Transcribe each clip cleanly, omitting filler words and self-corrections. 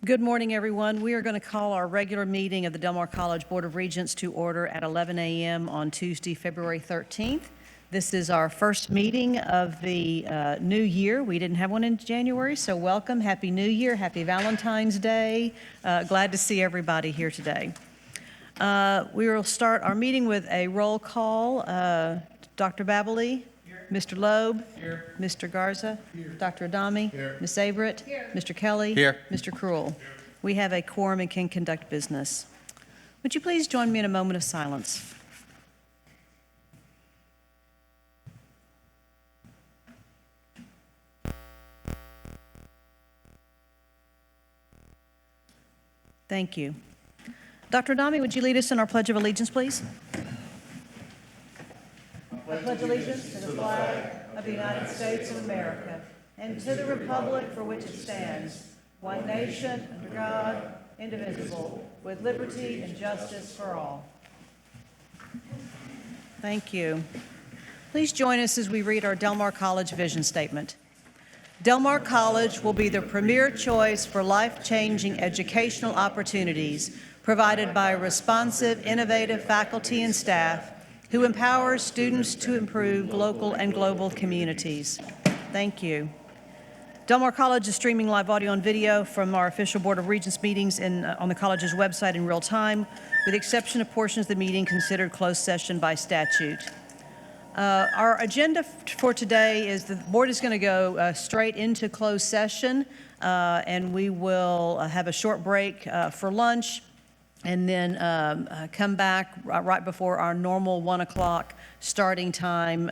Good morning, everyone. We are going to call our regular meeting of the Del Mar College Board of Regents to order at 11 a.m. on Tuesday, February 13th. This is our first meeting of the new year. We didn't have one in January, so welcome. Happy New Year. Happy Valentine's Day. Glad to see everybody here today. We will start our meeting with a roll call. Dr. Babbly. Mr. Loeb. Here. Mr. Garza. Here. Dr. Adami. Here. Ms. Averett. Here. Mr. Kelly. Here. Mr. Cruel. Here. We have a quorum and can conduct business. Would you please join me in a moment of silence? Thank you. Dr. Adami, would you lead us in our Pledge of Allegiance, please? I pledge allegiance to the flag of the United States of America and to the republic for which it stands, one nation, under God, indivisible, with liberty and justice for all. Thank you. Please join us as we read our Del Mar College vision statement. Del Mar College will be the premier choice for life-changing educational opportunities provided by responsive, innovative faculty and staff who empowers students to improve local and global communities. Thank you. Del Mar College is streaming live audio and video from our official Board of Regents meetings on the college's website in real time, with the exception of portions of the meeting considered closed session by statute. Our agenda for today is the board is going to go straight into closed session, and we will have a short break for lunch, and then come back right before our normal 1 o'clock starting time,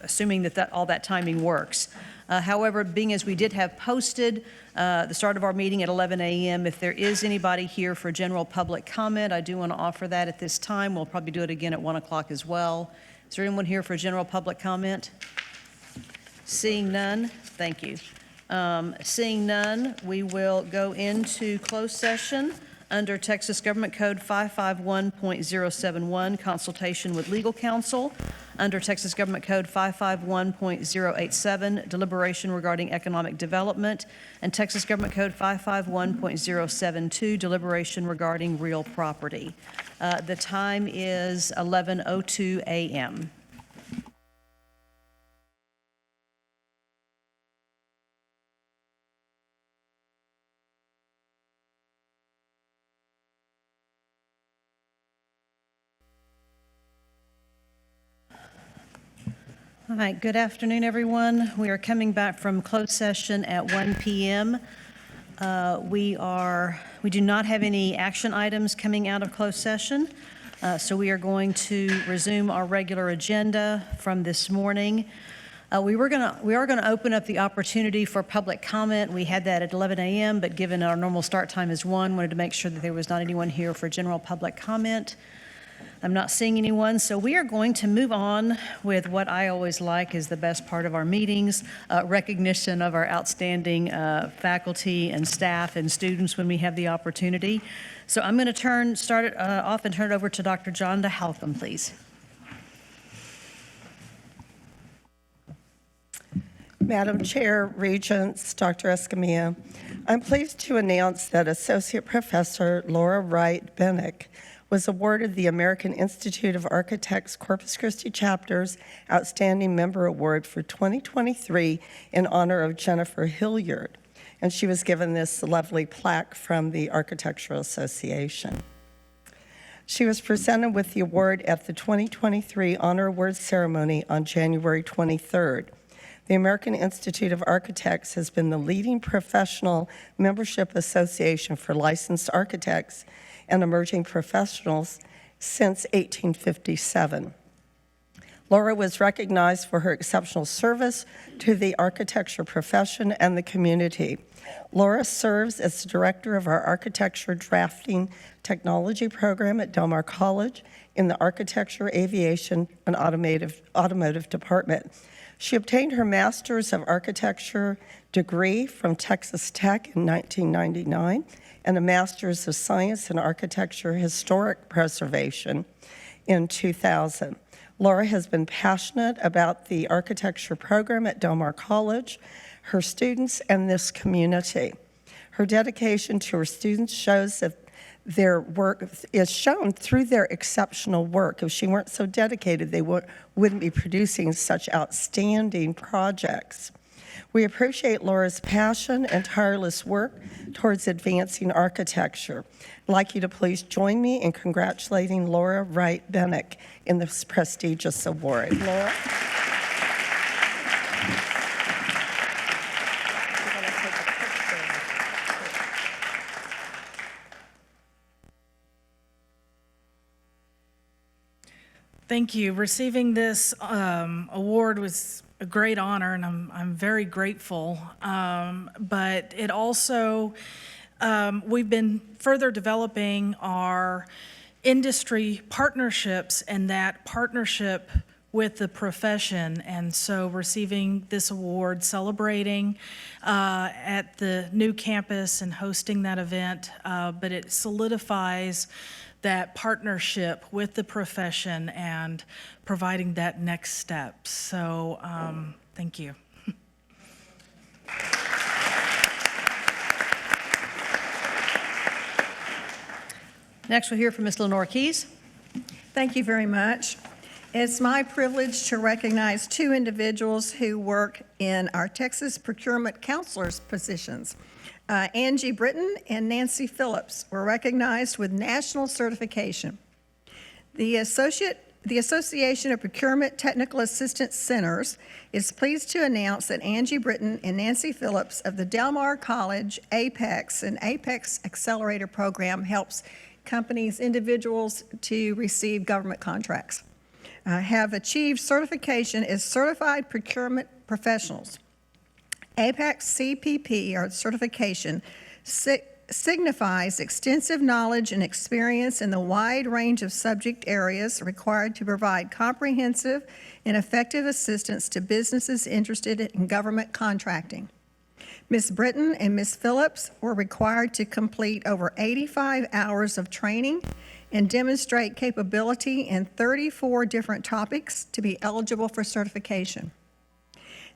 assuming that all that timing works. However, being as we did have posted the start of our meeting at 11 a.m., if there is anybody here for general public comment, I do want to offer that at this time. We'll probably do it again at 1 o'clock as well. Is there anyone here for general public comment? Seeing none, thank you. Seeing none, we will go into closed session under Texas Government Code 551.071, consultation with legal counsel, under Texas Government Code 551.087, deliberation regarding economic development, and Texas Government Code 551.072, deliberation regarding real property. The time is 11:02 a.m. All right, good afternoon, everyone. We are coming back from closed session at 1 p.m. We do not have any action items coming out of closed session, so we are going to resume our regular agenda from this morning. We are going to open up the opportunity for public comment. We had that at 11 a.m., but given our normal start time is 1, wanted to make sure that there was not anyone here for general public comment. I'm not seeing anyone, so we are going to move on with what I always like is the best part of our meetings, recognition of our outstanding faculty and staff and students when we have the opportunity. So I'm going to start it off and turn it over to Dr. John DeHalcom, please. Madam Chair, Regents, Dr. Escamilla, I'm pleased to announce that Associate Professor Laura Wright Bienek was awarded the American Institute of Architects Corpus Christi Chapter's Outstanding Member Award for 2023 in honor of Jennifer Hilliard. And she was given this lovely plaque from the Architectural Association. She was presented with the award at the 2023 Honor Awards ceremony on January 23rd. The American Institute of Architects has been the leading professional membership association for licensed architects and emerging professionals since 1857. Laura was recognized for her exceptional service to the architecture profession and the community. Laura serves as the director of our Architecture Drafting Technology program at Del Mar College in the Architecture, Aviation, and Automotive Department. She obtained her Master's of Architecture degree from Texas Tech in 1999 and a Master's of Science in Architecture Historic Preservation in 2000. Laura has been passionate about the architecture program at Del Mar College, her students, and this community. Her dedication to her students shows that their work is shown through their exceptional work. If she weren't so dedicated, they wouldn't be producing such outstanding projects. We appreciate Laura's passion and tireless work towards advancing architecture. I'd like you to please join me in congratulating Laura Wright Bienek in this prestigious award. Laura. Thank you. Receiving this award was a great honor, and I'm very grateful. But it also, we've been further developing our industry partnerships and that partnership with the profession. And so receiving this award, celebrating at the new campus and hosting that event, but it solidifies that partnership with the profession and providing that next step. So thank you. Next, we'll hear from Ms. Lenore Keys. Thank you very much. It's my privilege to recognize two individuals who work in our Texas Procurement Counselors positions. Angie Britton and Nancy Phillips were recognized with national certification. The Association of Procurement Technical Assistance Centers is pleased to announce that Angie Britton and Nancy Phillips of the Del Mar College APEX and APEX Accelerator Program helps companies, individuals to receive government contracts, have achieved certification as certified procurement professionals. APEX CPP, or certification, signifies extensive knowledge and experience in the wide range of subject areas required to provide comprehensive and effective assistance to businesses interested in government contracting. Ms. Britton and Ms. Phillips were required to complete over 85 hours of training and demonstrate capability in 34 different topics to be eligible for certification.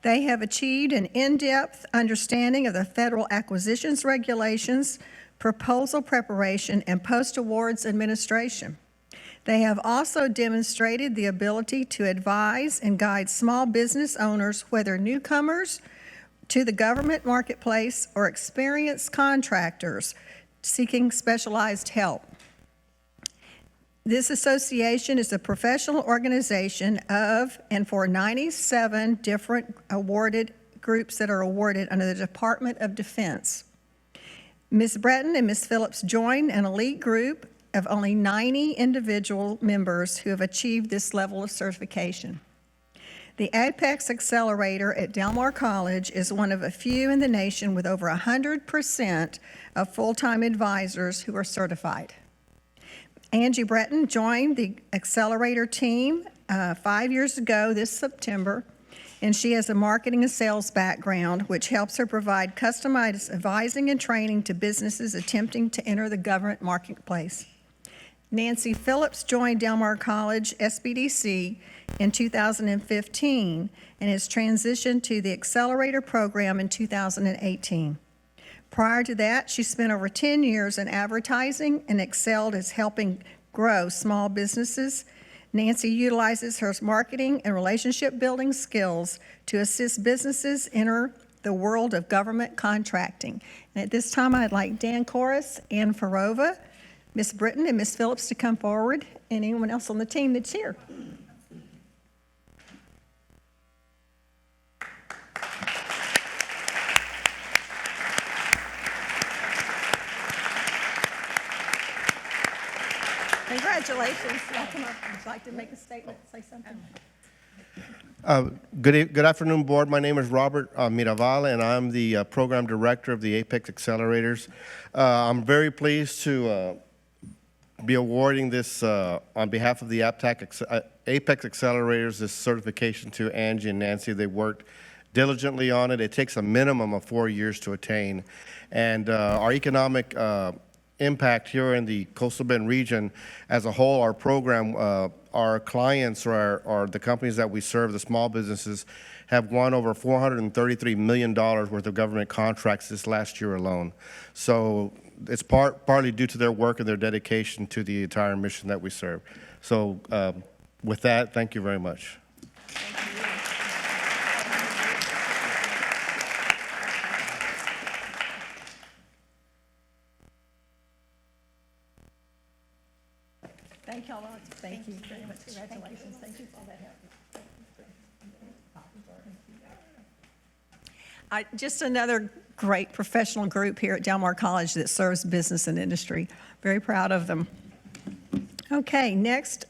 They have achieved an in-depth understanding of the federal acquisitions regulations, proposal preparation, and post-awards administration. They have also demonstrated the ability to advise and guide small business owners, whether newcomers to the government marketplace or experienced contractors seeking specialized help. This association is a professional organization of and for 97 different awarded groups that are awarded under the Department of Defense. Ms. Britton and Ms. Phillips join an elite group of only 90 individual members who have achieved this level of certification. The APEX Accelerator at Del Mar College is one of a few in the nation with over 100% of full-time advisors who are certified. Angie Britton joined the Accelerator team 5 years ago this September, and she has a marketing and sales background, which helps her provide customized advising and training to businesses attempting to enter the government marketplace. Nancy Phillips joined Del Mar College SBDC in 2015 and has transitioned to the Accelerator program in 2018. Prior to that, she spent over 10 years in advertising and excelled as helping grow small businesses. Nancy utilizes her marketing and relationship building skills to assist businesses enter the world of government contracting. And at this time, I'd like Dan Corus, Ann Farova, Ms. Britton, and Ms. Phillips to come forward, and anyone else on the team that's here. Congratulations. Welcome up. Would you like to make a statement, say something? Good afternoon, board. My name is Robert Miraval, and I'm the program director of the Apex Accelerators. I'm very pleased to be awarding this on behalf of the Apex Accelerators, this certification to Angie and Nancy. They worked diligently on it. It takes a minimum of 4 years to attain. And our economic impact here in the Coastal Bend region as a whole, our program our clients or the companies that we serve, the small businesses, have won over $433 million worth of government contracts this last year alone. So it's partly due to their work and their dedication to the entire mission that we serve. So with that, thank you very much. Thank you all. Thank you very much. Congratulations. Thank you for all that help. Just another great professional group here at Del Mar College that serves business and industry. Very proud of them. Okay, next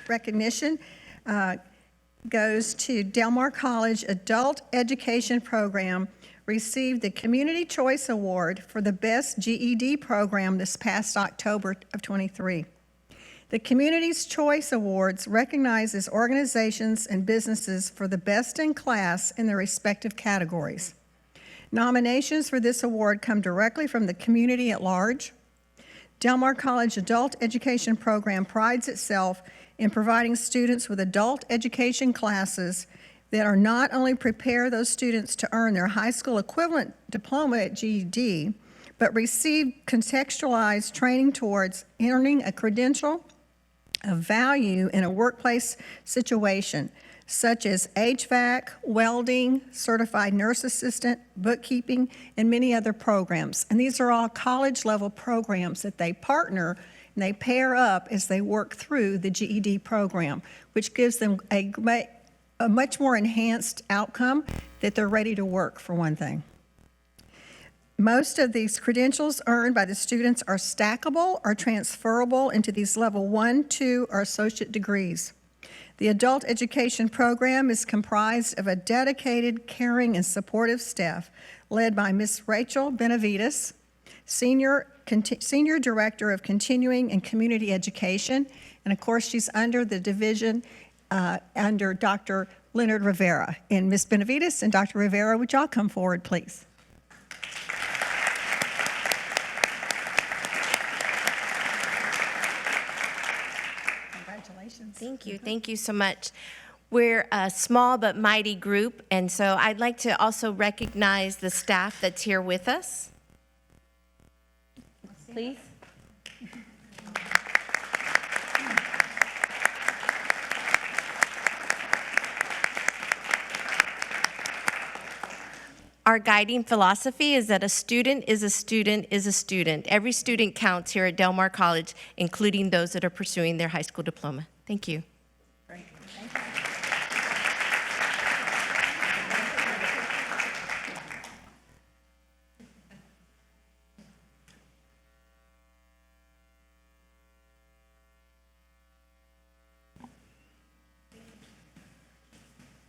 recognition goes to Del Mar College Adult Education Program, received the Community Choice Award for the best GED program this past October of '23. The Community's Choice Awards recognizes organizations and businesses for the best in class in their respective categories. Nominations for this award come directly from the community at large. Del Mar College Adult Education Program prides itself in providing students with adult education classes that are not only prepare those students to earn their high school equivalent diploma at GED, but receive contextualized training towards earning a credential of value in a workplace situation, such as HVAC, welding, certified nurse assistant, bookkeeping, and many other programs. And these are all college-level programs that they partner and they pair up as they work through the GED program, which gives them a much more enhanced outcome that they're ready to work, for one thing. Most of these credentials earned by the students are stackable or transferable into these level 1, 2, or associate degrees. The adult education program is comprised of a dedicated, caring, and supportive staff led by Ms. Rachel Benavides, Senior Director of Continuing and Community Education, and of course she's under the division under Dr. Leonard Rivera. And Ms. Benavides and Dr. Rivera, would y'all come forward, please? Thank you so much. We're a small but mighty group, and so I'd like to also recognize the staff that's here with us. Please. Our guiding philosophy is that a student is a student is a student. Every student counts here at Del Mar College, including those that are pursuing their high school diploma. Thank you. Great.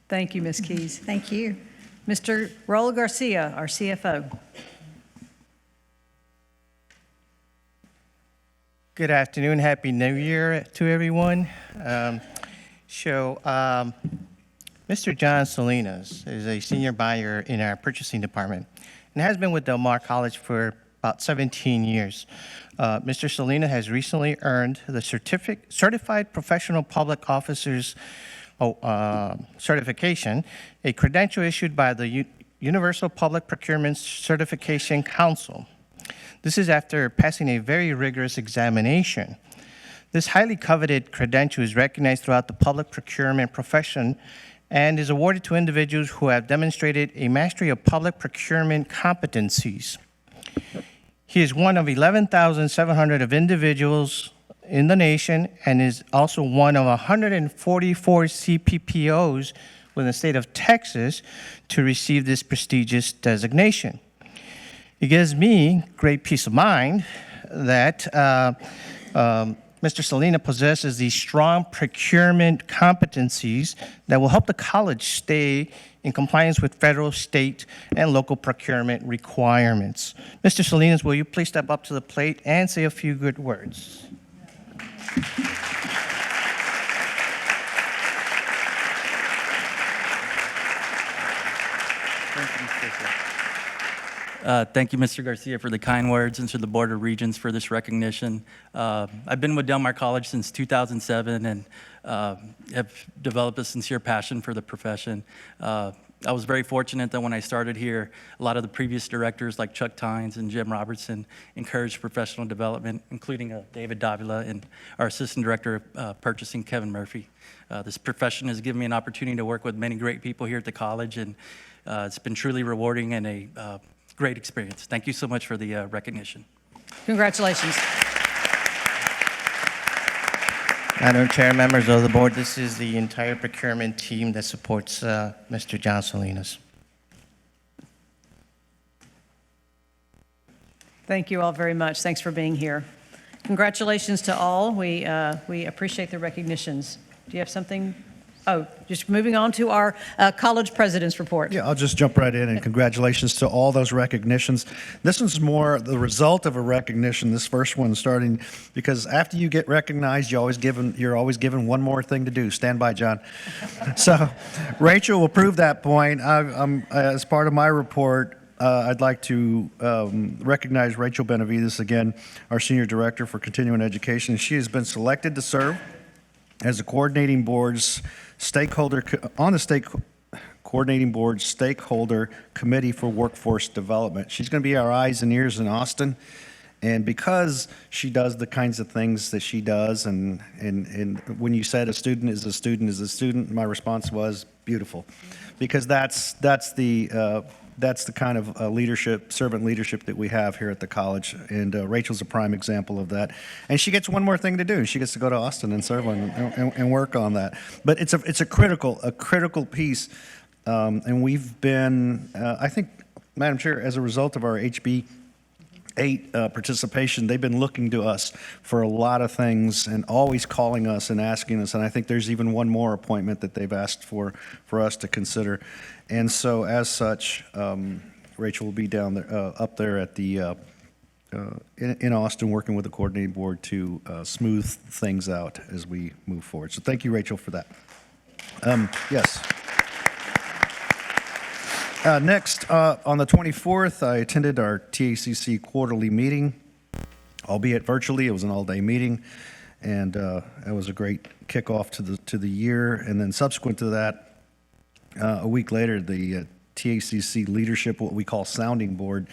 Thank you, Ms. Keys. Thank you. Mr. Raul Garcia, our CFO. Good afternoon. Happy New Year to everyone. Mr. John Salinas is a senior buyer in our purchasing department and has been with Del Mar College for about 17 years. Mr. Salinas has recently earned the Certified Professional Public Officers certification, a credential issued by the Universal Public Procurement Certification Council. This is after passing a very rigorous examination. This highly coveted credential is recognized throughout the public procurement profession and is awarded to individuals who have demonstrated a mastery of public procurement competencies. He is one of 11,700 of individuals in the nation and is also one of 144 CPPOs within the state of Texas to receive this prestigious designation. It gives me great peace of mind that Mr. Salinas possesses these strong procurement competencies that will help the college stay in compliance with federal, state, and local procurement requirements. Mr. Salinas, will you please step up to the plate and say a few good words? Thank you, Mr. Garcia, for the kind words, and to the Board of Regents for this recognition. I've been with Del Mar College since 2007 and have developed a sincere passion for the profession. I was very fortunate that when I started here, a lot of the previous directors like Chuck Tynes and Jim Robertson encouraged professional development, including David Davila and our Assistant Director of Purchasing, Kevin Murphy. This profession has given me an opportunity to work with many great people here at the college, and it's been truly rewarding and a great experience. Thank you so much for the recognition. Congratulations. Madam Chair, members of the board, this is the entire procurement team that supports Mr. John Salinas. Thank you all very much. Thanks for being here. Congratulations to all. We appreciate the recognitions. Do you have something? Oh, just moving on to our college president's report. Yeah, I'll just jump right in, and congratulations to all those recognitions. This one's more the result of a recognition, this first one starting, because after you get recognized, you're always given one more thing to do. Stand by, John. So Rachel will prove that point. As part of my report, I'd like to recognize Rachel Benavides again, our Senior Director for Continuing Education. She has been selected to serve as the coordinating board's coordinating board stakeholder committee for workforce development. She's going to be our eyes and ears in Austin, and because she does the kinds of things that she does, and when you said a student is a student is a student, my response was beautiful, because that's the kind of leadership, servant leadership that we have here at the college, and Rachel's a prime example of that. And she gets one more thing to do. She gets to go to Austin and serve and work on that. But it's a critical piece, and we've been, I think, Madam Chair, as a result of our HB 8 participation, they've been looking to us for a lot of things and always calling us and asking us, and I think there's even one more appointment that they've asked for us to consider. And so as such, Rachel will be down there, up there at the, in Austin, working with the coordinating board to smooth things out as we move forward. So thank you, Rachel, for that. Yes. Next, on the 24th, I attended our TACC quarterly meeting, albeit virtually. It was an all-day meeting, and it was a great kickoff to the year. And then subsequent to that, a week later, the TACC leadership, what we call sounding board,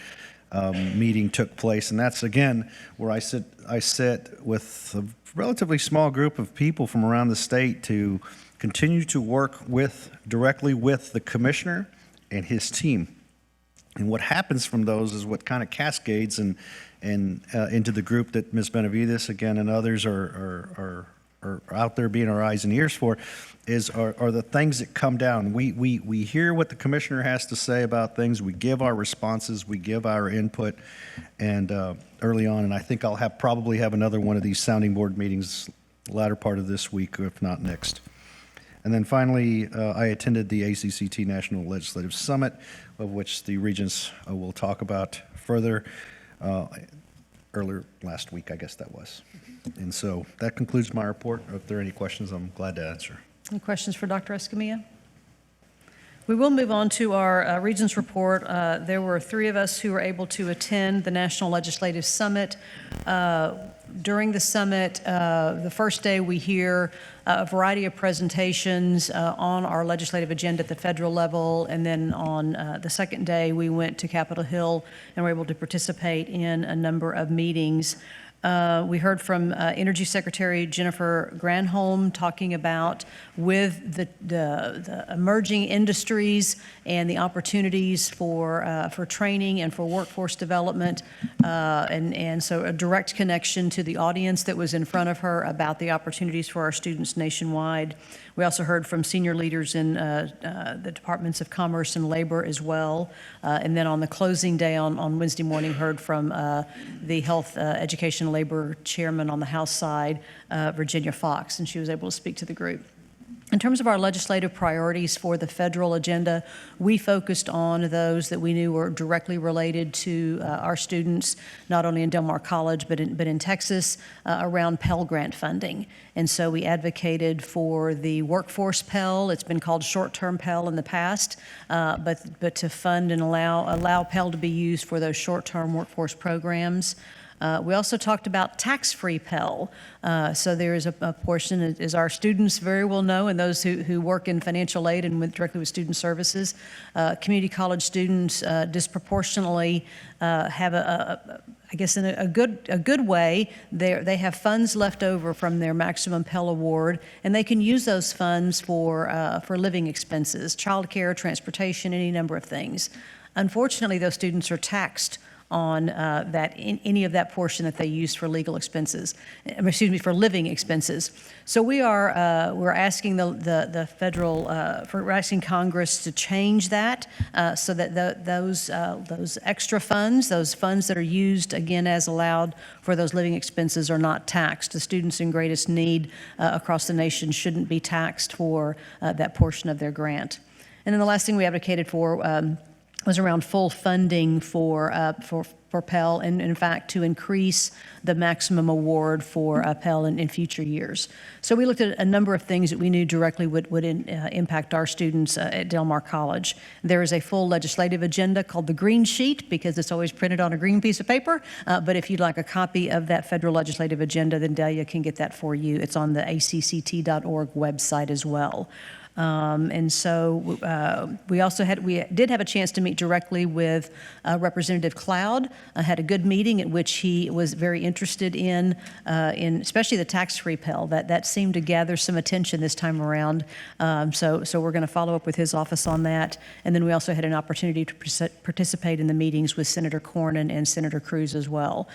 meeting took place, and that's again where I sit with a relatively small group of people from around the state to continue to work directly with the commissioner and his team. And what happens from those is what kind of cascades and into the group that Ms. Benavides again and others are out there being our eyes and ears for are the things that come down. We hear what the commissioner has to say about things. We give our responses. We give our input, and early on. And I think I'll probably have another one of these sounding board meetings the latter part of this week, if not next. And then finally, I attended the ACCT National Legislative Summit, of which the Regents will talk about further earlier last week, I guess that was. And so that concludes my report. If there are any questions, I'm glad to answer. Any questions for Dr. Escamilla? We will move on to our Regents report. There were 3 of us who were able to attend the National Legislative Summit. During the summit, the first day we hear a variety of presentations on our legislative agenda at the federal level, and then on the second day we went to Capitol Hill and were able to participate in a number of meetings. We heard from Energy Secretary Jennifer Granholm talking about with the emerging industries and the opportunities for training and for workforce development, and so a direct connection to the audience that was in front of her about the opportunities for our students nationwide. We also heard from senior leaders in the Departments of Commerce and Labor as well. And then on the closing day on Wednesday morning, heard from the Health, Education, and Labor Chairman on the House side, Virginia Fox, and she was able to speak to the group. In terms of our legislative priorities for the federal agenda, we focused on those that we knew were directly related to our students, not only in Del Mar College, but in Texas, around Pell Grant funding. And so we advocated for the workforce Pell. It's been called short-term Pell in the past, but to fund and allow Pell to be used for those short-term workforce programs. We also talked about tax-free Pell. So there is a portion, as our students very well know, and those who work in financial aid and directly with student services, community college students disproportionately have I guess in a good way, they have funds left over from their maximum Pell award, and they can use those funds for living expenses, childcare, transportation, any number of things. Unfortunately, those students are taxed on any of that portion that they use for legal expenses, for living expenses. So we're asking the federal, we're asking Congress to change that so that those extra funds, those funds that are used again as allowed for those living expenses, are not taxed. The students in greatest need across the nation shouldn't be taxed for that portion of their grant. And then the last thing we advocated for was around full funding for Pell, and in fact to increase the maximum award for Pell in future years. So we looked at a number of things that we knew directly would impact our students at Del Mar College. There is a full legislative agenda called the Green Sheet, because it's always printed on a green piece of paper, but if you'd like a copy of that federal legislative agenda, then Delia can get that for you. It's on the acct.org website as well. And so we did have a chance to meet directly with Representative Cloud. Had a good meeting at which he was very interested in especially the tax-free Pell. That seemed to gather some attention this time around. So we're going to follow up with his office on that. And then we also had an opportunity to participate in the meetings with Senator Cornyn and Senator Cruz as well.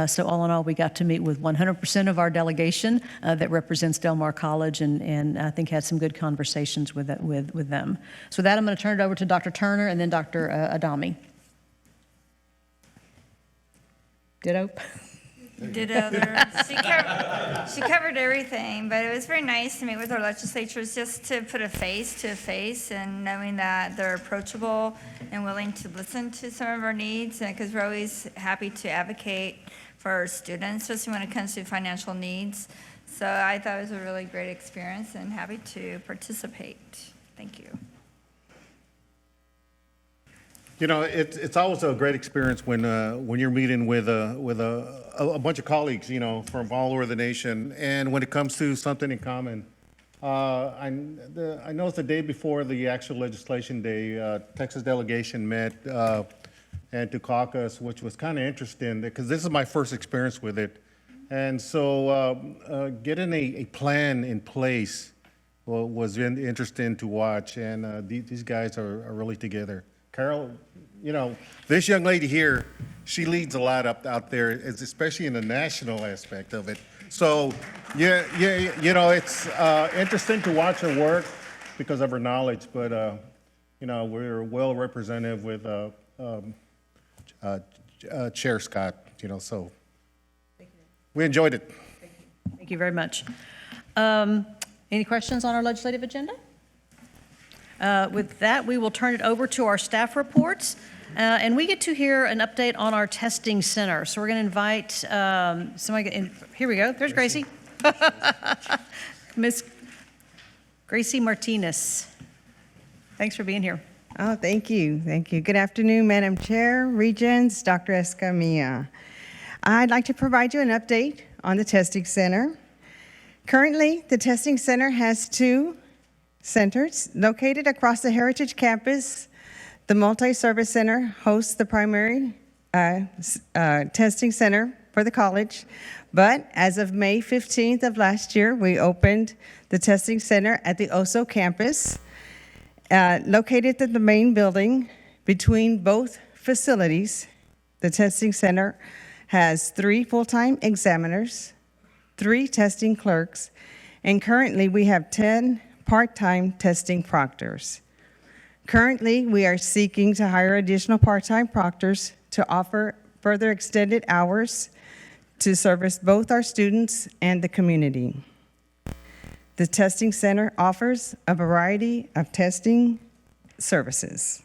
So all in all, we got to meet with 100% of our delegation that represents Del Mar College, and I think had some good conversations with them. So with that, I'm going to turn it over to Dr. Turner and then Dr. Adami. Ditto. She covered everything, but it was very nice to meet with our legislatures, just to put a face to a face, and knowing that they're approachable and willing to listen to some of our needs, because we're always happy to advocate for our students, especially when it comes to financial needs. So I thought it was a really great experience and happy to participate. Thank you. You know, it's always a great experience when you're meeting with a bunch of colleagues, you know, from all over the nation, and when it comes to something in common. I noticed the day before the actual legislation day, Texas delegation met and to caucus, which was kind of interesting because this is my first experience with it. And so getting a plan in place was interesting to watch, and these guys are really together. Carol, you know, this young lady here, she leads a lot out there, especially in the national aspect of it. So, yeah, you know, it's interesting to watch her work because of her knowledge, but, you know, we're well represented with Chair Scott, you know, so we enjoyed it. Thank you very much. Any questions on our legislative agenda? With that, we will turn it over to our staff reports. And we get to hear an update on our testing center. So we're going to invite somebody. Here we go. There's Gracie. Miss Gracie Martinez. Thanks for being here. Oh, thank you. Thank you. Good afternoon, Madam Chair, Regents, Dr. Escamilla. I'd like to provide you an update on the testing center. Currently, the testing center has 2 centers located across the Heritage Campus. The Multi-Service Center hosts the primary testing center for the college, but as of May 15th of last year, we opened the testing center at the Oso campus, located in the main building. Between both facilities, the testing center has 3 full-time examiners, 3 testing clerks, and currently we have 10 part-time testing proctors. Currently, we are seeking to hire additional part-time proctors to offer further extended hours to service both our students and the community. The testing center offers a variety of testing services.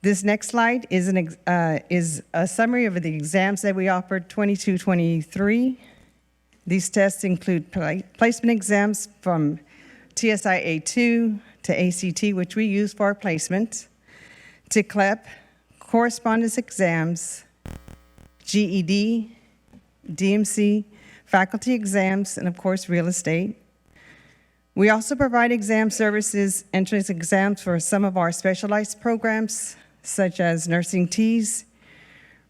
This next slide is a summary of the exams that we offered 22-23. These tests include placement exams from TSI A2 to ACT, which we use for our placement, to CLEP, correspondence exams, GED, DMC, faculty exams, and of course, real estate. We also provide exam services, entrance exams for some of our specialized programs, such as nursing Ts,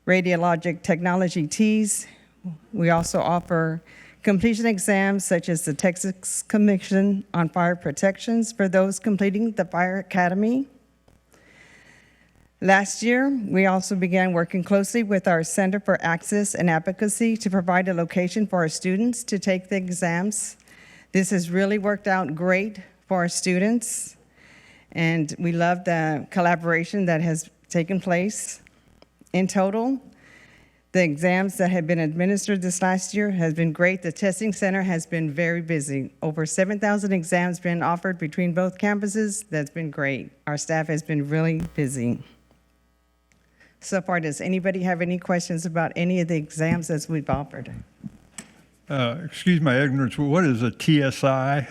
radiologic technology Ts. We also offer completion exams such as the Texas Commission on Fire Protections for those completing the Fire Academy. Last year, we also began working closely with our Center for Access and Advocacy to provide a location for our students to take the exams. This has really worked out great for our students, and we love the collaboration that has taken place. In total, the exams that have been administered this last year has been great. The testing center has been very busy. Over 7,000 exams been offered between both campuses. That's been great. Our staff has been really busy. So far, does anybody have any questions about any of the exams that we've offered? Excuse my ignorance, but what is a TSI?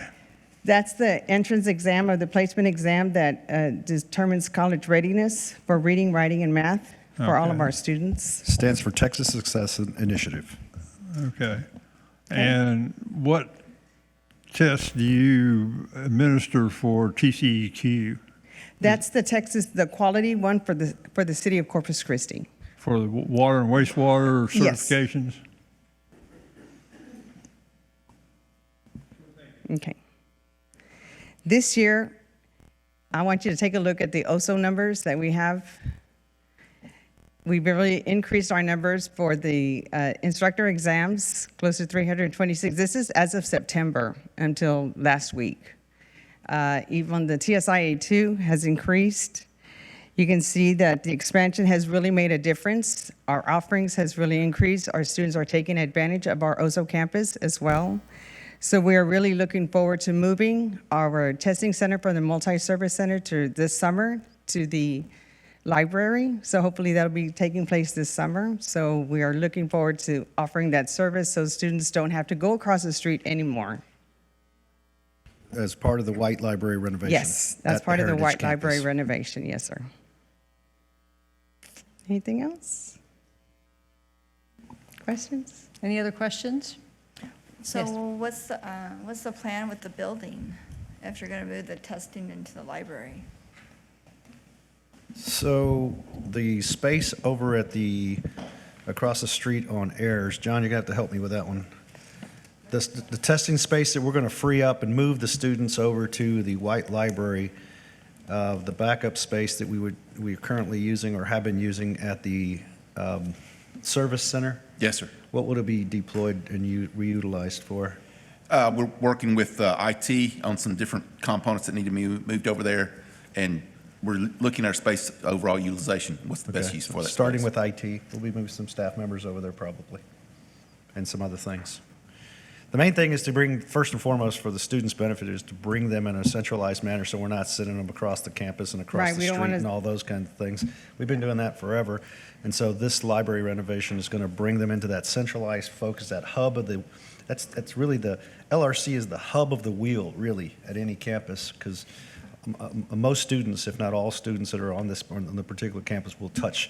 That's the entrance exam or the placement exam that determines college readiness for reading, writing, and math for all of our students. Stands for Texas Success Initiative. Okay. And what tests do you administer for TCEQ? That's the quality one for the City of Corpus Christi. For the water and wastewater Yes. certifications? Okay. This year, I want you to take a look at the OSO numbers that we have. We've really increased our numbers for the instructor exams, close to 326. This is as of September until last week. Even the TSIA2 has increased. You can see that the expansion has really made a difference. Our offerings has really increased. Our students are taking advantage of our OSO campus as well. So we are really looking forward to moving our testing center from the multi-service center to this summer to the library. So hopefully that'll be taking place this summer. So we are looking forward to offering that service so students don't have to go across the street anymore. As part of the White Library renovation. Yes, that's at part of the Heritage White Library Campus. renovation, yes, sir. Anything else? Questions? Any other questions? So Yes. what's the plan with the building if you're going to move the testing into the library? So the space over at across the street on Ayers, John, you're going to have to help me with that one. The testing space that we're going to free up and move the students over to the White Library, the backup space that we're currently using or have been using at the service center. Yes, sir. What would it be deployed and reutilized for? We're working with IT on some different components that need to be moved over there, and we're looking at our space overall utilization. What's the best Okay, use for that starting space? with IT, we'll be moving some staff members over there probably, and some other things. The main thing is to bring, first and foremost, for the students' benefit, is to bring them in a centralized manner so we're not sending them across the campus and across Right, the we don't street wanna- and all those kind of things. We've been doing that forever. And so this library renovation is going to bring them into that centralized focus, that hub of that's really the, LRC is the hub of the wheel, really, at any campus, because most students, if not all students that are on the particular campus will touch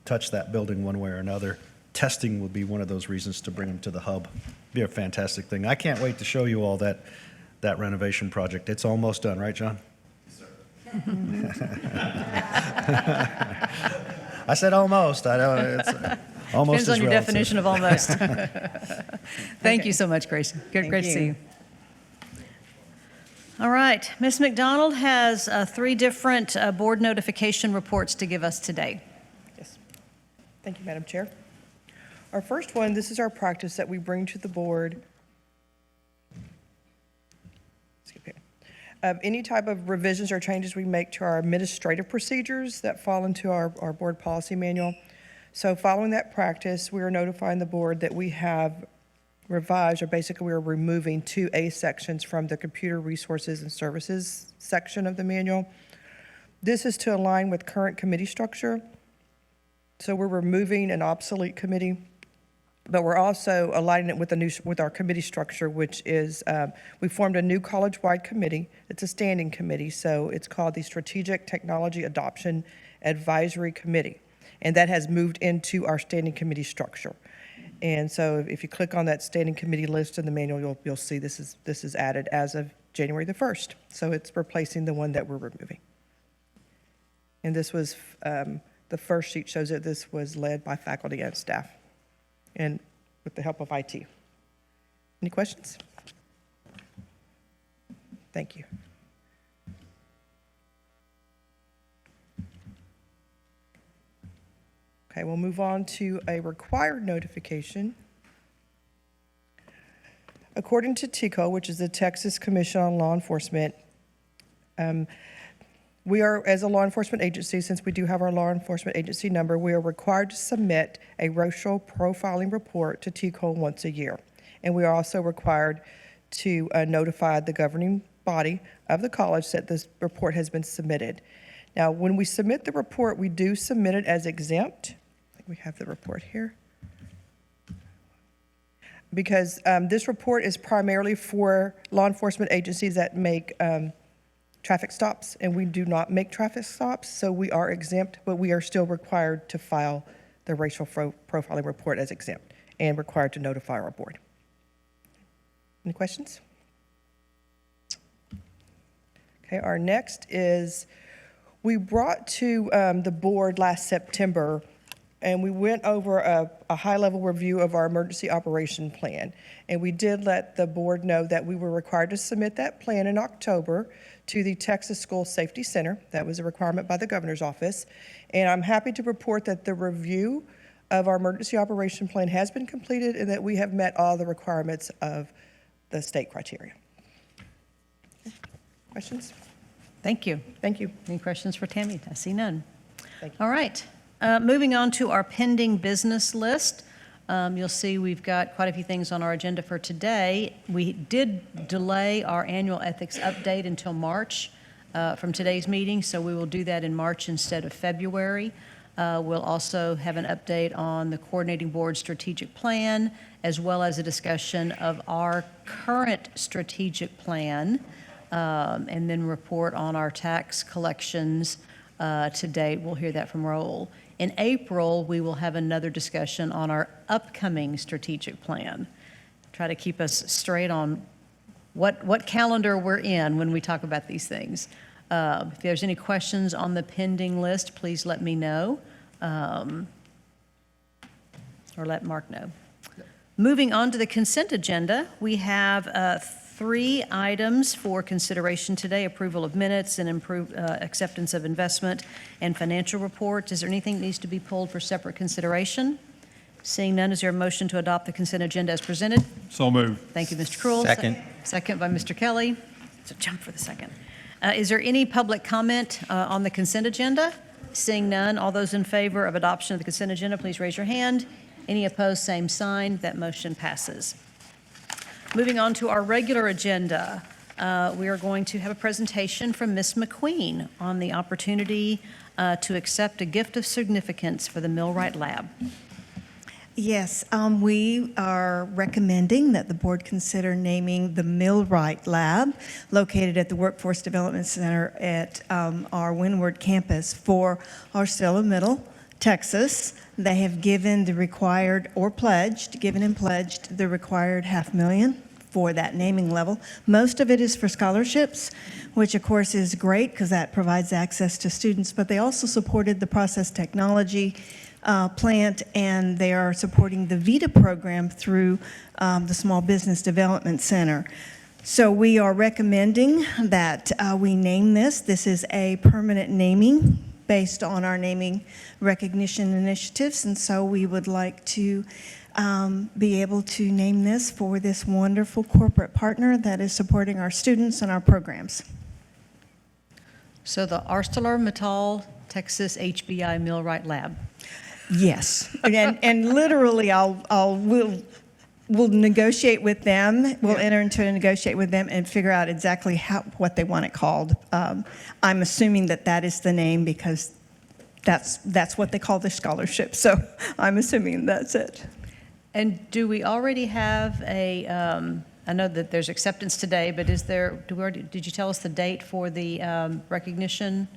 that building one way or another. Testing would be one of those reasons to bring them to the hub. Be a fantastic thing. I can't wait to show you all that renovation project. It's almost done, right, John? Yes, sir. I said almost. I don't. It's almost. Depends on your relative. definition of almost. Thank you so much, Grace. Great to see you. you. All right, Ms. McDonald has 3 different board notification reports to give us today. Yes. Thank you, Madam Chair. Our first one, this is our practice that we bring to the board. Skip here. Any type of revisions or changes we make to our administrative procedures that fall into our board policy manual. So following that practice, we are notifying the board that we have revised, or basically we're removing 2A sections from the computer resources and services section of the manual. This is to align with current committee structure. So we're removing an obsolete committee, but we're also aligning it with our committee structure, which is, we formed a new college-wide committee. It's a standing committee, so it's called the Strategic Technology Adoption Advisory Committee. And that has moved into our standing committee structure. And so if you click on that standing committee list in the manual, you'll see this is added as of January the 1st. So it's replacing the one that we're removing. And this was, the first sheet shows that this was led by faculty and staff and with the help of IT. Any questions? Thank you. Okay, we'll move on to a required notification. According to TICO, which is the Texas Commission on Law Enforcement, we are, as a law enforcement agency, since we do have our law enforcement agency number, we are required to submit a racial profiling report to TICO once a year. And we are also required to notify the governing body of the college that this report has been submitted. Now, when we submit the report, we do submit it as exempt. We have the report here. Because this report is primarily for law enforcement agencies that make traffic stops, and we do not make traffic stops, so we are exempt, but we are still required to file the racial profiling report as exempt and required to notify our board. Any questions? Okay, our next is, we brought to the board last September, and we went over a high-level review of our emergency operation plan. And we did let the board know that we were required to submit that plan in October to the Texas School Safety Center. That was a requirement by the governor's office. And I'm happy to report that the review of our emergency operation plan has been completed and that we have met all the requirements of the state criteria. Questions? Thank you. Thank you. Any questions for Tammy? I see none. Thank you. All right. Moving on to our pending business list. You'll see we've got quite a few things on our agenda for today. We did delay our annual ethics update until March from today's meeting, so we will do that in March instead of February. We'll also have an update on the coordinating board strategic plan, as well as a discussion of our current strategic plan, and then report on our tax collections to date. We'll hear that from Raul. In April, we will have another discussion on our upcoming strategic plan. Try to keep us straight on what calendar we're in when we talk about these things. If there's any questions on the pending list, please let me know, or let Mark know. Moving on to the consent agenda, we have 3 items for consideration today: approval of minutes and acceptance of investment and financial reports. Is there anything that needs to be pulled for separate consideration? Seeing none, is there a motion to adopt the consent agenda as presented? So moved. Thank you, Mr. Krull. Second. Second by Mr. Kelly. It's a jump for the second. Is there any public comment on the consent agenda? Seeing none, all those in favor of adoption of the consent agenda, please raise your hand. Any opposed, same sign. That motion passes. Moving on to our regular agenda, we are going to have a presentation from Ms. McQueen on the opportunity to accept a gift of significance for the Millwright Lab. Yes, we are recommending that the board consider naming the Millwright Lab, located at the Workforce Development Center at our Windward campus, for Arcelo Middle, Texas. They have given the required, or pledged, given and pledged the required $500,000 for that naming level. Most of it is for scholarships, which of course is great because that provides access to students, but they also supported the process technology plant, and they are supporting the VITA program through the Small Business Development Center. So we are recommending that we name this. This is a permanent naming based on our naming recognition initiatives, and so we would like to be able to name this for this wonderful corporate partner that is supporting our students and our programs. So the ArcelorMittal Texas HBI Millwright Lab. Yes, and literally we'll we'll negotiate with them. We'll enter into a negotiate with them and figure out exactly what they want it called. I'm assuming that is the name because that's what they call the scholarship. So I'm assuming that's it. And do we already have a, I know that there's acceptance today, but did you tell us the date for the recognition?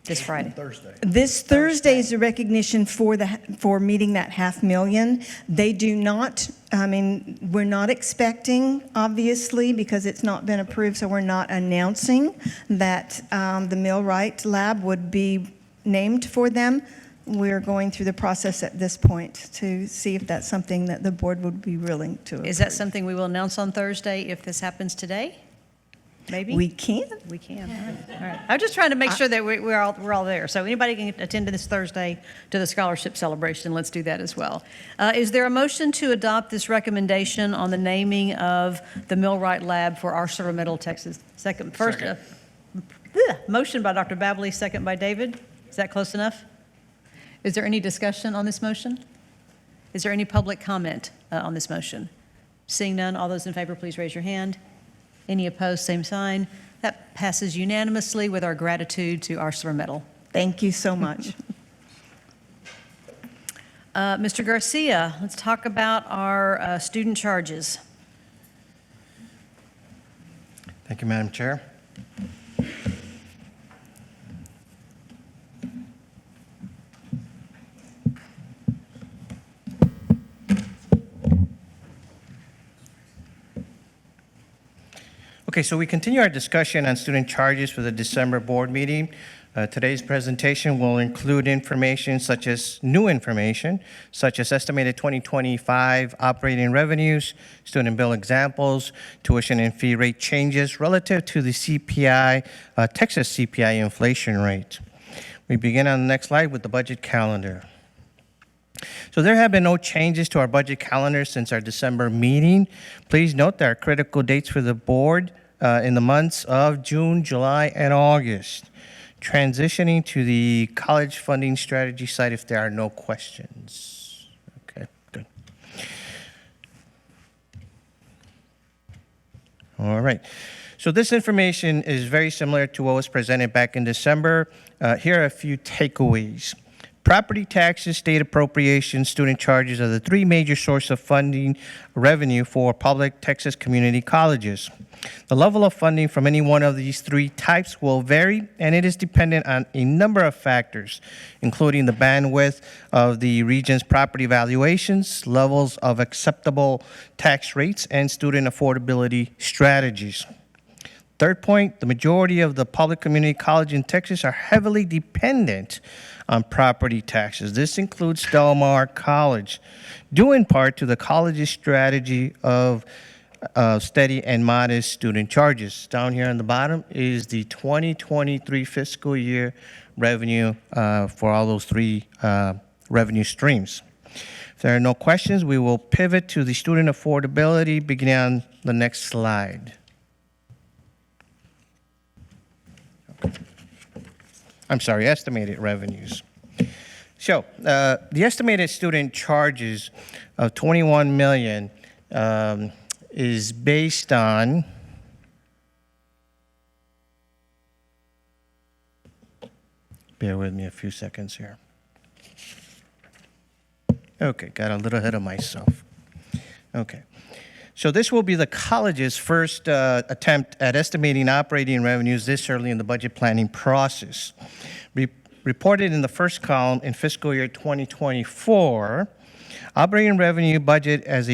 This Friday. Thursday. This Thursday is the recognition for meeting that $500,000. They do not, we're not expecting, obviously, because it's not been approved, so we're not announcing that the Millwright Lab would be named for them. We're going through the process at this point to see if that's something that the board would be willing to approve. Is that something we will announce on Thursday if this happens today? Maybe? We can. We can. All right. I'm just trying to make sure that we're all there. So anybody can attend this Thursday to the scholarship celebration. Let's do that as well. Is there a motion to adopt this recommendation on the naming of the Millwright Lab for ArcelorMittal Texas? Motion by Dr. Babley, second by David. Is that close enough? Is there any discussion on this motion? Is there any public comment on this motion? Seeing none, all those in favor, please raise your hand. Any opposed, same sign. That passes unanimously with our gratitude to ArcelorMittal. Thank you so much. Mr. Garcia, let's talk about our student charges. Thank you, Madam Chair. Okay, so we continue our discussion on student charges for the December board meeting. Today's presentation will include information such as new information, such as estimated 2025 operating revenues, student bill examples, tuition and fee rate changes relative to the CPI, Texas CPI inflation rate. We begin on the next slide with the budget calendar. So there have been no changes to our budget calendar since our December meeting. Please note there are critical dates for the board in the months of June, July, and August. Transitioning to the college funding strategy side if there are no questions. Okay, good. All right. So this information is very similar to what was presented back in December. Here are a few takeaways. Property taxes, state appropriations, student charges are the three major sources of funding revenue for public Texas community colleges. The level of funding from any one of these three types will vary, and it is dependent on a number of factors, including the bandwidth of the region's property valuations, levels of acceptable tax rates, and student affordability strategies. Third point, the majority of the public community colleges in Texas are heavily dependent on property taxes. This includes Del Mar College, due in part to the college's strategy of steady and modest student charges. Down here on the bottom is the 2023 fiscal year revenue for all those three revenue streams. If there are no questions, we will pivot to the student affordability beginning on the next slide. I'm sorry, estimated revenues. So the estimated student charges of $21 million is based on bear with me a few seconds here. Okay, got a little ahead of myself. Okay. So this will be the college's first attempt at estimating operating revenues this early in the budget planning process. Reported in the first column in fiscal year 2024, operating revenue budget is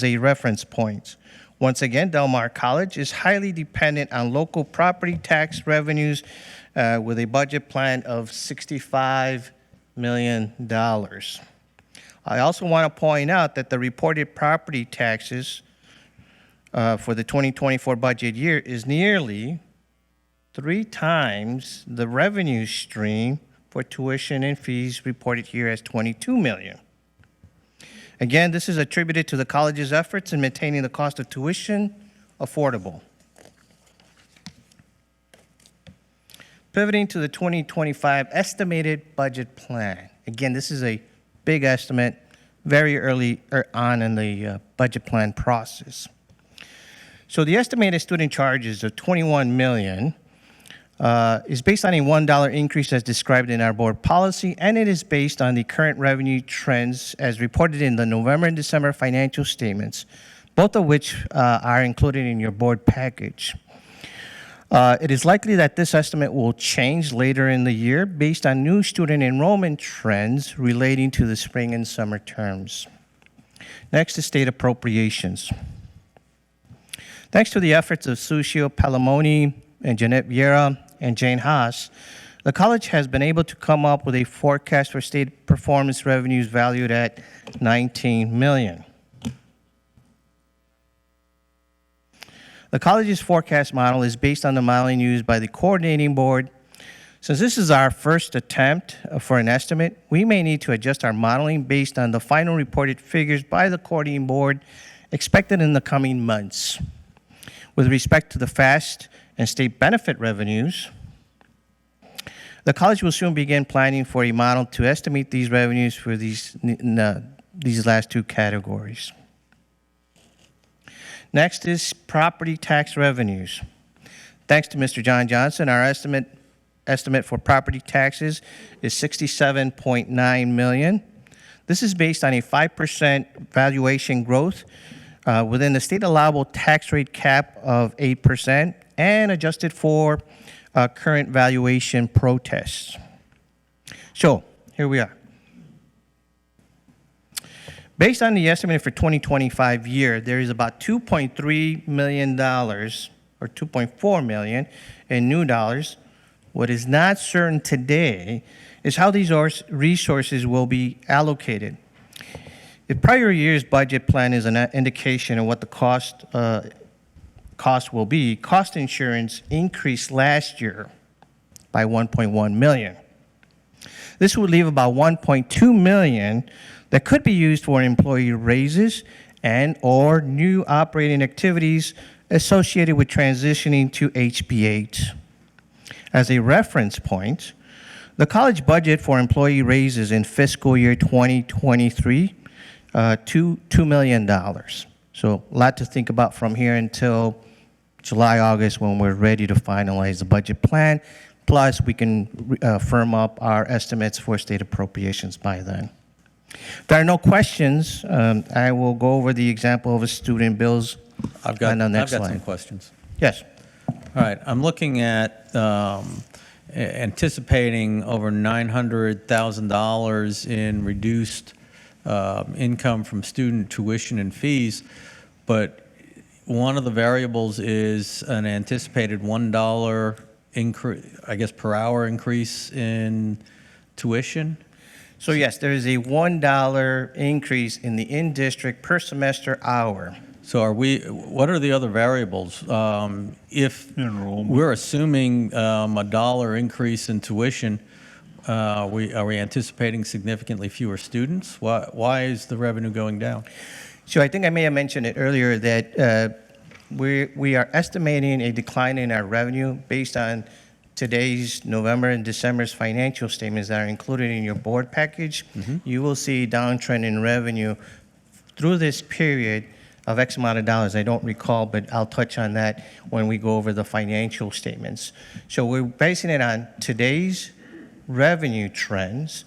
a reference point. Once again, Del Mar College is highly dependent on local property tax revenues with a budget plan of $65 million. I also want to point out that the reported property taxes for the 2024 budget year is nearly 3 times the revenue stream for tuition and fees reported here as $22 million. Again, this is attributed to the college's efforts in maintaining the cost of tuition affordable. Pivoting to the 2025 estimated budget plan. Again, this is a big estimate, very early on in the budget plan process. So the estimated student charges of $21 million is based on a $1 increase as described in our board policy, and it is based on the current revenue trends as reported in the November and December financial statements, both of which are included in your board package. It is likely that this estimate will change later in the year based on new student enrollment trends relating to the spring and summer terms. Next is state appropriations. Thanks to the efforts of Sushil Palamoni and Jeanette Vieira and Jane Haas, the college has been able to come up with a forecast for state performance revenues valued at $19 million. The college's forecast model is based on the modeling used by the coordinating board. Since this is our first attempt for an estimate, we may need to adjust our modeling based on the final reported figures by the coordinating board expected in the coming months. With respect to the FAST and state benefit revenues, the college will soon begin planning for a model to estimate these revenues for these last two categories. Next is property tax revenues. Thanks to Mr. John Johnson, our estimate for property taxes is $67.9 million. This is based on a 5% valuation growth within the state allowable tax rate cap of 8% and adjusted for current valuation protests. So here we are. Based on the estimate for 2025 year, there is about $2.3 million or $2.4 million in new dollars. What is not certain today is how these resources will be allocated. If prior year's budget plan is an indication of what the cost will be, cost insurance increased last year by $1.1 million. This would leave about $1.2 million that could be used for employee raises and or new operating activities associated with transitioning to HB8. As a reference point, the college budget for employee raises in fiscal year 2023, $2 million. So a lot to think about from here until July, August, when we're ready to finalize the budget plan. Plus, we can firm up our estimates for state appropriations by then. If there are no questions, I will go over the example of a student bills I've got on the next slide. some questions. Yes. All right, I'm looking at anticipating over $900,000 in reduced income from student tuition and fees, but one of the variables is an anticipated $1 increase, I guess, per hour increase in tuition. So yes, there is a $1 increase in the in-district per semester hour. So what are the other variables? If we're assuming a $1 increase in tuition, are we anticipating significantly fewer students? Why is the revenue going down? So I think I may have mentioned it earlier that we are estimating a decline in our revenue based on today's November and December's financial statements that are included in your board package. You will see a downtrend in revenue through this period of X amount of dollars. I don't recall, but I'll touch on that when we go over the financial statements. So we're basing it on today's revenue trends,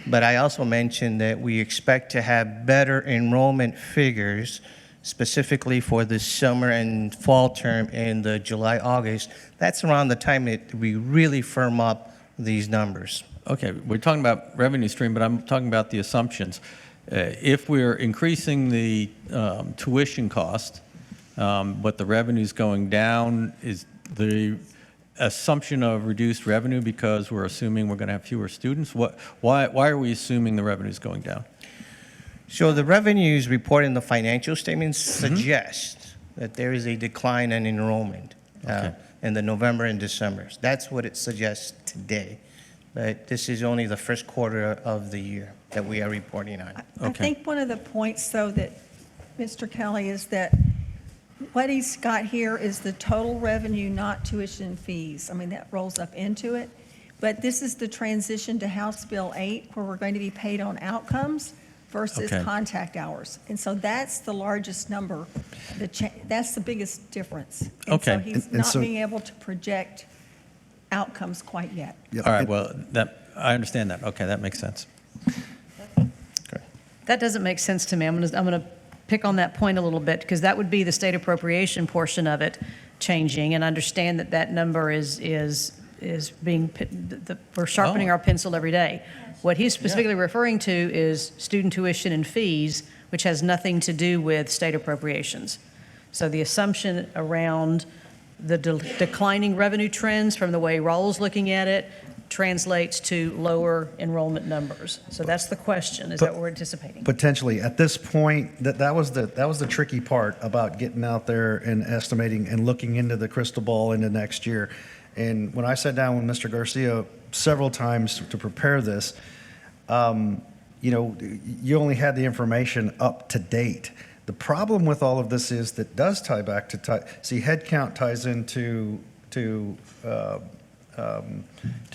but I also mentioned that we expect to have better enrollment figures specifically for the summer and fall term in the July, August. That's around the time that we really firm up these numbers. Okay, we're talking about revenue stream, but I'm talking about the assumptions. If we're increasing the tuition cost, but the revenue's going down, is the assumption of reduced revenue because we're assuming we're going to have fewer students? Why are we assuming the revenue's going down? So the revenues reported in the financial statements suggest that there is a decline in enrollment in the November and December. That's what it suggests today. But this is only the first quarter of the year that we are reporting on. I think one of the points, though, that Mr. Kelly is that what he's got here is the total revenue, not tuition and fees. I mean, that rolls up into it. But this is the transition to House Bill 8, where we're going to be paid on outcomes. versus Okay. contact hours. And so that's the largest number, that's the biggest difference. And so Okay. he's And not so- being able to project outcomes quite yet. All right, well, I understand that. Okay, that makes sense. That doesn't make sense to me. I'm going to pick on that point a little bit, because that would be the state appropriation portion of it changing, and understand that that number is being, we're sharpening Oh. our pencil every day. What he's specifically referring to is student tuition and fees, which has nothing to do with state appropriations. So the assumption around the declining revenue trends from the way Raul's looking at it translates to lower enrollment numbers. So that's the question. Is that what we're anticipating? Potentially. At this point, that was the tricky part about getting out there and estimating and looking into the crystal ball into next year. And when I sat down with Mr. Garcia several times to prepare this, you only had the information up to date. The problem with all of this is that does tie back to headcount ties into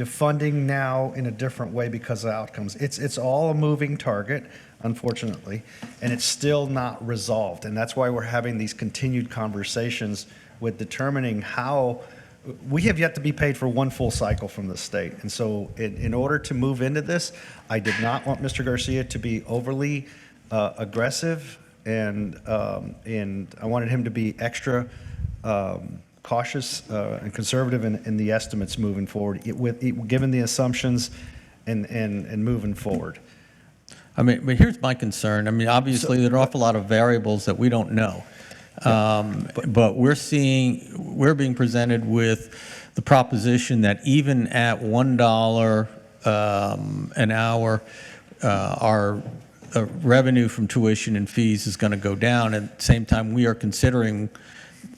funding now in a different way because of outcomes. It's all a moving target, unfortunately, and it's still not resolved. And that's why we're having these continued conversations with determining how we have yet to be paid for one full cycle from the state. And so in order to move into this, I did not want Mr. Garcia to be overly aggressive, and I wanted him to be extra cautious and conservative in the estimates moving forward, given the assumptions and moving forward. I mean, but here's my concern. I mean, obviously, there are an awful lot of variables that we don't know. But we're being presented with the proposition that even at $1 an hour, our revenue from tuition and fees is going to go down. At the same time, we are considering,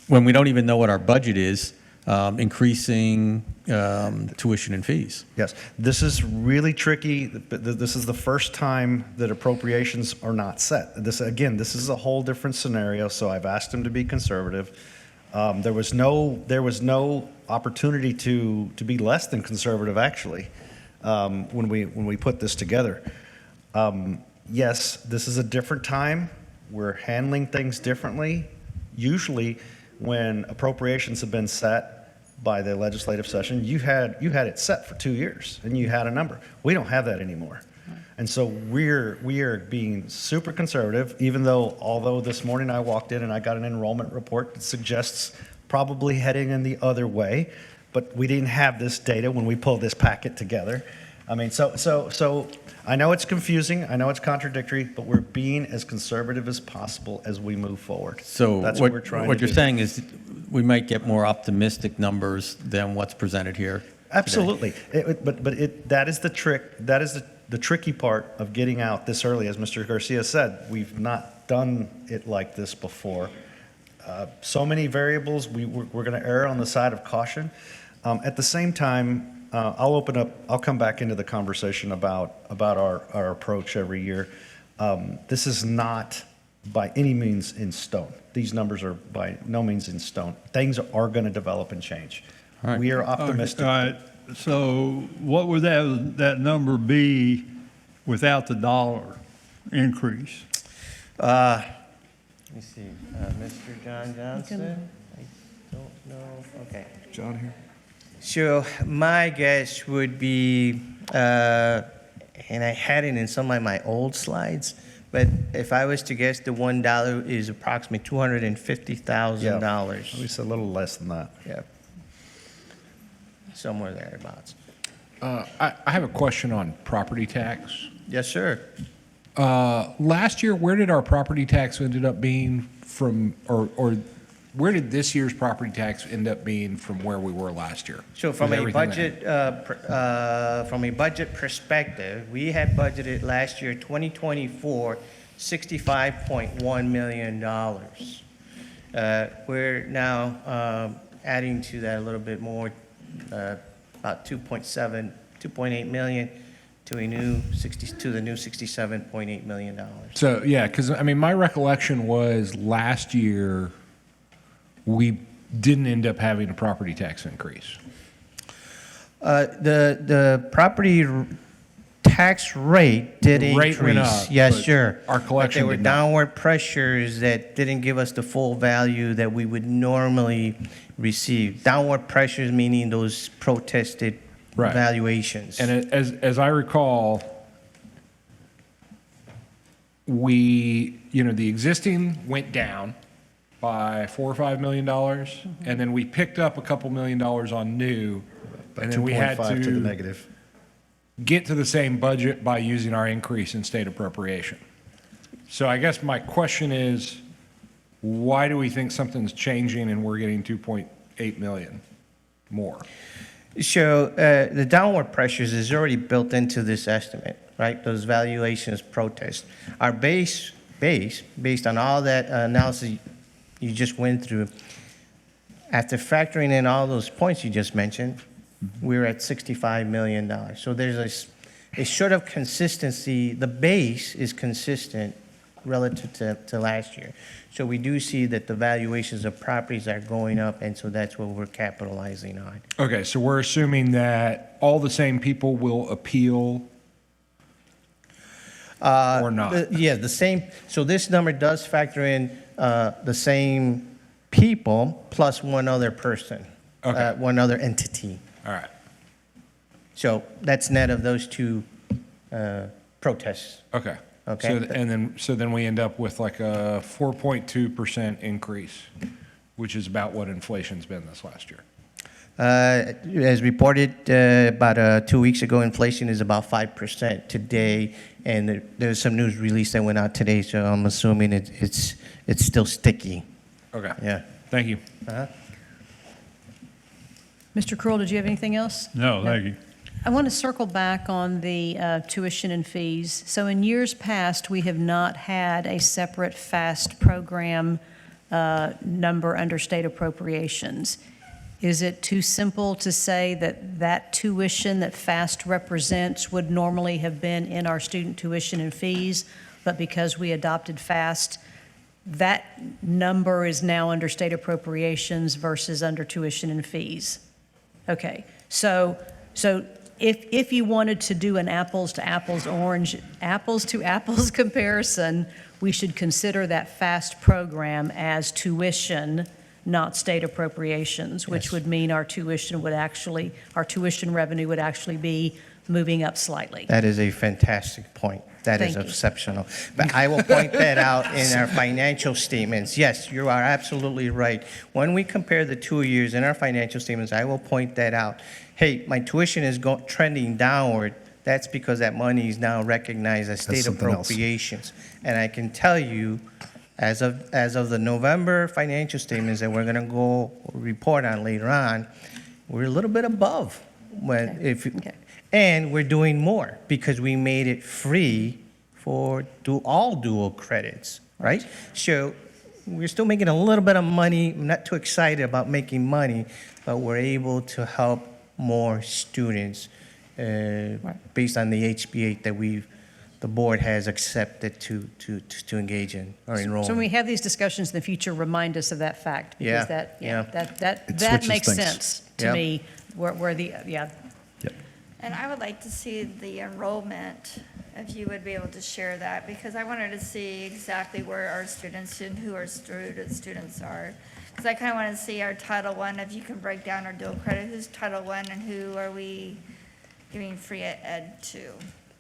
when we don't even know what our budget is, increasing tuition and fees. Yes, this is really tricky. This is the first time that appropriations are not set. This is a whole different scenario, so I've asked him to be conservative. There was no opportunity to be less than conservative, actually, when we put this together. Yes, this is a different time. We're handling things differently. Usually, when appropriations have been set by the legislative session, you had it set for 2 years and you had a number. We don't have that anymore. And so we are being super conservative, although this morning I walked in and I got an enrollment report that suggests probably heading in the other way, but we didn't have this data when we pulled this packet together. I mean, so I know it's confusing, I know it's contradictory, but we're being as conservative as possible as we move forward. So that's what we're trying to do. What you're saying is we might get more optimistic numbers than what's presented here today. Absolutely. That is the trick. That is the tricky part of getting out this early. As Mr. Garcia said, we've not done it like this before. So many variables, we're going to err on the side of caution. At the same time, I'll come back into the conversation about our approach every year. This is not by any means in stone. These numbers are by no means in stone. Things are going to develop and change. All right. We are optimistic. All right, so what would that number be without the dollar increase? Let me see, Mr. John Johnson? I don't know, okay. John here? So my guess would be, and I had it in some of my old slides, but if I was to guess, the $1 is approximately $250,000. At least a little less than that. Yeah. Somewhere thereabouts. I have a question on property tax. Yes, sir. Last year, where did our property tax ended up being from, or where did this year's property tax end up being from where we were last year? So from With a everything budget perspective, we had budgeted last year, 2024, $65.1 million. We're now adding to that a little bit more, about 2.8 million to the new $67.8 million. So, yeah, because, I mean, my recollection was last year, we didn't end up having a property tax increase. The property tax rate did The rate went increase. up, Yes, but sir. our But collection there were did not. downward pressures that didn't give us the full value that we would normally receive. Downward pressures meaning those protested Right. valuations. And as I recall, the existing went down by $4 or $5 million, and then we picked up a couple $1 million on new, and then we had 2.5 to the to negative. get to the same budget by using our increase in state appropriation. So I guess my question is, why do we think something's changing and we're getting 2.8 million more? So the downward pressures is already built into this estimate, right? Those valuations protests. Our based on all that analysis you just went through, after factoring in all those points you just mentioned, we're at $65 million. So there's a sort of consistency. The base is consistent relative to last year. So we do see that the valuations of properties are going up, and so that's what we're capitalizing on. Okay, so we're assuming that all the same people will appeal or not? Yeah, the same. So this number does factor in the same people plus one other person, one other entity. All right. So that's net of those two protests. Okay. Okay. So then we end up with like a 4.2% increase, which is about what inflation's been this last year. As reported about 2 weeks ago, inflation is about 5% today, and there's some news release that went out today, so I'm assuming it's still sticky. Okay. Yeah. Thank you. Mr. Curl, did you have anything else? No, thank you. I want to circle back on the tuition and fees. So in years past, we have not had a separate FAST program number under state appropriations. Is it too simple to say that that tuition that FAST represents would normally have been in our student tuition and fees, but because we adopted FAST, that number is now under state appropriations versus under tuition and fees? Okay, so if you wanted to do an apples to apples comparison, we should consider that FAST program as tuition, not state appropriations, which would mean our tuition revenue would actually be moving up slightly. That is a fantastic point. That is Thank you. exceptional. But I will point that out in our financial statements. Yes, you are absolutely right. When we compare the 2 years in our financial statements, I will point that out. Hey, my tuition is trending downward. That's because that money is now recognized as state something else. appropriations. And I can tell you, as of the November financial statements that we're going to go report on later on, we're a little bit above. And we're doing more because we made it free for all dual credits, right? So we're still making a little bit of money. I'm not too excited about making money, but we're able to help more students based on the HB8 that the board has accepted to engage in or enroll. So when we have these discussions in the future, remind us of that fact. Yeah, Because yeah. that switches makes things. sense to Yep. me, And I would like to see the enrollment, if you would be able to share that, because I wanted to see exactly where our students and who our students are. Because I kind of want to see our Title I, if you can break down our dual credit, who's Title I and who are we giving free ed to?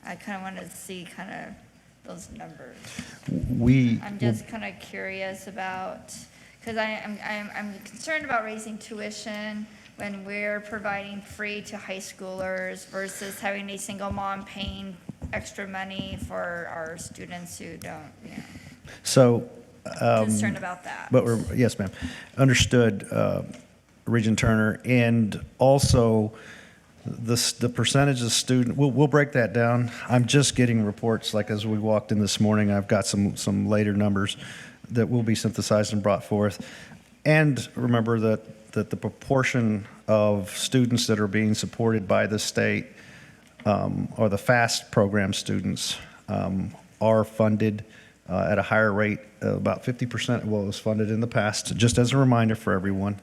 I kind of want to see kind of those numbers. I'm just kind of curious about, because I'm concerned about raising tuition when we're providing free to high schoolers versus having a single mom paying extra money for our students who don't, So. concerned about that. But yes, ma'am. Understood, Regent Turner. And also, the percentage of student, we'll break that down. I'm just getting reports, like as we walked in this morning, I've got some later numbers that will be synthesized and brought forth. And remember that the proportion of students that are being supported by the state, or the FAST program students, are funded at a higher rate, about 50% of what was funded in the past, just as a reminder for everyone.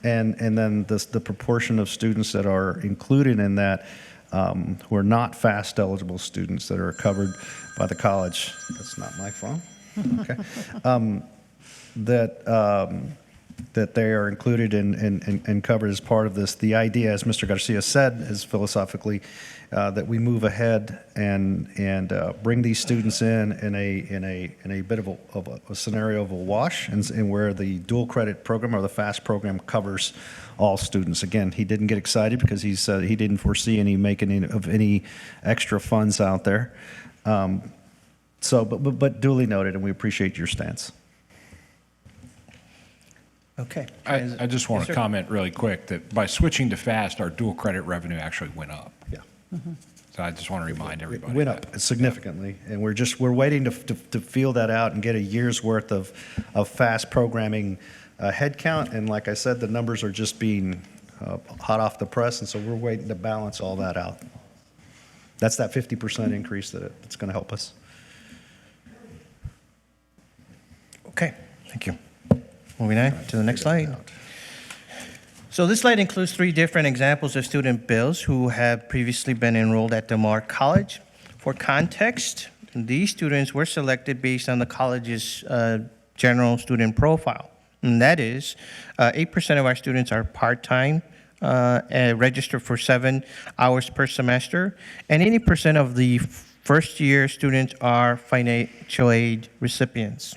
And then the proportion of students that are included in that who are not FAST eligible students that are covered by the college. That's not my phone. Okay. That they are included and covered as part of this. The idea, as Mr. Garcia said, is philosophically that we move ahead and bring these students in a bit of a scenario of a wash, and where the dual credit program or the FAST program covers all students. Again, he didn't get excited because he said he didn't foresee any extra funds out there. But duly noted, and we appreciate your stance. Okay. I just want Yes, to sir. comment really quick that by switching to FAST, our dual credit revenue actually went up. Yeah. So I just want to remind everybody. Went up significantly, and we're waiting to feel that out and get a year's worth of FAST programming headcount. And like I said, the numbers are just being hot off the press, and so we're waiting to balance all that out. That's that 50% increase that's going to help us. Okay, thank you. Moving on to the next slide. So this slide includes 3 different examples of student bills who have previously been enrolled at Del Mar College. For context, these students were selected based on the college's general student profile. And that is, 8% of our students are part-time, registered for 7 hours per semester, and 80% of the first-year students are financial aid recipients.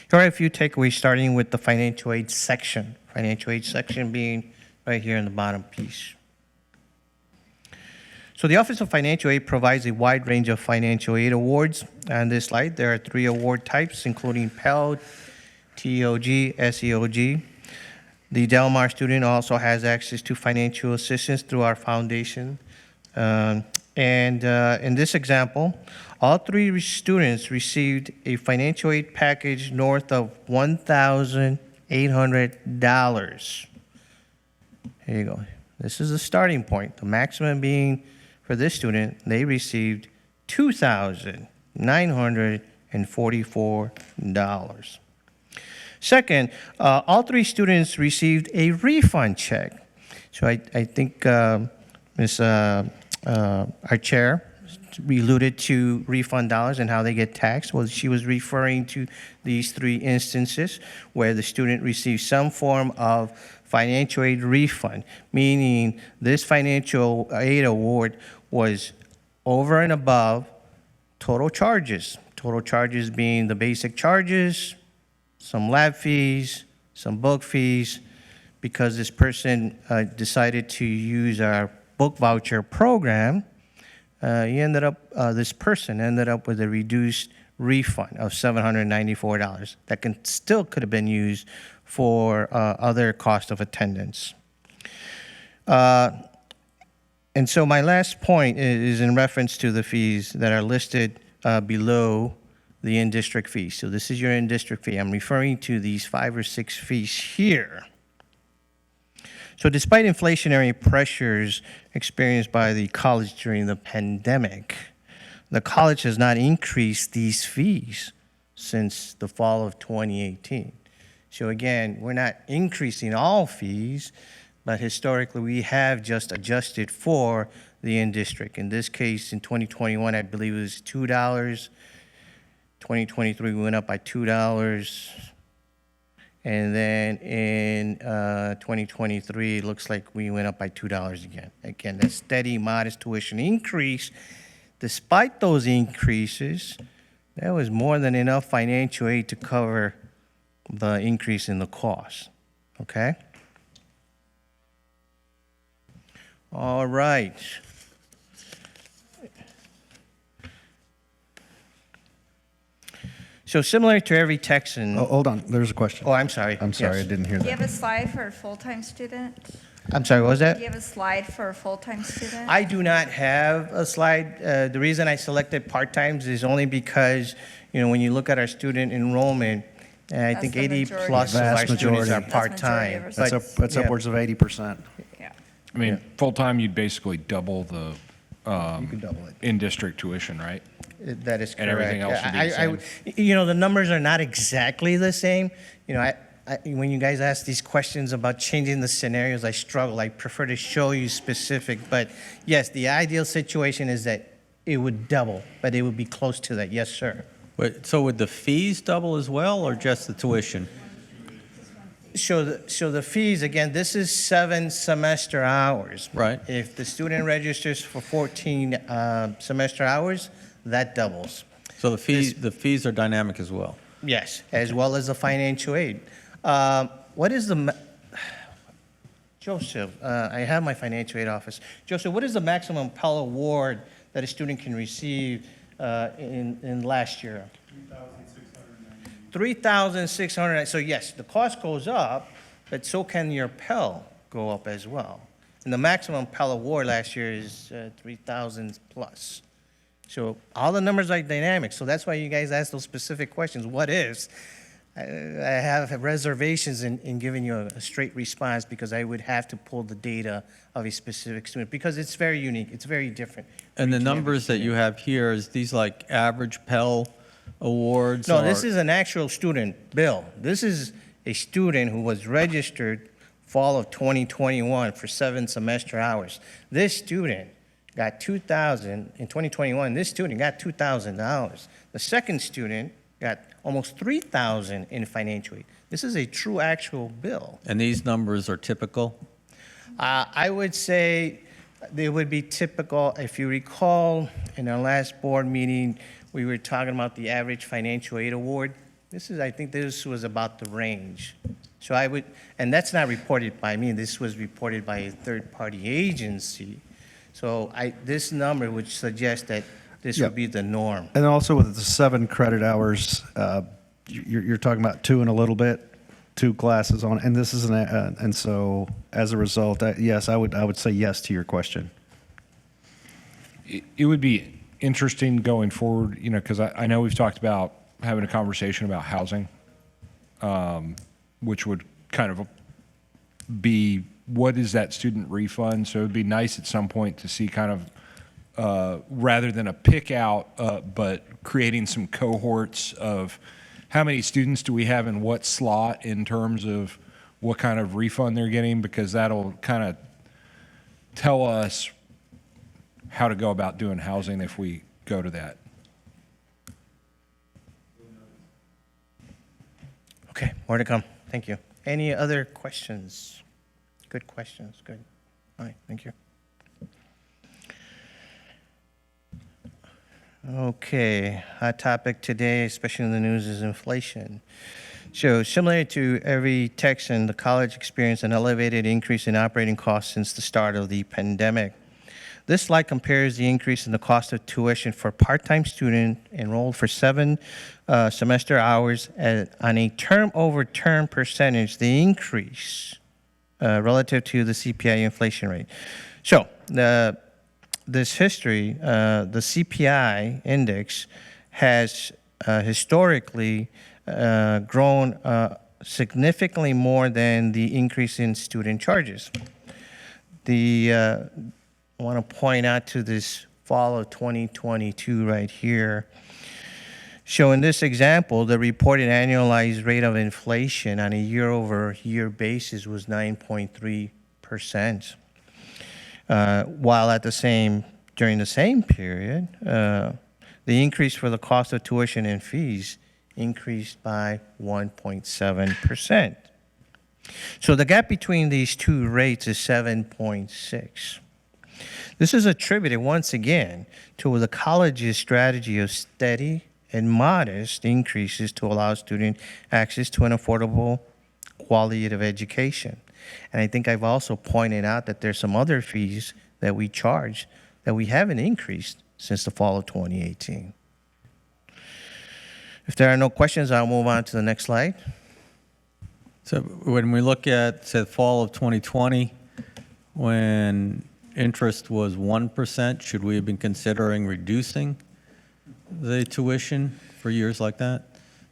Here are a few takeaways, starting with the financial aid section. Financial aid section being right here in the bottom piece. So the Office of Financial Aid provides a wide range of financial aid awards. On this slide, there are 3 award types, including Pell, TOG, SEOG. The Del Mar student also has access to financial assistance through our foundation. In this example, all 3 students received a financial aid package north of $1,800. Here you go. This is the starting point. The maximum being for this student, they received $2,944. Second, all 3 students received a refund check. So I think our chair alluded to refund dollars and how they get taxed. Well, she was referring to these 3 instances where the student received some form of financial aid refund, meaning this financial aid award was over and above total charges. Total charges being the basic charges, some lab fees, some book fees, because this person decided to use our book voucher program. This person ended up with a reduced refund of $794 that could have been used for other cost of attendance. And so my last point is in reference to the fees that are listed below the in-district fees. So this is your in-district fee. I'm referring to these 5 or 6 fees here. So despite inflationary pressures experienced by the college during the pandemic, the college has not increased these fees since the fall of 2018. So again, we're not increasing all fees, but historically we have just adjusted for the in-district. In this case, in 2021, I believe it was $2. 2023, we went up by $2. And then in 2023, it looks like we went up by $2 again. Again, that steady, modest tuition increase. Despite those increases, there was more than enough financial aid to cover the increase in the cost. Okay? All right. So similar to every Texan. Oh, hold on, there's a question. Oh, I'm sorry. I'm sorry, Yes. I didn't hear Do you that. have a slide for a full-time student? I'm sorry, what was that? Do you have a slide for a full-time student? I do not have a slide. The reason I selected part-times is only because, when you look at our student enrollment, I think the 80 majority. plus of our Vast students majority. are That's part-time. majority of But, That's yeah, upwards of 80%. Yeah. I mean, full-time, you'd basically double the You can double it. in-district tuition, right? That is correct. And everything else would be the the numbers are not exactly the same. when you guys ask these questions about changing the scenarios, I struggle. I prefer to show you specific, but yes, the ideal situation is that it would double, but it would be close to that. Yes, sir. Wait, so would the fees double as well, or just the tuition? So the fees, again, this is 7 semester hours. Right. If the student registers for 14 semester hours, that doubles. So the fees are dynamic as well? Yes, as well as the financial aid. What is the, Joseph, I have my financial aid office. Joseph, what is the maximum Pell Award that a student can receive in last year? $3,690. So yes, the cost goes up, but so can your Pell go up as well. And the maximum Pell Award last year is 3,000 plus. So all the numbers are dynamic. So that's why you guys ask those specific questions. What is? I have reservations in giving you a straight response because I would have to pull the data of a specific student because it's very unique. It's very different. And the numbers that you have here, is these like average Pell Awards? No, this is an actual student bill. This is a student who was registered fall of 2021 for 7 semester hours. This student got $2,000 in 2021. This student got $2,000. The second student got almost $3,000 in financial aid. This is a true actual bill. And these numbers are typical? I would say they would be typical. If you recall, in our last board meeting, we were talking about the average financial aid award. I think this was about the range. So I would, and that's not reported by me. This was reported by a third-party agency. So this number would suggest that this would be the norm. And also with the 7 credit hours, you're talking about 2 and a little bit, 2 classes on, and this is and so as a result, yes, I would say yes to your question. It would be interesting going forward, because I know we've talked about having a conversation about housing, which would kind of be what is that student refund. So it'd be nice at some point to see kind of rather than a pick out, but creating some cohorts of how many students do we have in what slot in terms of what kind of refund they're getting, because that'll kind of tell us how to go about doing housing if we go to that. Okay, more to come. Thank you. Any other questions? Good questions. Good. All right, thank you. Okay, hot topic today, especially in the news, is inflation. So similar to every Texan, the college experienced an elevated increase in operating costs since the start of the pandemic. This slide compares the increase in the cost of tuition for part-time student enrolled for 7 semester hours on a term-over-term percentage, the increase relative to the CPI inflation rate. So this history, the CPI index has historically grown significantly more than the increase in student charges. I want to point out to this fall of 2022 right here. So in this example, the reported annualized rate of inflation on a year-over-year basis was 9.3%, while during the same period, the increase for the cost of tuition and fees increased by 1.7%. So the gap between these two rates is 7.6. This is attributed once again to the college's strategy of steady and modest increases to allow student access to an affordable quality of education. And I think I've also pointed out that there's some other fees that we charge that we haven't increased since the fall of 2018. If there are no questions, I'll move on to the next slide. So when we look at, say, the fall of 2020, when interest was 1%, should we have been considering reducing the tuition for years like that?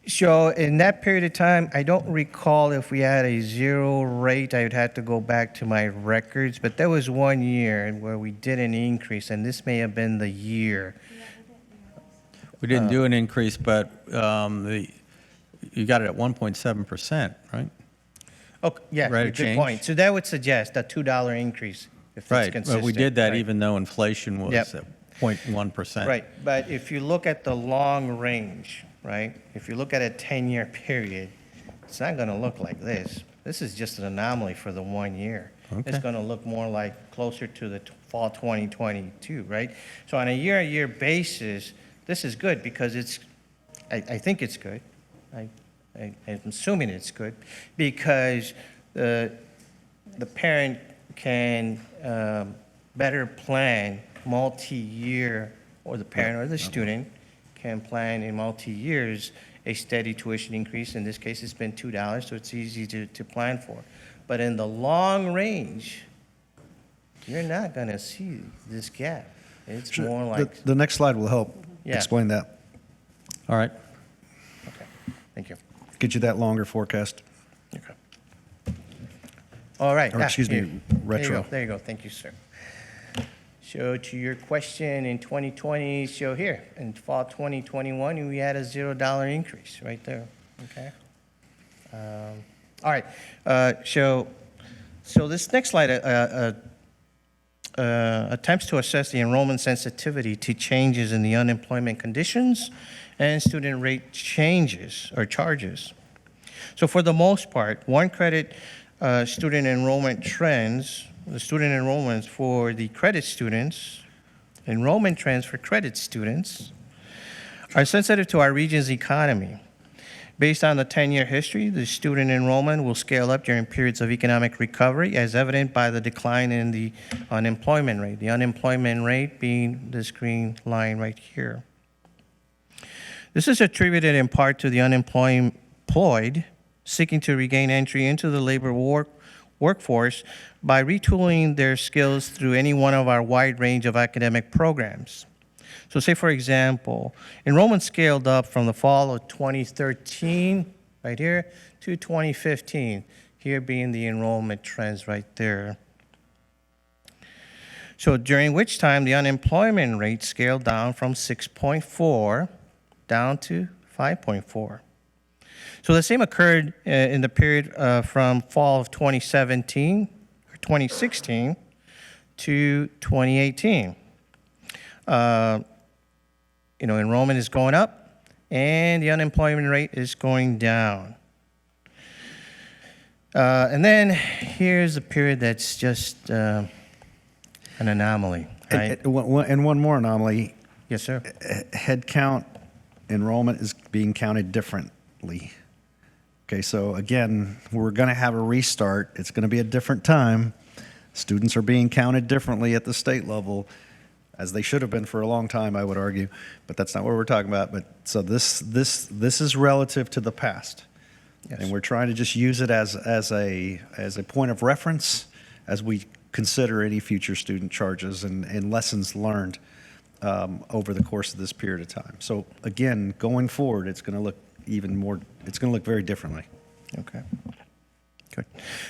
So in that period of time, I don't recall if we had a 0 rate. I would have to go back to my records, but there was 1 year where we did an increase, and this may have been the year. We didn't do an increase, but you got it at 1.7%, right? Oh, yeah, Rate of good change? point. So that would suggest a $2 increase if it's Right, consistent. but we did that right? even though inflation was Yep. at 0.1%. Right, but if you look at the long range, right, if you look at a 10-year period, it's not going to look like this. This is just an anomaly for the 1 year. It's Okay. going to look more like closer to the fall 2022, right? So on a year-to-year basis, this is good because I think it's good. I'm assuming it's good because the parent can better plan multi-year, or the parent or the student can plan in multi-years a steady tuition increase. In this case, it's been $2, so it's easy to plan for. But in the long range, you're not going to see this gap. It's more like, The next slide will help Yeah. explain that. All right. okay, thank you. Get you that longer forecast. Okay. All right. Or excuse me, here. retro. There you go, thank you, sir. So to your question, in 2020, so here, in fall 2021, we had a $0 increase right there, okay? All right, so this next slide attempts to assess the enrollment sensitivity to changes in the unemployment conditions and student rate changes or charges. So for the most part, one credit student enrollment trends, the student enrollments for the credit students, enrollment trends for credit students are sensitive to our region's economy. Based on the 10-year history, the student enrollment will scale up during periods of economic recovery, as evident by the decline in the unemployment rate. The unemployment rate being this green line right here. This is attributed in part to the unemployed seeking to regain entry into the labor workforce by retooling their skills through any one of our wide range of academic programs. So say, for example, enrollment scaled up from the fall of 2013, right here, to 2015, here being the enrollment trends right there. So during which time the unemployment rate scaled down from 6.4 down to 5.4. So the same occurred in the period from fall of 2017 or 2016 to 2018. Enrollment is going up and the unemployment rate is going down. And then here's a period that's just an anomaly, right? And one more anomaly. Yes, sir. Head count enrollment is being counted differently. Okay, so again, we're going to have a restart. It's going to be a different time. Students are being counted differently at the state level, as they should have been for a long time, I would argue. But that's not what we're talking about. But so this is relative to the past, Yes. and we're trying to just use it as a point of reference as we consider any future student charges and lessons learned over the course of this period of time. So again, going forward, it's going to look it's going to look very differently. Okay. Good.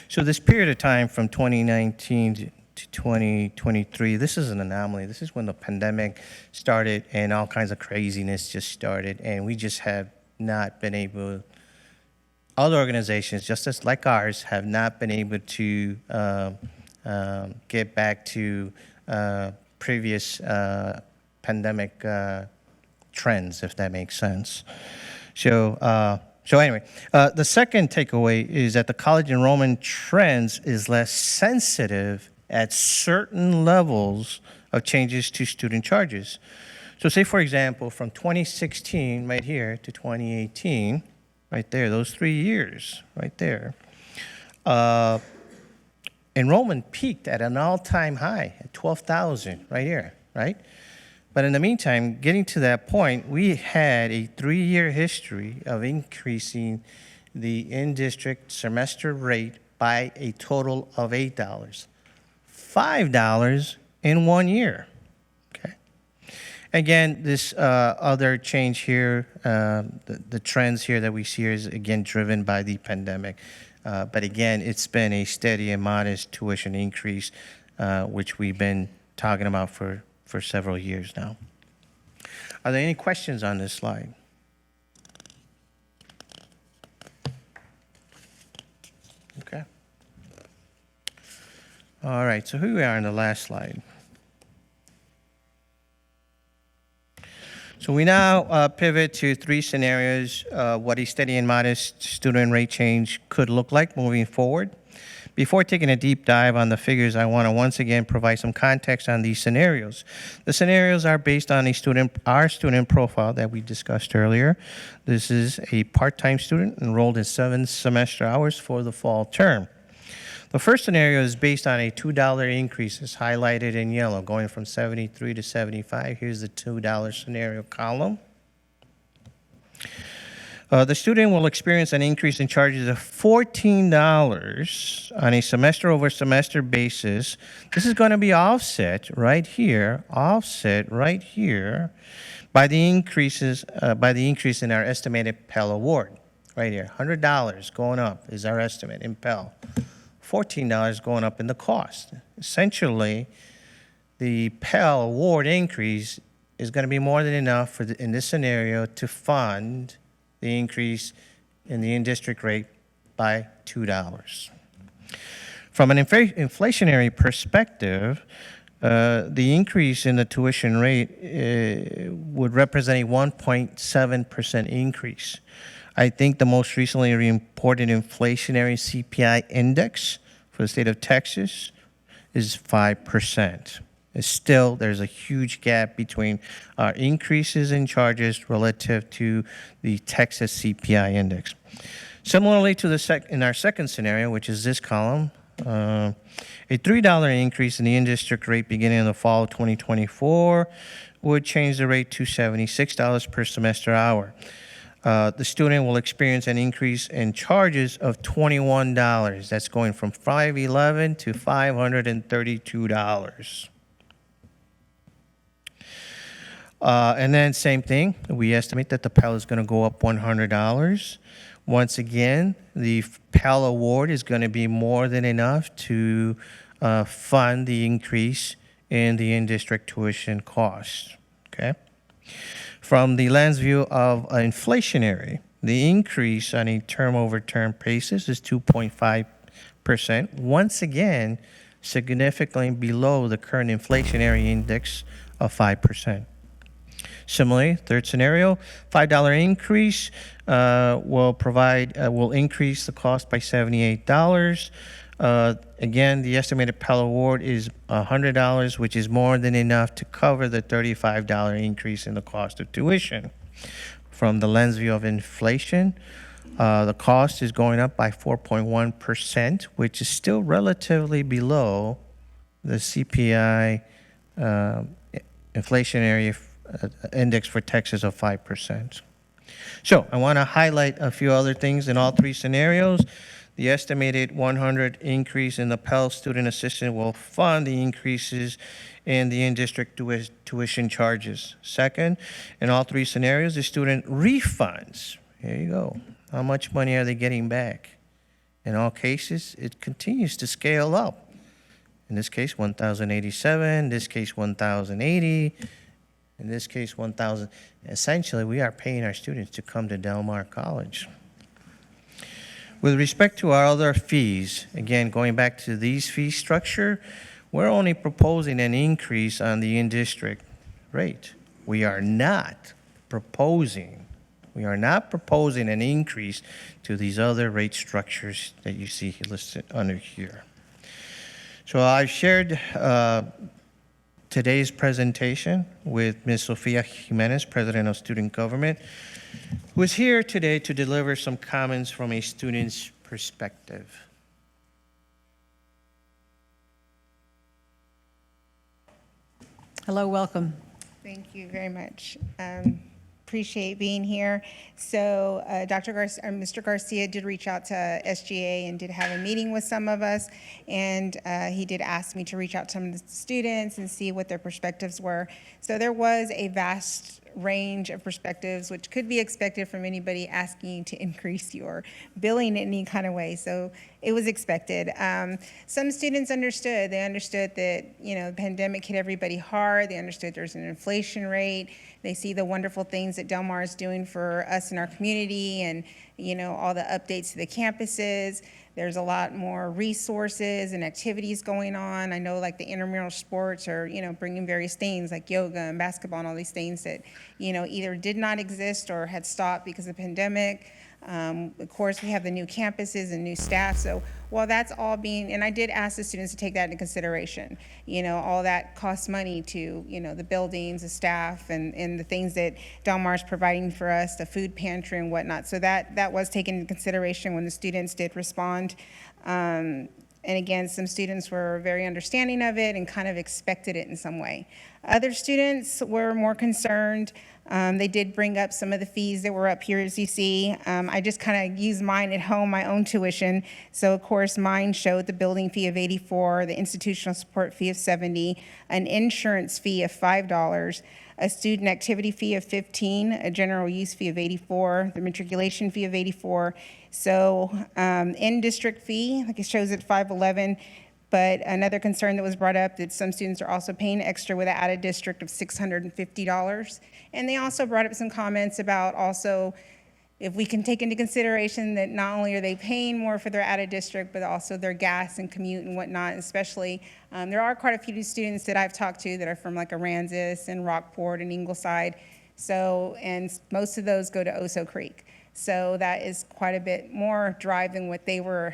So this period of time from 2019 to 2023, this is an anomaly. This is when the pandemic started and all kinds of craziness just started, and we just have not been able, other organizations, just as like ours, have not been able to get back to previous pandemic trends, if that makes sense. So anyway, the second takeaway is that the college enrollment trends is less sensitive at certain levels of changes to student charges. So say, for example, from 2016 right here to 2018, right there, those 3 years right there, enrollment peaked at an all-time high at 12,000 right here, right? But in the meantime, getting to that point, we had a 3-year history of increasing the in-district semester rate by a total of $8. $5 in 1 year, okay? Again, this other change here, the trends here that we see here is again driven by the pandemic. But again, it's been a steady and modest tuition increase, which we've been talking about for several years now. Are there any questions on this slide? Okay. All right, so here we are on the last slide. So we now pivot to three scenarios, what a steady and modest student rate change could look like moving forward. Before taking a deep dive on the figures, I want to once again provide some context on these scenarios. The scenarios are based on our student profile that we discussed earlier. This is a part-time student enrolled in 7 semester hours for the fall term. The first scenario is based on a $2 increase, as highlighted in yellow, going from 73 to 75. Here's the $2 scenario column. The student will experience an increase in charges of $14 on a semester-over-semester basis. This is going to be offset right here, by the increase in our estimated Pell Award, right here. $100 going up is our estimate in Pell. $14 going up in the cost. Essentially, the Pell Award increase is going to be more than enough in this scenario to fund the increase in the in-district rate by $2. From an inflationary perspective, the increase in the tuition rate would represent a 1.7% increase. I think the most recently reported inflationary CPI index for the state of Texas is 5%. Still, there's a huge gap between our increases in charges relative to the Texas CPI index. Similarly to in our second scenario, which is this column, a $3 increase in the in-district rate beginning in the fall of 2024 would change the rate to $76 per semester hour. The student will experience an increase in charges of $21. That's going from $511 to $532. And then same thing, we estimate that the Pell is going to go up $100. Once again, the Pell Award is going to be more than enough to fund the increase in the in-district tuition costs, okay? From the lens view of inflationary, the increase on a term-over-term basis is 2.5%. Once again, significantly below the current inflationary index of 5%. Similarly, third scenario, $5 increase will increase the cost by $78. Again, the estimated Pell Award is $100, which is more than enough to cover the $35 increase in the cost of tuition. From the lens view of inflation, the cost is going up by 4.1%, which is still relatively below the CPI inflationary index for Texas of 5%. So I want to highlight a few other things in all three scenarios. The estimated 100 increase in the Pell Student Assistance will fund the increases in the in-district tuition charges. Second, in all three scenarios, the student refunds. Here you go. How much money are they getting back? In all cases, it continues to scale up. In this case, $1,087. In this case, $1,080. In this case, $1,000. Essentially, we are paying our students to come to Del Mar College. With respect to our other fees, again, going back to these fee structure, we're only proposing an increase on the in-district rate. We are not proposing an increase to these other rate structures that you see listed under here. So I've shared today's presentation with Ms. Sofia Jimenez, President of Student Government, who is here today to deliver some comments from a student's perspective. Hello, welcome. Thank you very much. Appreciate being here. So Mr. Garcia did reach out to SGA and did have a meeting with some of us, and he did ask me to reach out to some of the students and see what their perspectives were. So there was a vast range of perspectives, which could be expected from anybody asking you to increase your billing in any kind of way. So it was expected. Some students understood. They understood that, the pandemic hit everybody hard. They understood there's an inflation rate. They see the wonderful things that Del Mar is doing for us in our community and, all the updates to the campuses. There's a lot more resources and activities going on. I know like the intramural sports are, bringing various things like yoga and basketball and all these things that, either did not exist or had stopped because of the pandemic. Of course, we have the new campuses and new staff. So while that's all being, and I did ask the students to take that into consideration, all that costs money to, the buildings, the staff, and the things that Del Mar's providing for us, the food pantry and whatnot. So that was taken into consideration when the students did respond. And again, some students were very understanding of it and kind of expected it in some way. Other students were more concerned. They did bring up some of the fees that were up here, as you see. I just kind of used mine at home, my own tuition. So of course, mine showed the building fee of $84, the institutional support fee of $70, an insurance fee of $5, a student activity fee of $15, a general use fee of $84, the matriculation fee of $84. So in-district fee, like it shows at $511. But another concern that was brought up that some students are also paying extra with an out-of-district of $650. And they also brought up some comments about also if we can take into consideration that not only are they paying more for their out-of-district, but also their gas and commute and whatnot, especially. There are quite a few students that I've talked to that are from like Aransas and Rockport and Ingleside. So, and most of those go to Oso Creek. So that is quite a bit more drive than what they were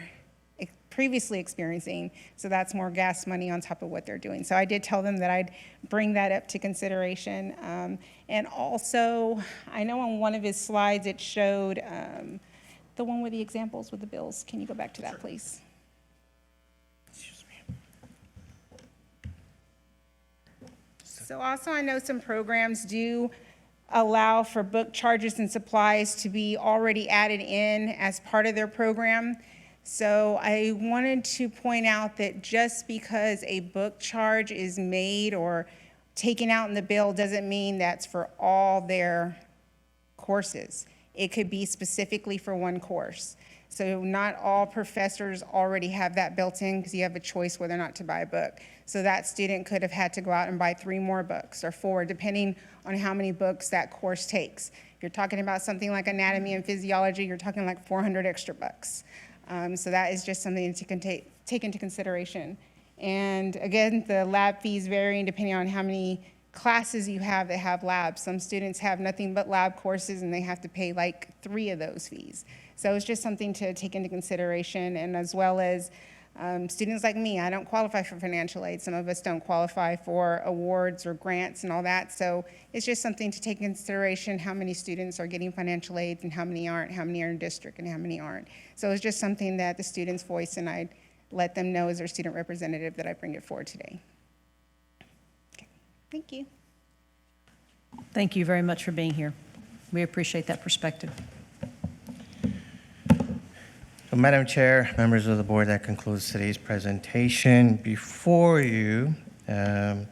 previously experiencing, so that's more gas money on top of what they're doing. So I did tell them that I'd bring that up to consideration. And also, I know on one of his slides it showed the one with the examples with the bills. Can you go back to that, please? Excuse me. So also, I know some programs do allow for book charges and supplies to be already added in as part of their program. So I wanted to point out that just because a book charge is made or taken out in the bill doesn't mean that's for all their courses. It could be specifically for one course. So not all professors already have that built in because you have a choice whether or not to buy a book. So that student could have had to go out and buy 3 more books or 4, depending on how many books that course takes. If you're talking about something like anatomy and physiology, you're talking like 400 extra bucks. So that is just something to take into consideration. And again, the lab fees vary depending on how many classes you have that have labs. Some students have nothing but lab courses and they have to pay like 3 of those fees. So it's just something to take into consideration, and as well as students like me, I don't qualify for financial aid. Some of us don't qualify for awards or grants and all that. So it's just something to take into consideration how many students are getting financial aid and how many aren't, how many are in district and how many aren't. So it's just something that the students voice, and I let them know as their student representative that I bring it forward today. Okay. Thank you. Thank you very much for being here. We appreciate that perspective. So, Madam Chair, members of the board, that concludes today's presentation. Before you, I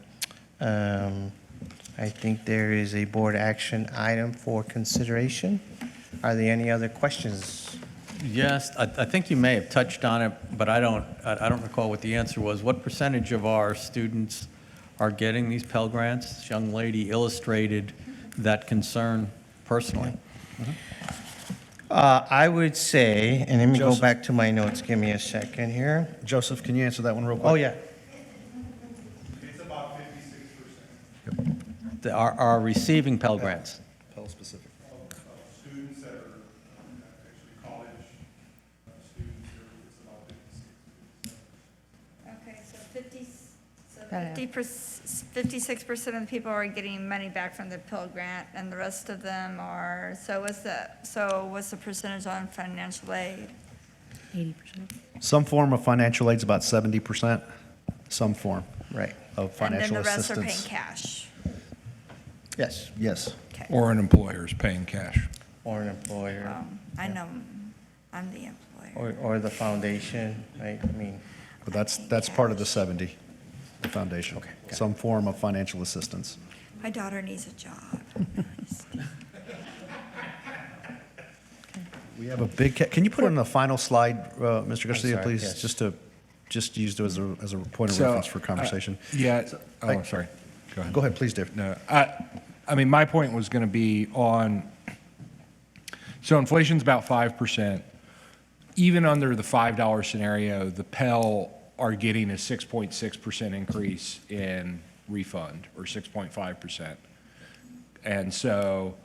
think there is a board action item for consideration. Are there any other questions? Yes, I think you may have touched on it, but I don't recall what the answer was. What percentage of our students are getting these Pell Grants? This young lady illustrated that concern personally. I would say, and let me Joseph. go back to my notes. Give me a second here. Joseph, can you answer that one real quick? Oh, yeah. It's about 56%. Are receiving Pell Grants. Pell specific. Students that are actually college students, it's about 56%. Okay, so 56% of the people are getting money back from the Pell Grant, and the rest of them are, so what's the percentage on financial aid? 80%. Some form of financial aid's about 70%, some form. Right. Of financial And then the rest assistance. are paying cash. Yes. Yes. Okay. Or an employer's paying cash. Or an employer. I know, I'm the employer. Or the foundation, right? I mean, But that's part of the 70, the foundation. Okay, got it. Some form of financial assistance. My daughter needs a job. We have a big, can you put in the final slide, Mr. Garcia, sorry, please? yes. Just used as a point of reference for conversation. Yeah, I'm sorry. Go ahead. Go ahead, please, Dave. No, I mean, my point was going to be on, so inflation's about 5%. even under the $5 scenario, the Pell are getting a 6.6% increase in refund, or 6.5%. And so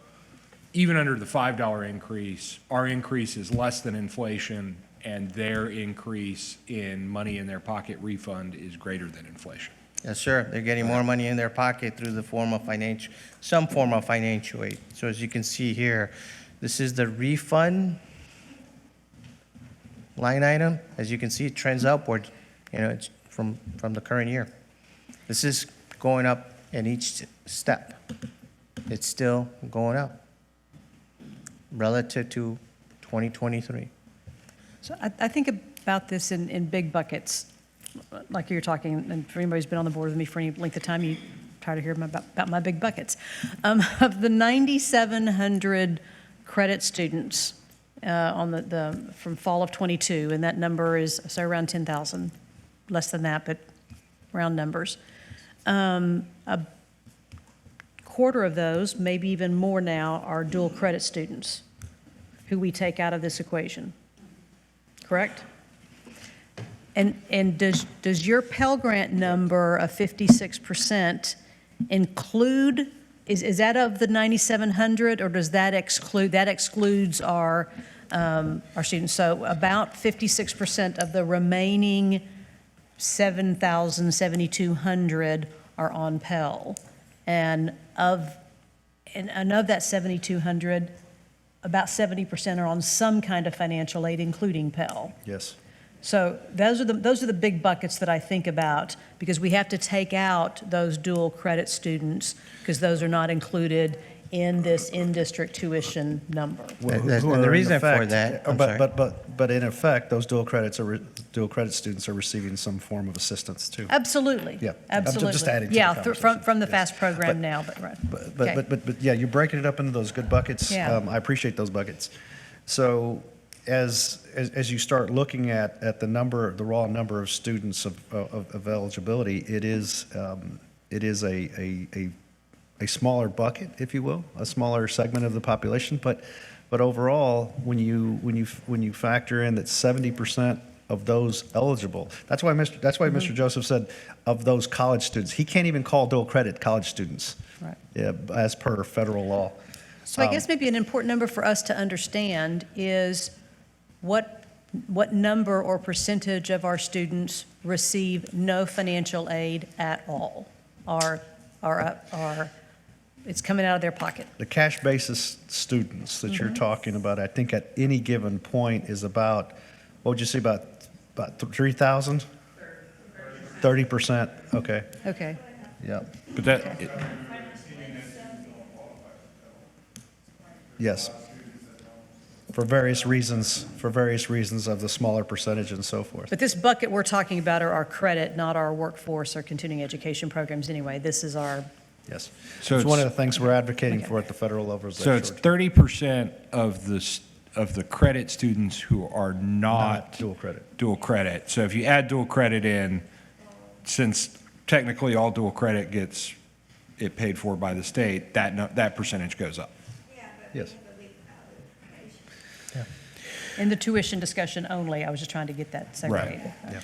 even under the $5 increase, our increase is less than inflation, and their increase in money in their pocket refund is greater than inflation. Yes, sir. They're getting more money in their pocket through the form of some form of financial aid. So as you can see here, this is the refund line item. As you can see, it trends upward. It's from the current year. This is going up in each step. It's still going up relative to 2023. So I think about this in big buckets, like you're talking, and for anybody who's been on the board with me for any length of time, you try to hear about my big buckets. Of the 9,700 credit students on from fall of 22, and that number is around 10,000, less than that, but round numbers. A quarter of those, maybe even more now, are dual credit students who we take out of this equation. Correct? And does your Pell Grant number of 56% include, is that of the 9,700, or does that excludes our students? So about 56% of the remaining 7,200 are on Pell. And of that 7,200, about 70% are on some kind of financial aid, including Pell. Yes. So those are the big buckets that I think about, because we have to take out those dual credit students because those are not included in this in-district tuition number. And the reason for that, I'm sorry. But in effect, those dual credit students are receiving some form of assistance too. Absolutely. Yeah. Absolutely. I'm just adding to the yeah, conversation. from the FAST program now, but right. But yeah, you're breaking it up into those good buckets. Yeah. I appreciate those buckets. So as you start looking at the raw number of students of eligibility, it is a smaller bucket, if you will, a smaller segment of the population. But overall, when you factor in that 70% of those eligible, that's why Mr. Joseph said of those college students, he can't even call dual credit college students, right? Yeah, as per federal law. So I guess maybe an important number for us to understand is what number or percentage of our students receive no financial aid at all, or it's coming out of their pocket. The cash basis students that you're talking about, I think at any given point is about, what would you say, about 3,000? 30%, okay. Okay. Yep. But that, Yes. For various reasons of the smaller percentage and so forth. But this bucket we're talking about are our credit, not our workforce or continuing education programs anyway. This is our. Yes. So it's one of it's- the things we're advocating for at the federal level. so it's 30% of the credit students who are not dual credit. Dual credit. So if you add dual credit in, since technically all dual credit gets it paid for by the state, that percentage goes up. Yes. In the tuition discussion only, I was just trying to get that segregated. Right. Yeah.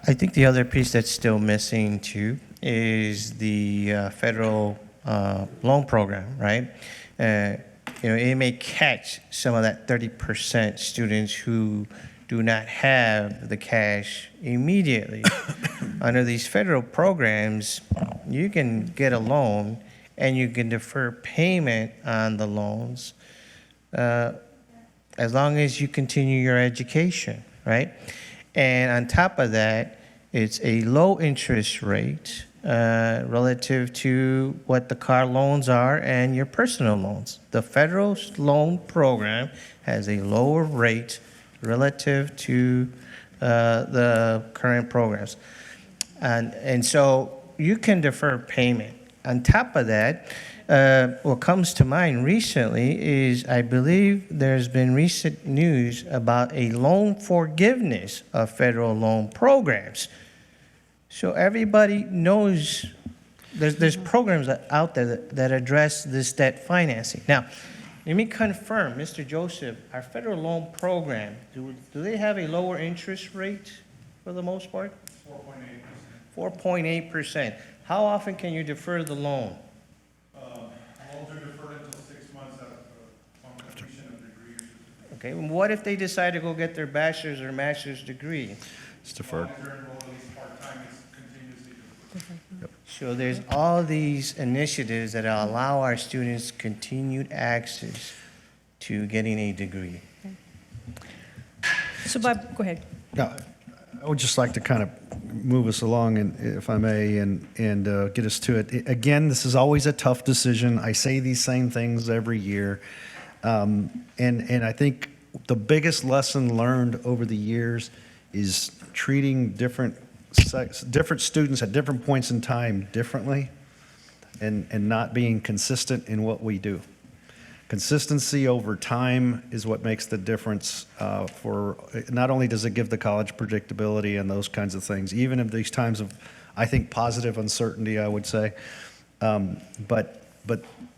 I think the other piece that's still missing too is the federal loan program, right? It may catch some of that 30% students who do not have the cash immediately. Under these federal programs, you can get a loan and you can defer payment on the loans as long as you continue your education, right? And on top of that, it's a low interest rate relative to what the car loans are and your personal loans. The federal loan program has a lower rate relative to the current programs. And so you can defer payment. On top of that, what comes to mind recently is I believe there's been recent news about a loan forgiveness of federal loan programs. So everybody knows there's programs out there that address this debt financing. Now, Let me confirm, Mr. Joseph, our federal loan program, do they have a lower interest rate for the most part? 4.8%. 4.8%. How often can you defer the loan? Loans are deferred until 6 months upon completion of the degree. Okay, and what if they decide to go get their bachelor's or master's degree? It's deferred. So there's all these initiatives that allow our students continued access to getting a degree. So Bob, go ahead. Now, I would just like to kind of move us along, and if I may, and get us to it. Again, this is always a tough decision. I say these same things every year. And I think the biggest lesson learned over the years is treating different students at different points in time differently, and not being consistent in what we do. Consistency over time is what makes the difference for, not only does it give the college predictability and those kinds of things, even in these times of, I think, positive uncertainty, I would say. But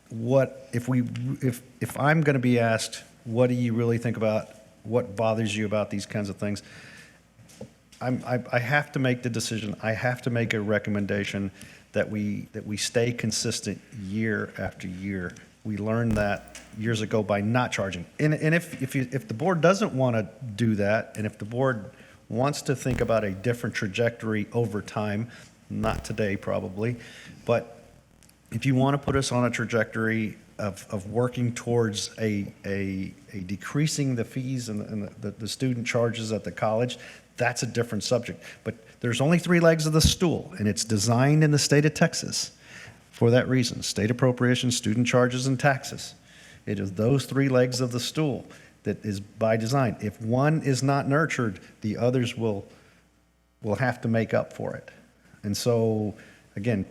what, if I'm going to be asked, what do you really think about, what bothers you about these kinds of things? I have to make the decision. I have to make a recommendation that we stay consistent year after year. We learned that years ago by not charging. And if the board doesn't want to do that, and if the board wants to think about a different trajectory over time, not today probably, but if you want to put us on a trajectory of working towards a decreasing the fees and the student charges at the college, that's a different subject. But there's only 3 legs of the stool, and it's designed in the state of Texas for that reason: state appropriations, student charges, and taxes. It is those 3 legs of the stool that is by design. If one is not nurtured, the others will have to make up for it. And so, again,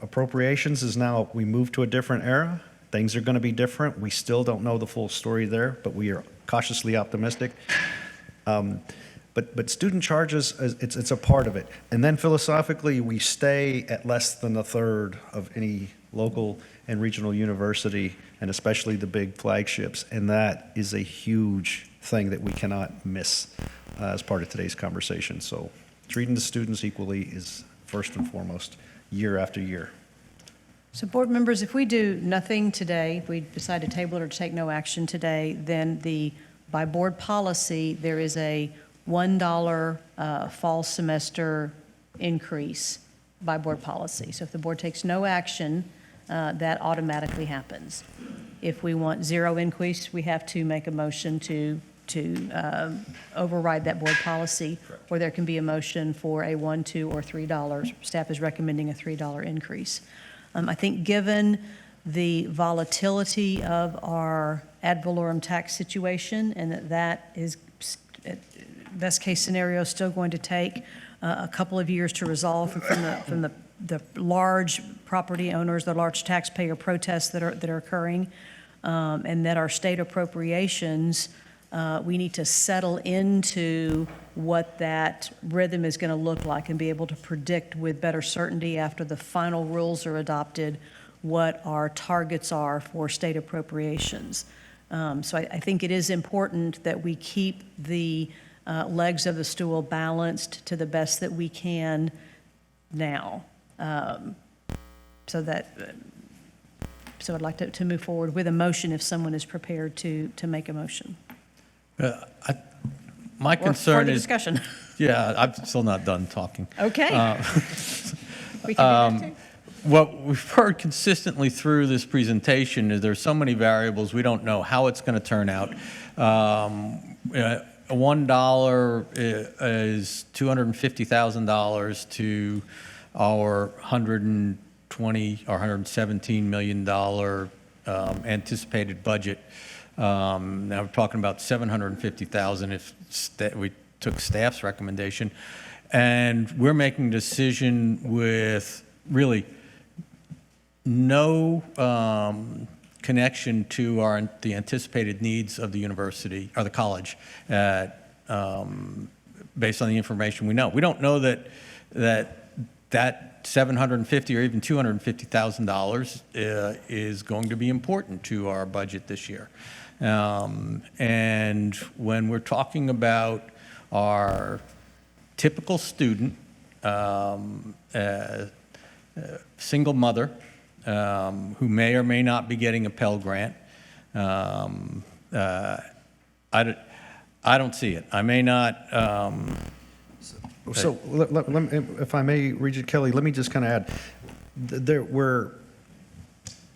appropriations is now, we move to a different era. Things are going to be different. We still don't know the full story there, but we are cautiously optimistic. But student charges, it's a part of it. And then philosophically, we stay at less than a third of any local and regional university, and especially the big flagships. And that is a huge thing that we cannot miss as part of today's conversation. So treating the students equally is first and foremost, year after year. So board members, if we do nothing today, if we decide to table it or to take no action today, then by board policy, there is a $1 fall semester increase by board policy. So if the board takes no action, that automatically happens. If we want 0 increase, we have to make a motion to override that board policy, or there can be a motion for a $1, $2, or $3. Staff is recommending a $3 increase. I think given the volatility of our ad valorem tax situation, and that is, best case scenario, still going to take a couple of years to resolve from the large property owners, the large taxpayer protests that are occurring, and that our state appropriations, we need to settle into what that rhythm is going to look like and be able to predict with better certainty after the final rules are adopted what our targets are for state appropriations. So I think it is important that we keep the legs of the stool balanced to the best that we can now. So I'd like to move forward with a motion if someone is prepared to make a motion. My concern further is discussion. Yeah, I'm still not done talking. Okay. We can do that too. What we've heard consistently through this presentation is there's so many variables, we don't know how it's going to turn out. $1 is $250,000 to our $120 or $117 million anticipated budget. Now we're talking about $750,000 if we took staff's recommendation, and we're making a decision with really no connection to the anticipated needs of the university or the college based on the information we know. We don't know that that $750 or even $250,000 is going to be important to our budget this year. And when we're talking about our typical student, single mother, who may or may not be getting a Pell Grant, I don't see it. I may not. So, if I may, Regent Kelly, let me just kind of add,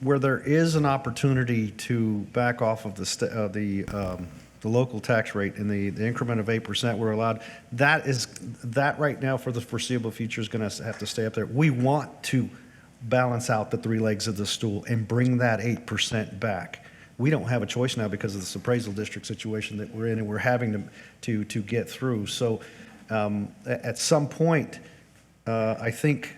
where there is an opportunity to back off of the local tax rate and the increment of 8% we're allowed, that right now for the foreseeable future is going to have to stay up there. We want to balance out the three legs of the stool and bring that 8% back. We don't have a choice now because of this appraisal district situation that we're in, and we're having to get through. So at some point, I think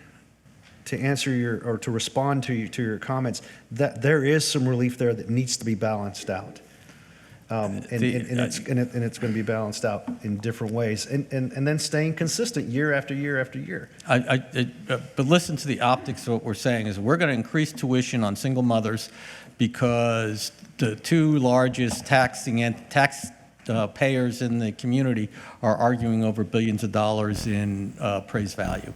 to answer or to respond to your comments, that there is some relief there that needs to be balanced out. And it's going to be balanced out in different ways, and then staying consistent year after year after year. But listen to the optics of what we're saying is we're going to increase tuition on single mothers because the two largest tax payers in the community are arguing over billions of dollars in appraised value.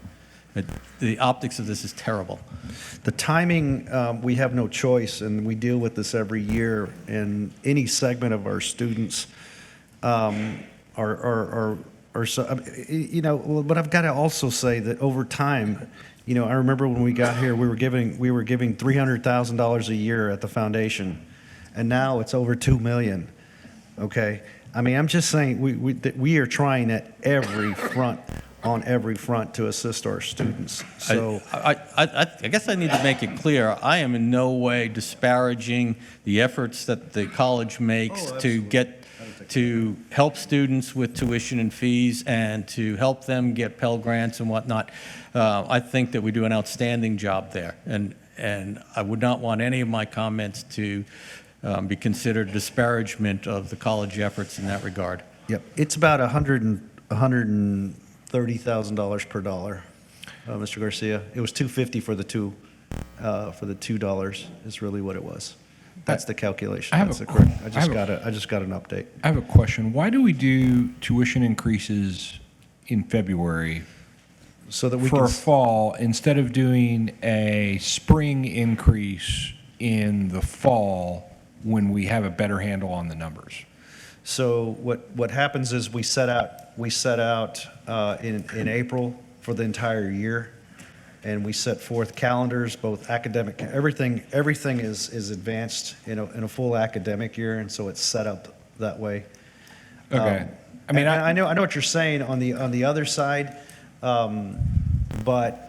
The optics of this is terrible. The timing, we have no choice, and we deal with this every year. And any segment of our students are so, but I've got to also say that over time, I remember when we got here, we were giving $300,000 a year at the foundation, and now it's over $2 million. Okay, I mean, I'm just saying we are trying at every front. On every front to assist our students. So I guess I need to make it clear, I am in no way disparaging the efforts that the college makes to help students with tuition and fees and to help them get Pell Grants and whatnot. I think that we do an outstanding job there, and I would not want any of my comments to be considered disparagement of the college efforts in that regard. Yep, it's about $130,000 per dollar, Mr. Garcia. It was $250 for the $2 is really what it was. That's the calculation. That's the correct. I just got an update. I have a question. Why do we do tuition increases in February so that we for a fall instead of doing a spring increase in the fall when we have a better handle on the numbers? So what happens is we set out in April for the entire year, and we set forth calendars, both academic, everything is advanced in a full academic year, and so it's set up that way. Okay. I know what you're saying on the other side, but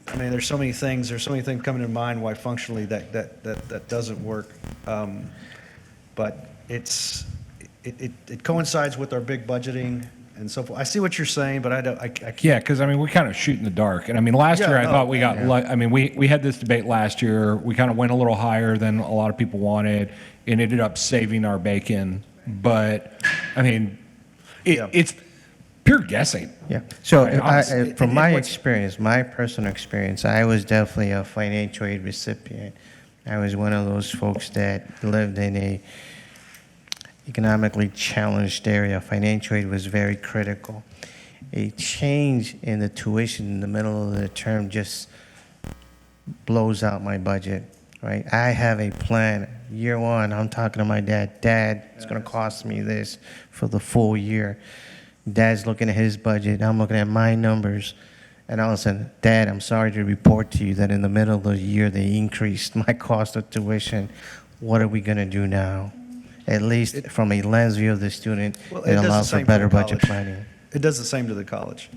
I mean, there's so many things coming to mind why functionally that doesn't work. But it coincides with our big budgeting and so forth. I see what you're saying, but I can't. Yeah, because we kind of shoot in the dark. And last year I thought we got, we had this debate last year. We kind of went a little higher than a lot of people wanted and ended up saving our bacon. But it's pure guessing. Yeah. So from my personal experience, I was definitely a financial aid recipient. I was one of those folks that lived in a economically challenged area. Financial aid was very critical. A change in the tuition in the middle of the term just blows out my budget, right? I have a plan. Year one, I'm talking to my dad. Dad, it's going to cost me this for the full year. Dad's looking at his budget. I'm looking at my numbers. And all of a sudden, Dad, I'm sorry to report to you that in the middle of the year, they increased my cost of tuition. What are we going to do now? At least from a lens view of the student, it allows for better budget planning. It does the same to the college.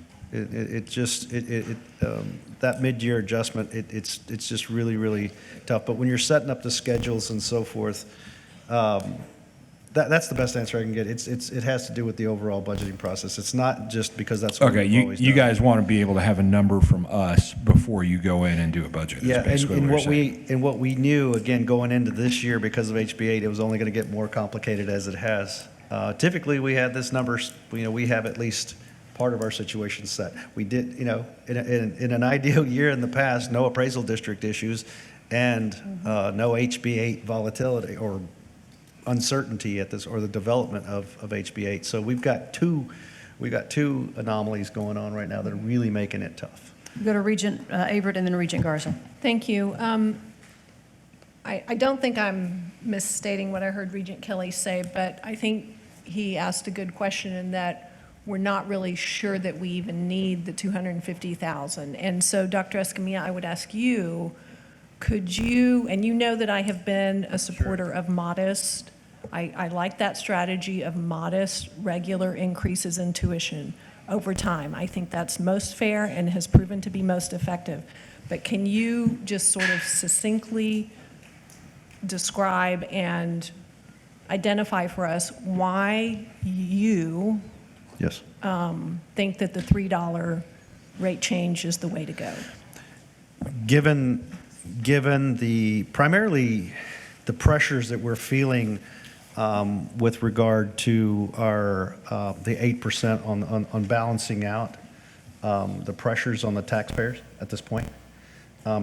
That mid-year adjustment, it's just really, really tough. But when you're setting up the schedules and so forth, that's the best answer I can get. It has to do with the overall budgeting process. It's not just because that's what we've always done. You guys want to be able to have a number from us before you go in and do a budget. Yeah, and what we knew, again, going into this year because of HB8, it was only going to get more complicated as it has. Typically, we had this number, we have at least part of our situation set. We did, in an ideal year in the past, no appraisal district issues and no HB8 volatility or uncertainty at this, or the development of HB8. So we've got two anomalies going on right now that are really making it tough. Go to Regent Averett and then Regent Garza. Thank you. I don't think I'm misstating what I heard Regent Kelly say, but I think he asked a good question in that we're not really sure that we even need the $250,000. And so, Dr. Escamilla, I would ask you, could you, and you know that I have been a supporter of modest, I like that strategy of modest, regular increases in tuition over time. I think that's most fair and has proven to be most effective. But can you just sort of succinctly describe and identify for us why you Yes. think that the $3 rate change is the way to go? Given primarily the pressures that we're feeling with regard to our the 8% on balancing out the pressures on the taxpayers at this point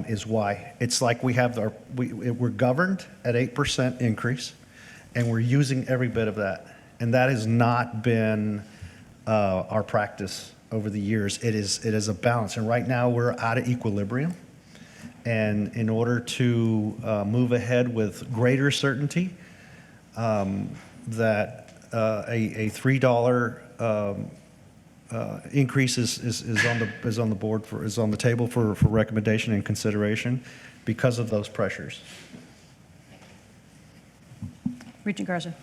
is why it's like we're governed at 8% increase, and we're using every bit of that, and that has not been our practice over the years. It is a balance, and right now we're out of equilibrium. And in order to move ahead with greater certainty, that a $3 increase is on the table for recommendation and consideration because of those pressures. Regent Garza.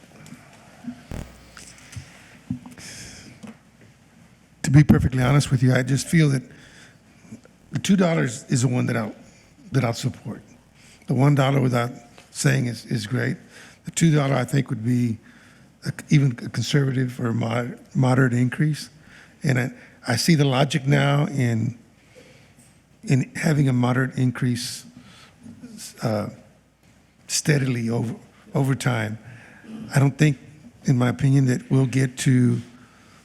To be perfectly honest with you, I just feel that the $2 is the one that I'll support. The $1 without saying is great. The $2 I think would be even a conservative or moderate increase. And I see the logic now in having a moderate increase steadily over time. I don't think, in my opinion, that we'll get to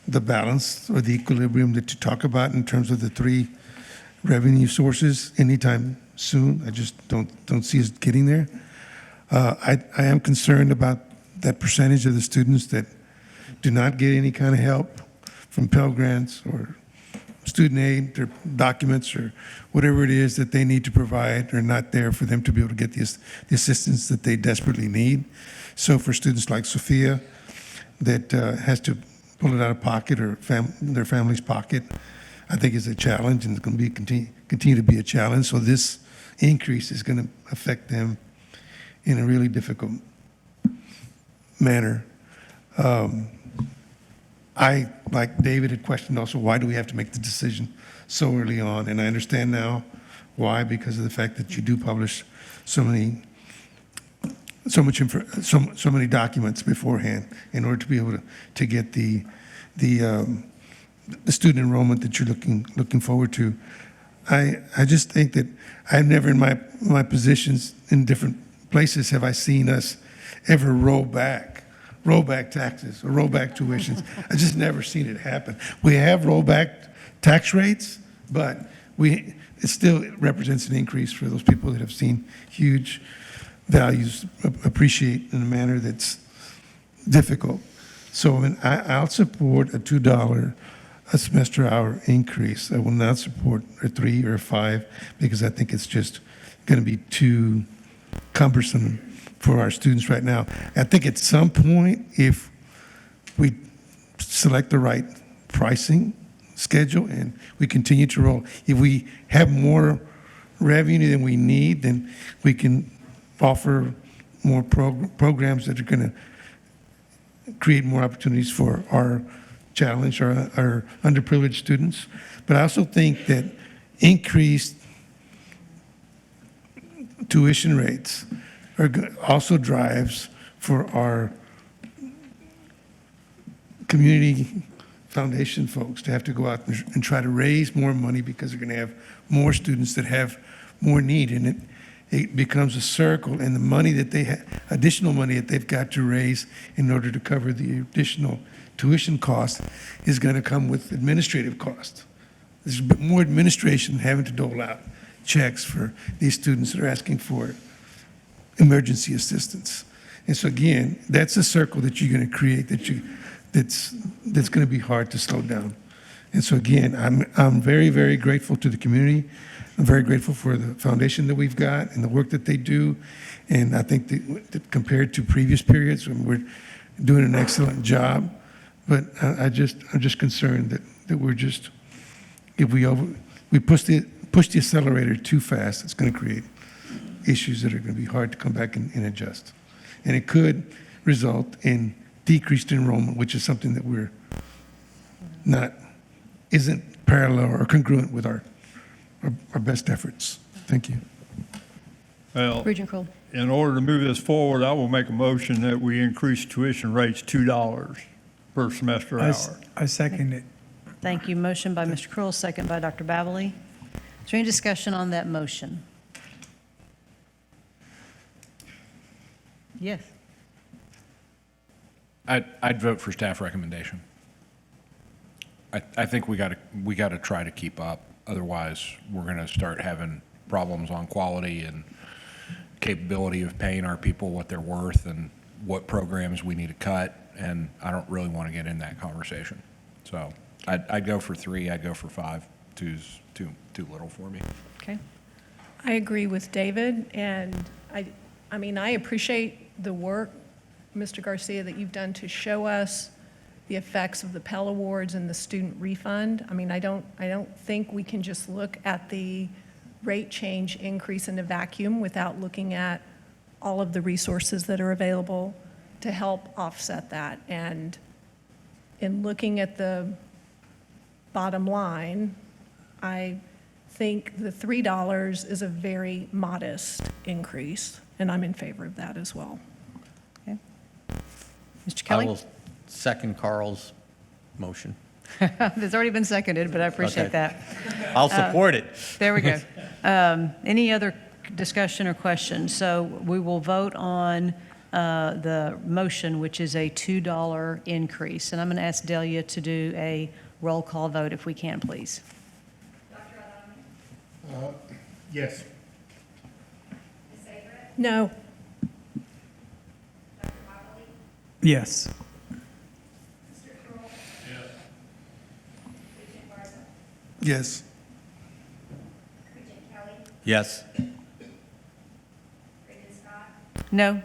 the balance or the equilibrium that you talk about in terms of the three revenue sources anytime soon. I just don't see us getting there. I am concerned about that percentage of the students that do not get any kind of help from Pell Grants or student aid, their documents or whatever it is that they need to provide are not there for them to be able to get the assistance that they desperately need. So for students like Sophia that has to pull it out of pocket or their family's pocket, I think is a challenge, and it's going to be continue to be a challenge. So this increase is going to affect them in a really difficult manner. I, like David, had questioned also, why do we have to make the decision so early on? And I understand now why, because of the fact that you do publish so many documents beforehand in order to be able to get the student enrollment that you're looking forward to. I just think that I've never in my positions in different places have I seen us ever roll back taxes or roll back tuitions. I just never seen it happen. We have rollback tax rates, but it still represents an increase for those people that have seen huge values appreciate in a manner that's difficult. So I'll support a $2 a semester hour increase. I will not support a 3 or a 5 because I think it's just going to be too cumbersome for our students right now. I think at some point, if we select the right pricing schedule and we continue to roll, if we have more revenue than we need, then we can offer more programs that are going to create more opportunities for our challenge, our underprivileged students. But I also think that increased tuition rates also drives for our community foundation folks to have to go out and try to raise more money because they're going to have more students that have more need. And it becomes a circle, and the money that additional money that they've got to raise in order to cover the additional tuition cost is going to come with administrative costs. There's more administration having to dole out checks for these students that are asking for emergency assistance. And so again, that's a circle that you're going to create that's going to be hard to slow down. And so again, I'm very, very grateful to the community. I'm very grateful for the foundation that we've got and the work that they do. And I think that compared to previous periods, we're doing an excellent job. But I'm just concerned that we're just, if we push the accelerator too fast, it's going to create issues that are going to be hard to come back and adjust. And it could result in decreased enrollment, which is something that isn't parallel or congruent with our best efforts. Thank you. Well, Regent Kroll. in order to move this forward, I will make a motion that we increase tuition rates $2 per semester hour. I second it. Thank you. Motion by Mr. Kroll, second by Dr. Babley. Is there any discussion on that motion? Yes. I'd vote for staff recommendation. I think we got to try to keep up. Otherwise, we're going to start having problems on quality and capability of paying our people what they're worth and what programs we need to cut. And I don't really want to get in that conversation. So I'd go for 3. I'd go for 5. 2's too little for me. Okay. I agree with David, and I mean, I appreciate the work, Mr. Garcia, that you've done to show us the effects of the Pell Awards and the student refund. I mean, I don't think we can just look at the rate change increase in a vacuum without looking at all of the resources that are available to help offset that. And in looking at the bottom line, I think the $3 is a very modest increase, and I'm in favor of that as well. Okay. Mr. Kelly? I will second Carl's motion. It's already been seconded, but I appreciate Okay. that. I'll support it. There we go. Any other discussion or questions? So we will vote on the motion, which is a $2 increase. And I'm going to ask Delia to do a roll call vote if we can, please. Yes. No. Yes. Yes. Yes. No?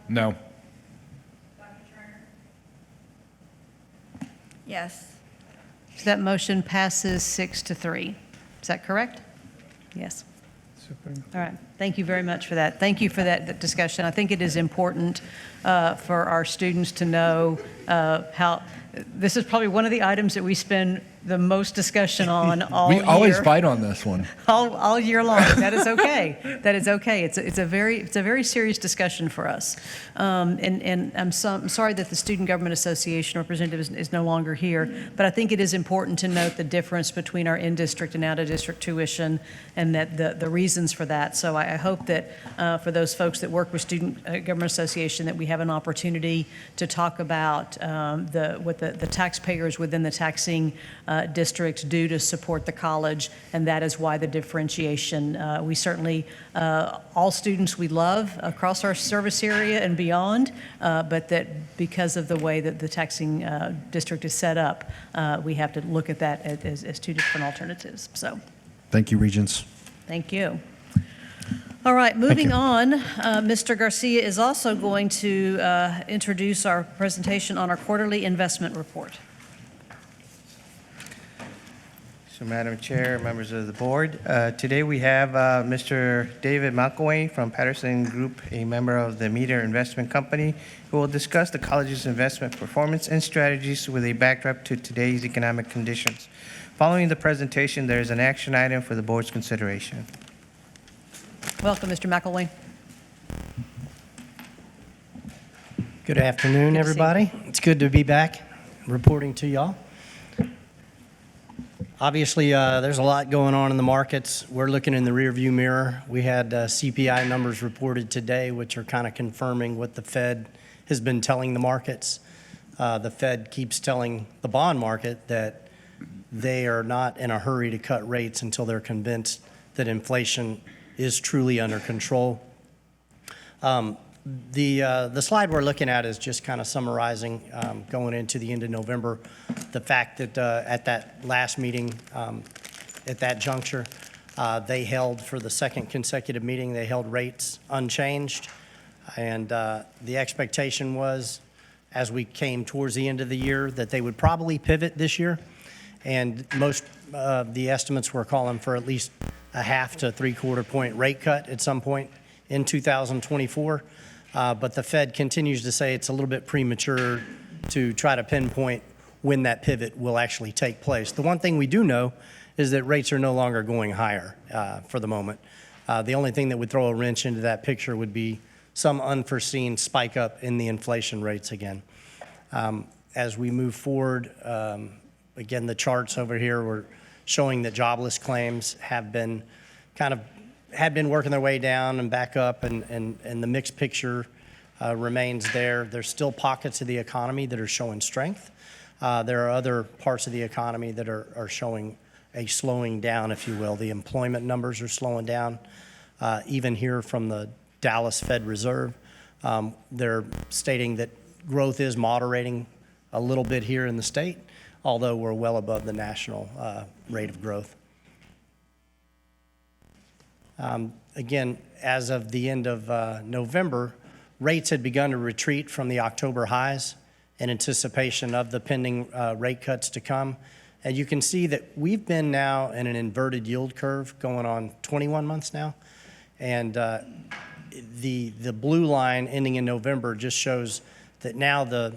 No. Yes. So that motion passes 6-3. Is that correct? Yes. All right. Thank you very much for that. Thank you for that discussion. I think it is important for our students to know how this is probably one of the items that we spend the most discussion on all year. We always fight on this one. All year long. That is okay. That is okay. It's a very serious discussion for us. And I'm sorry that the Student Government Association representative is no longer here, but I think it is important to note the difference between our in-district and out-of-district tuition, and that the reasons for that. So I hope that for those folks that work with Student Government Association, that we have an opportunity to talk about what the taxpayers within the taxing district do to support the college, and that is why the differentiation. We certainly, all students we love across our service area and beyond, but that because of the way that the taxing district is set up, we have to look at that as two different alternatives. So, Thank you, Regents. thank you. All right, moving on, Mr. Garcia is also going to introduce our presentation on our quarterly investment report. So, Madam Chair, members of the board, today we have Mr. David McElwain from Patterson Group, a member of the Meter Investment Company, who will discuss the college's investment performance and strategies with a backdrop to today's economic conditions. Following the presentation, there is an action item for the board's consideration. Welcome, Mr. McElwain. Good afternoon, everybody. It's good to be back reporting to y'all. Obviously, there's a lot going on in the markets. We're looking in the rearview mirror. We had CPI numbers reported today, which are kind of confirming what the Fed has been telling the markets. The Fed keeps telling the bond market that they are not in a hurry to cut rates until they're convinced that inflation is truly under control. The slide we're looking at is just kind of summarizing going into the end of November, the fact that at that last meeting, at that juncture, they held for the second consecutive meeting, they held rates unchanged. And the expectation was, as we came towards the end of the year, that they would probably pivot this year. And most of the estimates were calling for at least a half to 3/4 point rate cut at some point in 2024. But the Fed continues to say it's a little bit premature to try to pinpoint when that pivot will actually take place. The one thing we do know is that rates are no longer going higher for the moment. The only thing that would throw a wrench into that picture would be some unforeseen spike up in the inflation rates again. As we move forward, again, the charts over here were showing that jobless claims have been working their way down and back up, and the mixed picture remains there. There's still pockets of the economy that are showing strength. There are other parts of the economy that are showing a slowing down, if you will. The employment numbers are slowing down. Even here from the Dallas Fed Reserve, they're stating that growth is moderating a little bit here in the state, although we're well above the national rate of growth. Again, as of the end of November, rates had begun to retreat from the October highs in anticipation of the pending rate cuts to come. And you can see that we've been now in an inverted yield curve going on 21 months now. And the blue line ending in November just shows that now the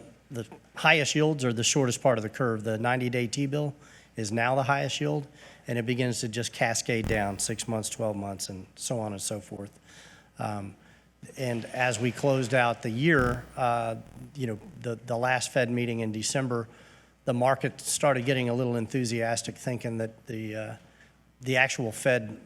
highest yields are the shortest part of the curve. The 90-day T-bill is now the highest yield, and it begins to just cascade down 6 months, 12 months, and so on and so forth. And as we closed out the year, the last Fed meeting in December, the market started getting a little enthusiastic, thinking that the actual Fed,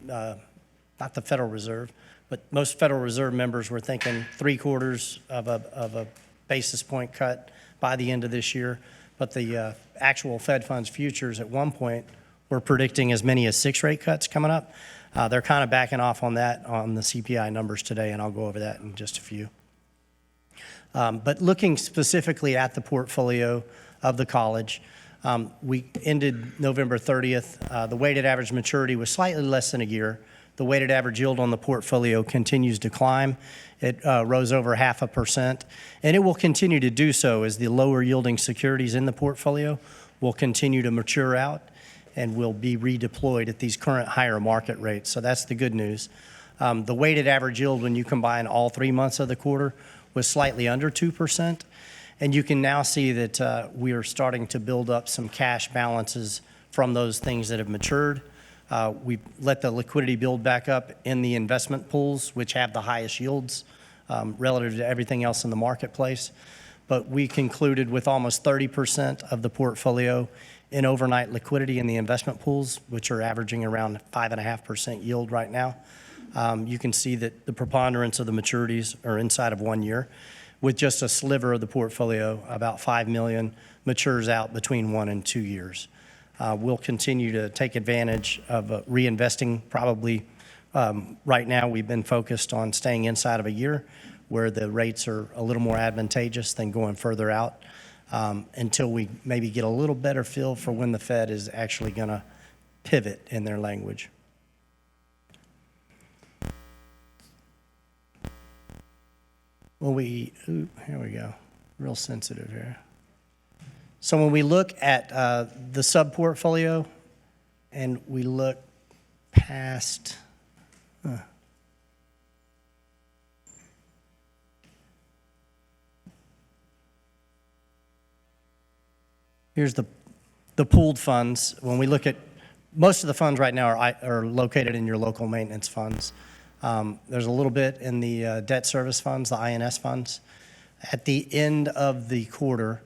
not the Federal Reserve, but most Federal Reserve members were thinking 3/4 of a basis point cut by the end of this year. But the actual Fed funds futures at one point were predicting as many as 6 rate cuts coming up. They're kind of backing off on that on the CPI numbers today, and I'll go over that in just a few. But looking specifically at the portfolio of the college, we ended November 30th. The weighted average maturity was slightly less than a year. The weighted average yield on the portfolio continues to climb. It rose over 0.5%, and it will continue to do so as the lower yielding securities in the portfolio will continue to mature out and will be redeployed at these current higher market rates. So that's the good news. The weighted average yield when you combine all 3 months of the quarter was slightly under 2%. And you can now see that we are starting to build up some cash balances from those things that have matured. We let the liquidity build back up in the investment pools, which have the highest yields relative to everything else in the marketplace. But we concluded with almost 30% of the portfolio in overnight liquidity in the investment pools, which are averaging around 5.5% yield right now. You can see that the preponderance of the maturities are inside of 1 year, with just a sliver of the portfolio, about $5 million, matures out between 1 and 2 years. We'll continue to take advantage of reinvesting. Probably right now we've been focused on staying inside of a year where the rates are a little more advantageous than going further out until we maybe get a little better feel for when the Fed is actually going to pivot in their language. Well, here we go, real sensitive here. So when we look at the sub-portfolio and we look past, here's the pooled funds. When we look at, most of the funds right now are located in your local maintenance funds. There's a little bit in the debt service funds, the INS funds. At the end of the quarter,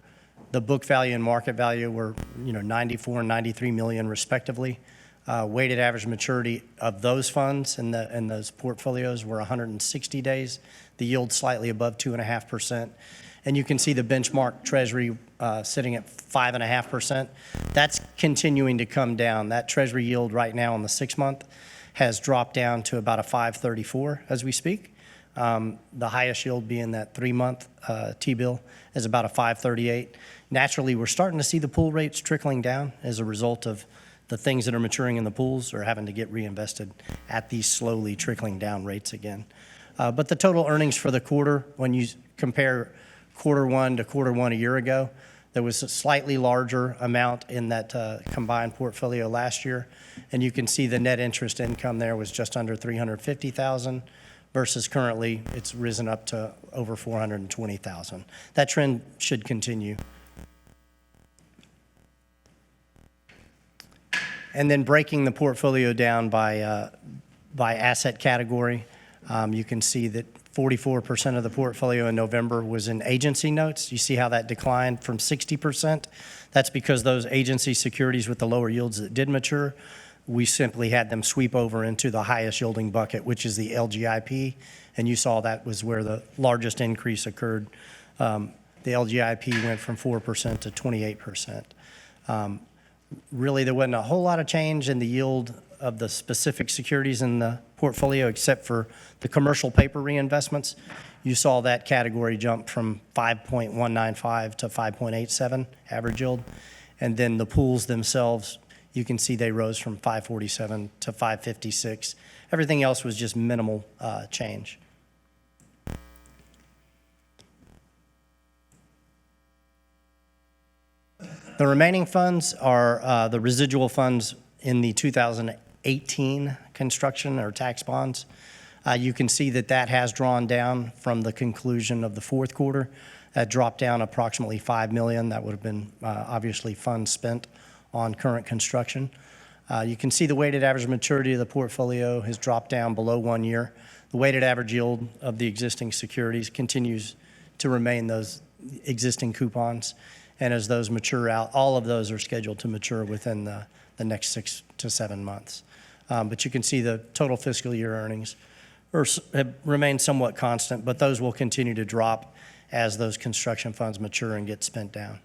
The book value and market value were, 94 and 93 million respectively. Weighted average maturity of those funds and those portfolios were 160 days. The yield slightly above 2.5%. And you can see the benchmark Treasury sitting at 5.5%. That's continuing to come down. That Treasury yield right now on the 6-month has dropped down to about a 5.34 as we speak. The highest yield being that 3-month T-bill is about a 5.38. Naturally, we're starting to see the pool rates trickling down as a result of the things that are maturing in the pools are having to get reinvested at these slowly trickling down rates again. But the total earnings for the quarter, when you compare quarter one to quarter one a year ago, there was a slightly larger amount in that combined portfolio last year. And you can see the net interest income there was just under $350,000 versus currently it's risen up to over $420,000. That trend should continue. And then breaking the portfolio down by asset category, you can see that 44% of the portfolio in November was in agency notes. You see how that declined from 60%? That's because those agency securities with the lower yields that did mature, we simply had them sweep over into the highest yielding bucket, which is the LGIP. And you saw that was where the largest increase occurred. The LGIP went from 4% to 28%. Really, there wasn't a whole lot of change in the yield of the specific securities in the portfolio except for the commercial paper reinvestments. You saw that category jump from 5.195 to 5.87 average yield. And then the pools themselves, you can see they rose from 547 to 556. Everything else was just minimal change. The remaining funds are the residual funds in the 2018 construction or tax bonds. You can see that that has drawn down from the conclusion of the fourth quarter. That dropped down approximately $5 million. That would have been obviously funds spent on current construction. You can see the weighted average maturity of the portfolio has dropped down below 1 year. The weighted average yield of the existing securities continues to remain those existing coupons. And as those mature out, all of those are scheduled to mature within the next 6 to 7 months. But you can see the total fiscal year earnings have remained somewhat constant, but those will continue to drop as those construction funds mature and get spent down.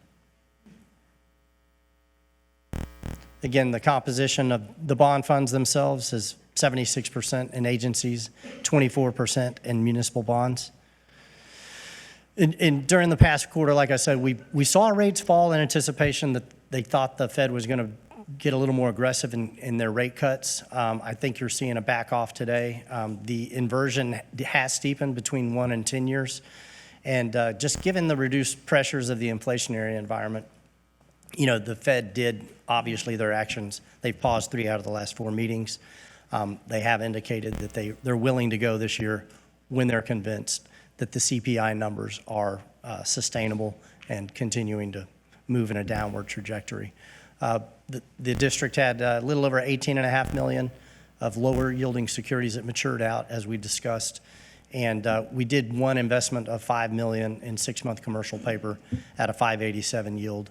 Again, the composition of the bond funds themselves is 76% in agencies, 24% in municipal bonds. During the past quarter, like I said, we saw rates fall in anticipation that they thought the Fed was going to get a little more aggressive in their rate cuts. I think you're seeing a back off today. The inversion has steepened between 1 and 10 years. And just given the reduced pressures of the inflationary environment, the Fed did, obviously, their actions. They've paused 3 out of the last 4 meetings. They have indicated that they're willing to go this year when they're convinced that the CPI numbers are sustainable and continuing to move in a downward trajectory. The district had a little over $18.5 million of lower yielding securities that matured out, as we discussed. And we did one investment of $5 million in 6-month commercial paper at a 5.87 yield.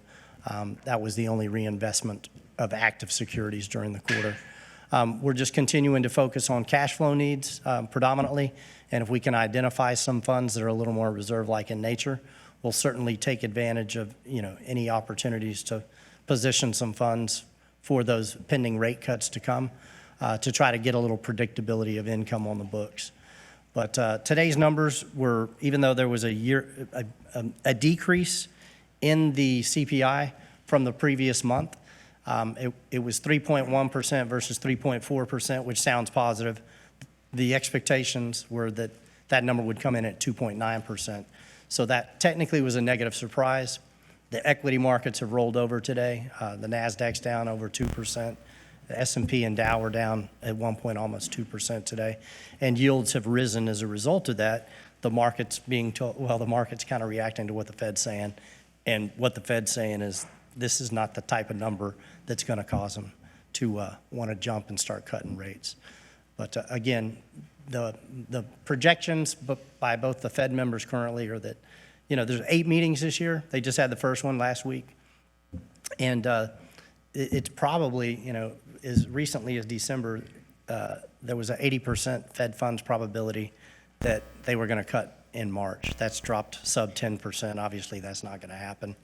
That was the only reinvestment of active securities during the quarter. We're just continuing to focus on cash flow needs predominantly. And if we can identify some funds that are a little more reserve-like in nature, we'll certainly take advantage of any opportunities to position some funds for those pending rate cuts to come to try to get a little predictability of income on the books. But today's numbers were, even though there was a decrease in the CPI from the previous month, it was 3.1% versus 3.4%, which sounds positive. The expectations were that that number would come in at 2.9%. So that technically was a negative surprise. The equity markets have rolled over today. The NASDAQ's down over 2%. The S&P and Dow are down at one point almost 2% today. And yields have risen as a result of that. The market's being told, well, the market's kind of reacting to what the Fed's saying. And what the Fed's saying is this is not the type of number that's going to cause them to want to jump and start cutting rates. But again, the projections by both the Fed members currently are that there's 8 meetings this year. They just had the first one last week. And it's probably, as recently as December, there was an 80% Fed funds probability that they were going to cut in March. That's dropped sub 10%. Obviously, that's not going to happen.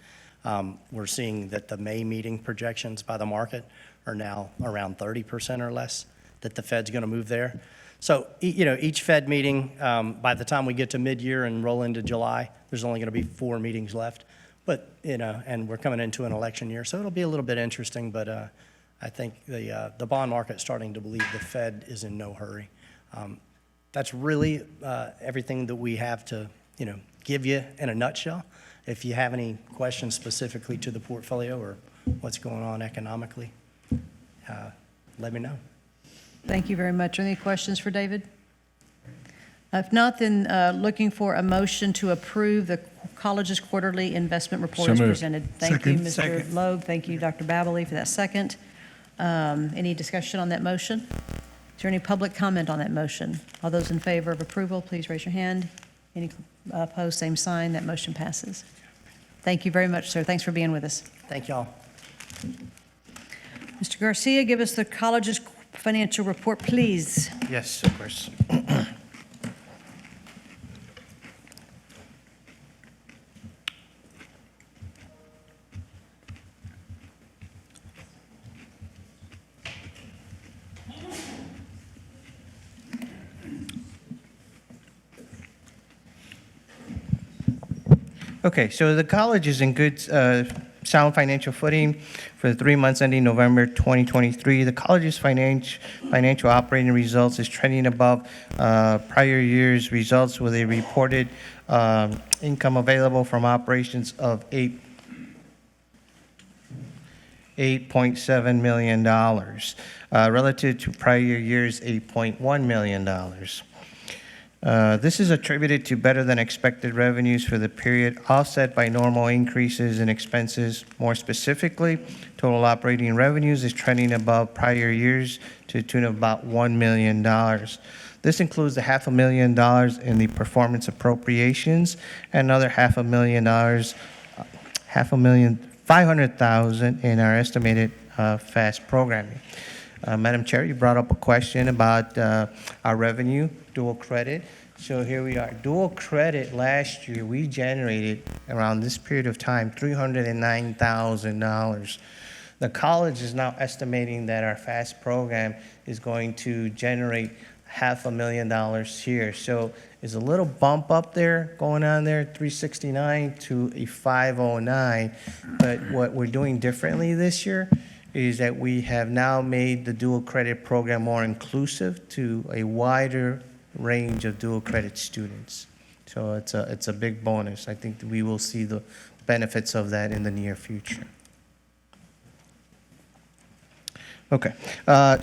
We're seeing that the May meeting projections by the market are now around 30% or less that the Fed's going to move there. So, each Fed meeting, by the time we get to mid-year and roll into July, there's only going to be 4 meetings left. But, and we're coming into an election year, so it'll be a little bit interesting. But I think the bond market's starting to believe the Fed is in no hurry. That's really everything that we have to, give you in a nutshell. If you have any questions specifically to the portfolio or what's going on economically, let me know. Thank you very much. Any questions for David? If not, then looking for a motion to approve the college's quarterly investment report as presented. Thank you, Mr. Loeb. Thank you, Dr. Babbely, for that second. Any discussion on that motion? Is there any public comment on that motion? All those in favor of approval, please raise your hand. Any opposed, same sign. That motion passes. Thank you very much, sir. Thanks for being with us. Thank y'all. Mr. Garcia, give us the college's financial report, please. Yes, of course. Okay, so the college is in good, sound financial footing for the 3 months ending November 2023. The college's financial operating results is trending above prior year's results with a reported income available from operations of $8.7 million, relative to prior year's $8.1 million. This is attributed to better than expected revenues for the period, offset by normal increases in expenses. More specifically, total operating revenues is trending above prior years to the tune of about $1 million. This includes the $500,000 in the performance appropriations and another $500,000 in our estimated FAST programming. Madam Chair, you brought up a question about our revenue, dual credit. So here we are. Dual credit last year, we generated around this period of time $309,000. The college is now estimating that our FAST program is going to generate $500,000 here. So there's a little bump up there going on there, 369 to a 509. But what we're doing differently this year is that we have now made the dual credit program more inclusive to a wider range of dual credit students. So it's a big bonus. I think that we will see the benefits of that in the near future. Okay,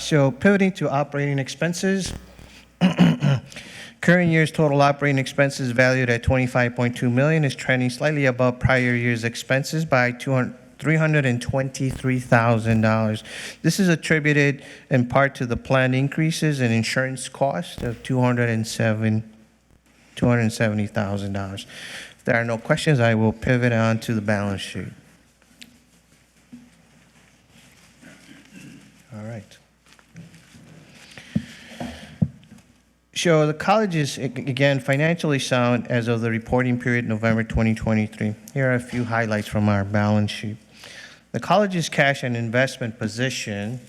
so pivoting to operating expenses. Current year's total operating expenses valued at $25.2 million is trending slightly above prior year's expenses by $323,000. This is attributed in part to the planned increases in insurance costs of $270,000. If there are no questions, I will pivot on to the balance sheet. All right. So the college is, again, financially sound as of the reporting period, November 2023. Here are a few highlights from our balance sheet. The college's cash and investment position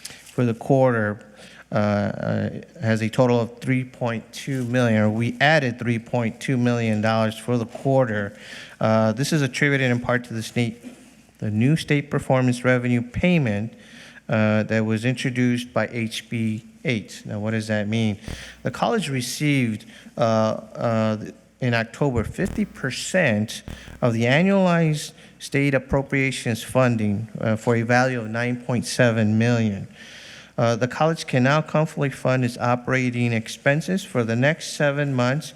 for the quarter has a total of $3.2 million, or we added $3.2 million for the quarter. This is attributed in part to the new state performance revenue payment that was introduced by HB 8. Now, what does that mean? The college received in October 50% of the annualized state appropriations funding for a value of $9.7 million. The college can now comfortably fund its operating expenses for the next 7 months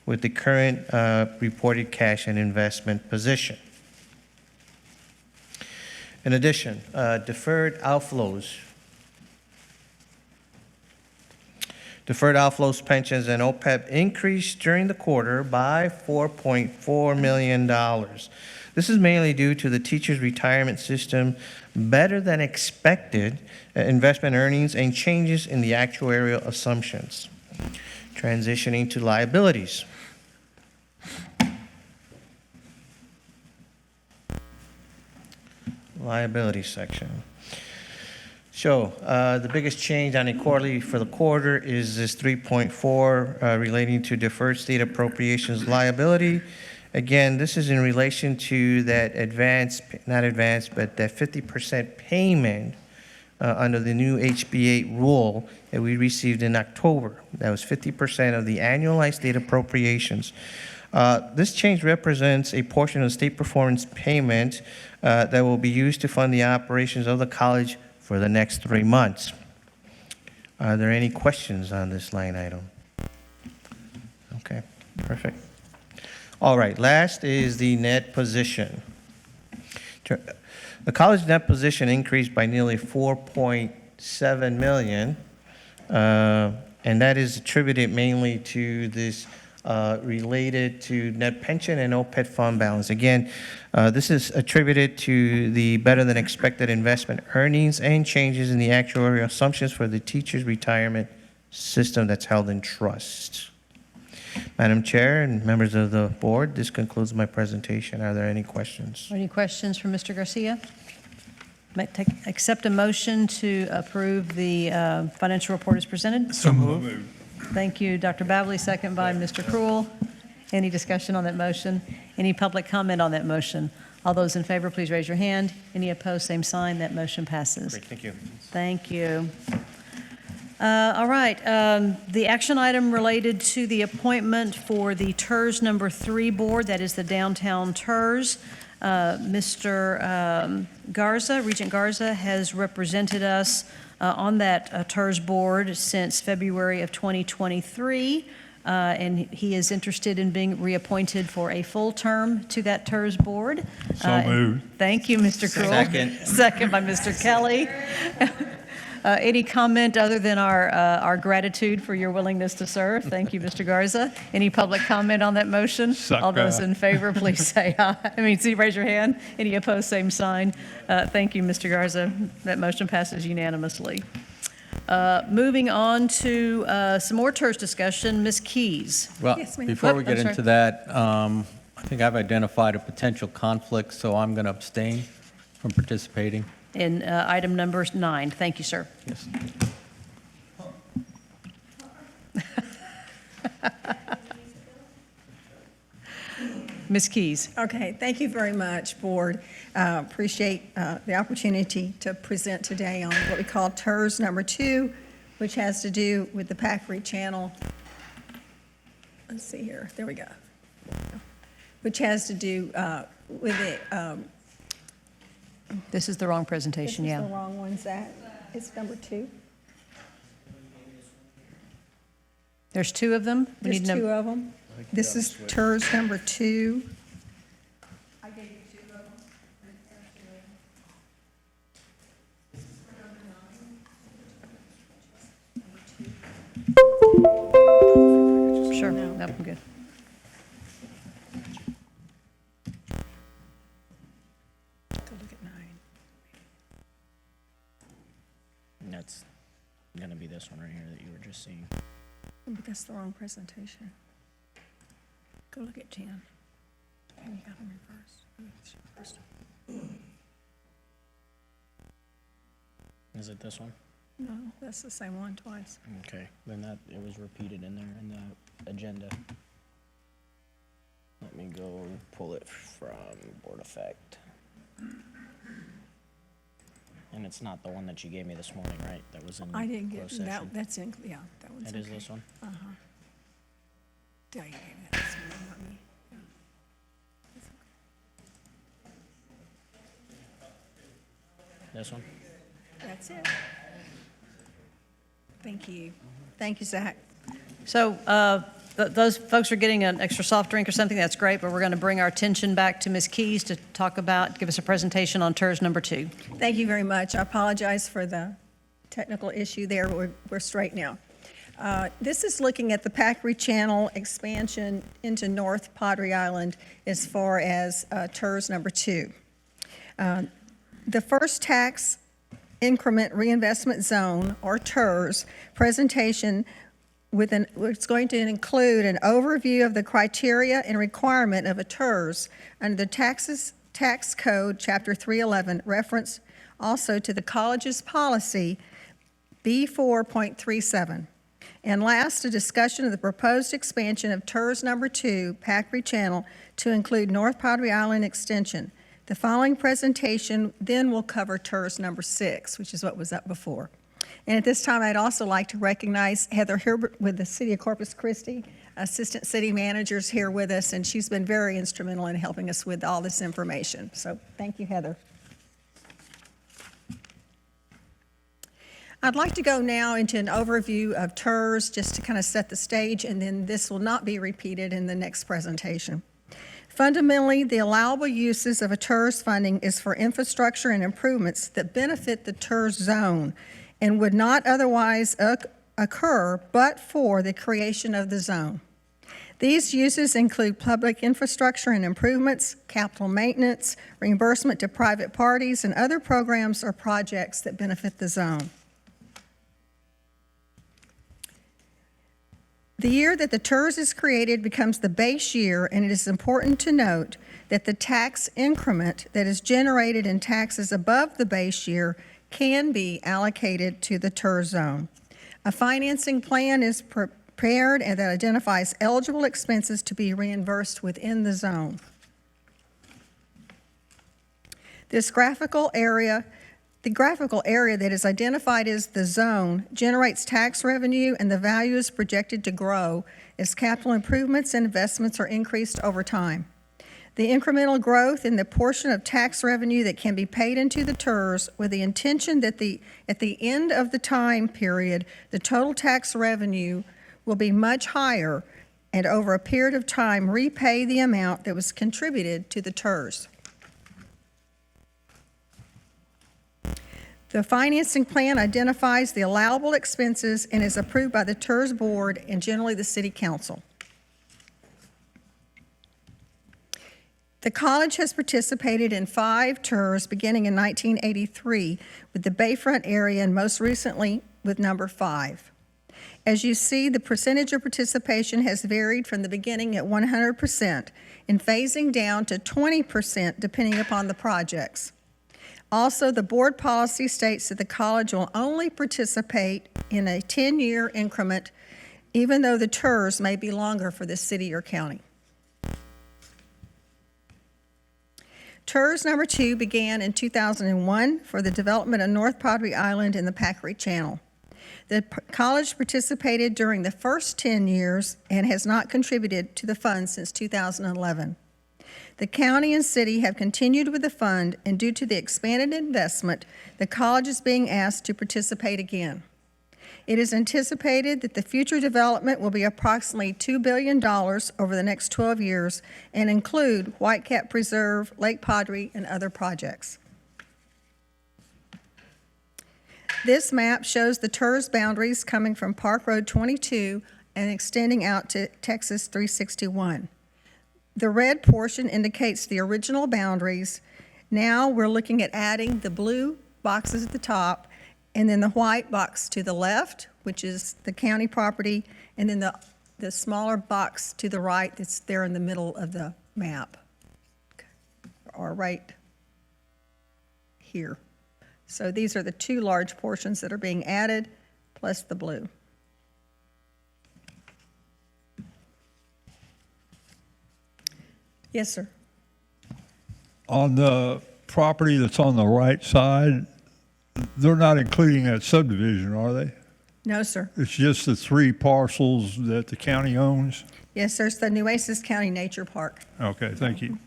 with the current reported cash and investment position. In addition, deferred outflows Deferred outflows, pensions, and OPEB increased during the quarter by $4.4 million. This is mainly due to the teachers' retirement system better than expected investment earnings and changes in the actuarial assumptions. Transitioning to liabilities. Liability section. So the biggest change on a quarterly for the quarter is this 3.4 relating to deferred state appropriations liability. Again, this is in relation to that not advanced, but that 50% payment under the new HB8 rule that we received in October. That was 50% of the annualized state appropriations. This change represents a portion of state performance payment that will be used to fund the operations of the college for the next 3 months. Are there any questions on this line item? Okay, perfect. All right, last is the net position. The college net position increased by nearly $4.7 million, and that is attributed mainly to this related to net pension and OPEB fund balance. Again, this is attributed to the better than expected investment earnings and changes in the actuarial assumptions for the teachers' retirement system that's held in trust. Madam Chair and members of the board, this concludes my presentation. Are there any questions? Any questions for Mr. Garcia? Accept a motion to approve the financial report as presented. So moved. Thank you, Dr. Bavley, second by Mr. Krul. Any discussion on that motion? Any public comment on that motion? All those in favor, please raise your hand. Any opposed, same sign. That motion passes. Great, thank you. Thank you. All right, the action item related to the appointment for the TIRZ number 3 board, that is the downtown TIRZ. Mr. Garza, Regent Garza, has represented us on that TIRZ board since February of 2023, and he is interested in being reappointed for a full term to that TIRZ board. So moved. Thank you, Mr. Krul. Second. Second by Mr. Kelly. Any comment other than our gratitude for your willingness to serve? Thank you, Mr. Garza. Any public comment on that motion? All those in favor, please say aye. Raise your hand. Any opposed, same sign. Thank you, Mr. Garza. That motion passes unanimously. Moving on to some more TIRZ discussion, Ms. Keys. Well, Yes, ma'am. before we I'm get sorry. into that, I think I've identified a potential conflict, so I'm going to abstain from participating. In item number 9. Thank you, sir. Yes. Ms. Keys. Okay, thank you very much, Board. Appreciate the opportunity to present today on what we call TIRZ number 2, which has to do with the Packery channel. Let's see here, there we go. Which has to do with it. This is the wrong presentation, This yeah. is the wrong one, Zach. It's number 2. There's 2 of them? We There's need 2 of them. This is TIRZ number 2. I gave you 2 of them. Sure, no, I'm good. Go look at 9. That's going to be this one right here that you were just seeing. But that's the wrong presentation. Go look at 10. And you got them reversed. First one. Is it this one? No, that's the same one twice. Okay, then that, it was repeated in there in the agenda. Let me go pull it from Board Effect. And it's not the one that you gave me this morning, right? That was in I didn't closed get that. session. That's in, yeah, that one's That is okay. this one? Uh-huh. Yeah, you gave me that this morning, not me. Yeah. This one? That's it. Thank you. Thank you, Zach. So those folks are getting an extra soft drink or something, that's great, but we're going to bring our attention back to Ms. Keys to give us a presentation on TIRZ number 2. Thank you very much. I apologize for the technical issue there. We're straight now. This is looking at the Packery Channel expansion into North Padre Island as far as TIRZ number 2. The first tax increment reinvestment zone, or TIRZ, presentation it's going to include an overview of the criteria and requirement of a TIRZ under the Tax Code, Chapter 311, reference also to the college's policy B4.37. And last, a discussion of the proposed expansion of TIRZ number 2, Packery Channel, to include North Padre Island Extension. The following presentation then will cover TIRZ number 6, which is what was up before. And at this time, I'd also like to recognize Heather Hilbert with the City of Corpus Christi, Assistant City Manager's here with us, and she's been very instrumental in helping us with all this information. So thank you, Heather. I'd like to go now into an overview of TIRZ just to kind of set the stage, and then this will not be repeated in the next presentation. Fundamentally, the allowable uses of a TIRZ funding is for infrastructure and improvements that benefit the TIRZ zone and would not otherwise occur but for the creation of the zone. These uses include public infrastructure and improvements, capital maintenance, reimbursement to private parties, and other programs or projects that benefit the zone. The year that the TIRZ is created becomes the base year, and it is important to note that the tax increment that is generated in taxes above the base year can be allocated to the TIRZ zone. A financing plan is prepared and that identifies eligible expenses to be reimbursed within the zone. The graphical area that is identified as the zone generates tax revenue, and the value is projected to grow as capital improvements and investments are increased over time. The incremental growth in the portion of tax revenue that can be paid into the TIRZ with the intention that at the end of the time period, the total tax revenue will be much higher and over a period of time repay the amount that was contributed to the TIRZ. The financing plan identifies the allowable expenses and is approved by the TIRZ board and generally the city council. The college has participated in 5 TIRZ beginning in 1983 with the Bayfront area and most recently with number 5. As you see, the percentage of participation has varied from the beginning at 100% and phasing down to 20% depending upon the projects. Also, the board policy states that the college will only participate in a 10-year increment, even though the TIRZ may be longer for the city or county. TIRZ number 2 began in 2001 for the development of North Padre Island and the Packery Channel. The college participated during the first 10 years and has not contributed to the fund since 2011. The county and city have continued with the fund, and due to the expanded investment, the college is being asked to participate again. It is anticipated that the future development will be approximately $2 billion over the next 12 years and include Whitecap Preserve, Lake Padre, and other projects. This map shows the TIRZ boundaries coming from Park Road 22 and extending out to Texas 361. The red portion indicates the original boundaries. Now we're looking at adding the blue boxes at the top and then the white box to the left, which is the county property, and then the smaller box to the right that's there in the middle of the map, or right here. So these are the 2 large portions that are being added, plus the blue. Yes, sir. On the property that's on the right side, they're not including that subdivision, are they? No, sir. It's just the 3 parcels that the county owns? Yes, sir. It's the Nueces County Nature Park. Okay, thank you.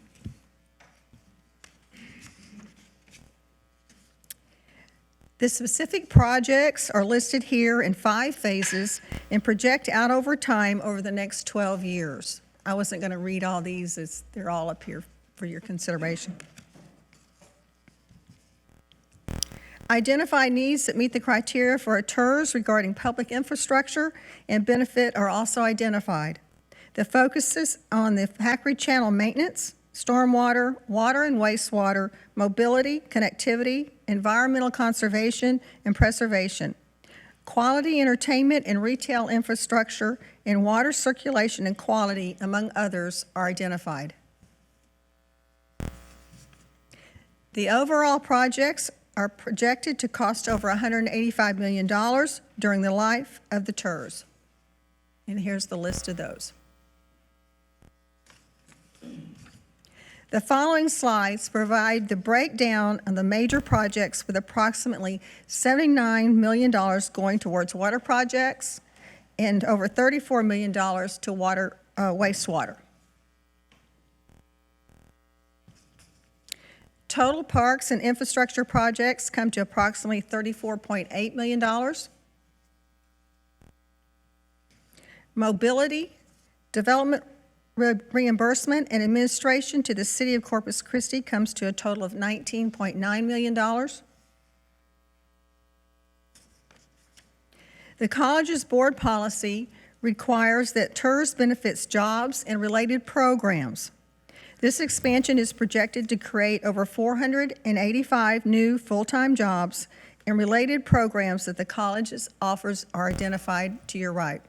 The specific projects are listed here in 5 phases and project out over time over the next 12 years. I wasn't going to read all these, they're all up here for your consideration. Identify needs that meet the criteria for a TIRZ regarding public infrastructure and benefit are also identified. The focus is on the Packery channel maintenance, stormwater, water and wastewater, mobility, connectivity, environmental conservation, and preservation. Quality entertainment and retail infrastructure, and water circulation and quality, among others, are identified. The overall projects are projected to cost over $185 million during the life of the TIRZ. And here's the list of those. The following slides provide the breakdown of the major projects with approximately $79 million going towards water projects and over $34 million to water, wastewater. Total parks and infrastructure projects come to approximately $34.8 million. Mobility, development reimbursement, and administration to the City of Corpus Christi comes to a total of $19.9 million. The college's board policy requires that TIRZ benefits jobs and related programs. This expansion is projected to create over 485 new full-time jobs, and related programs that the college's offers are identified to your right.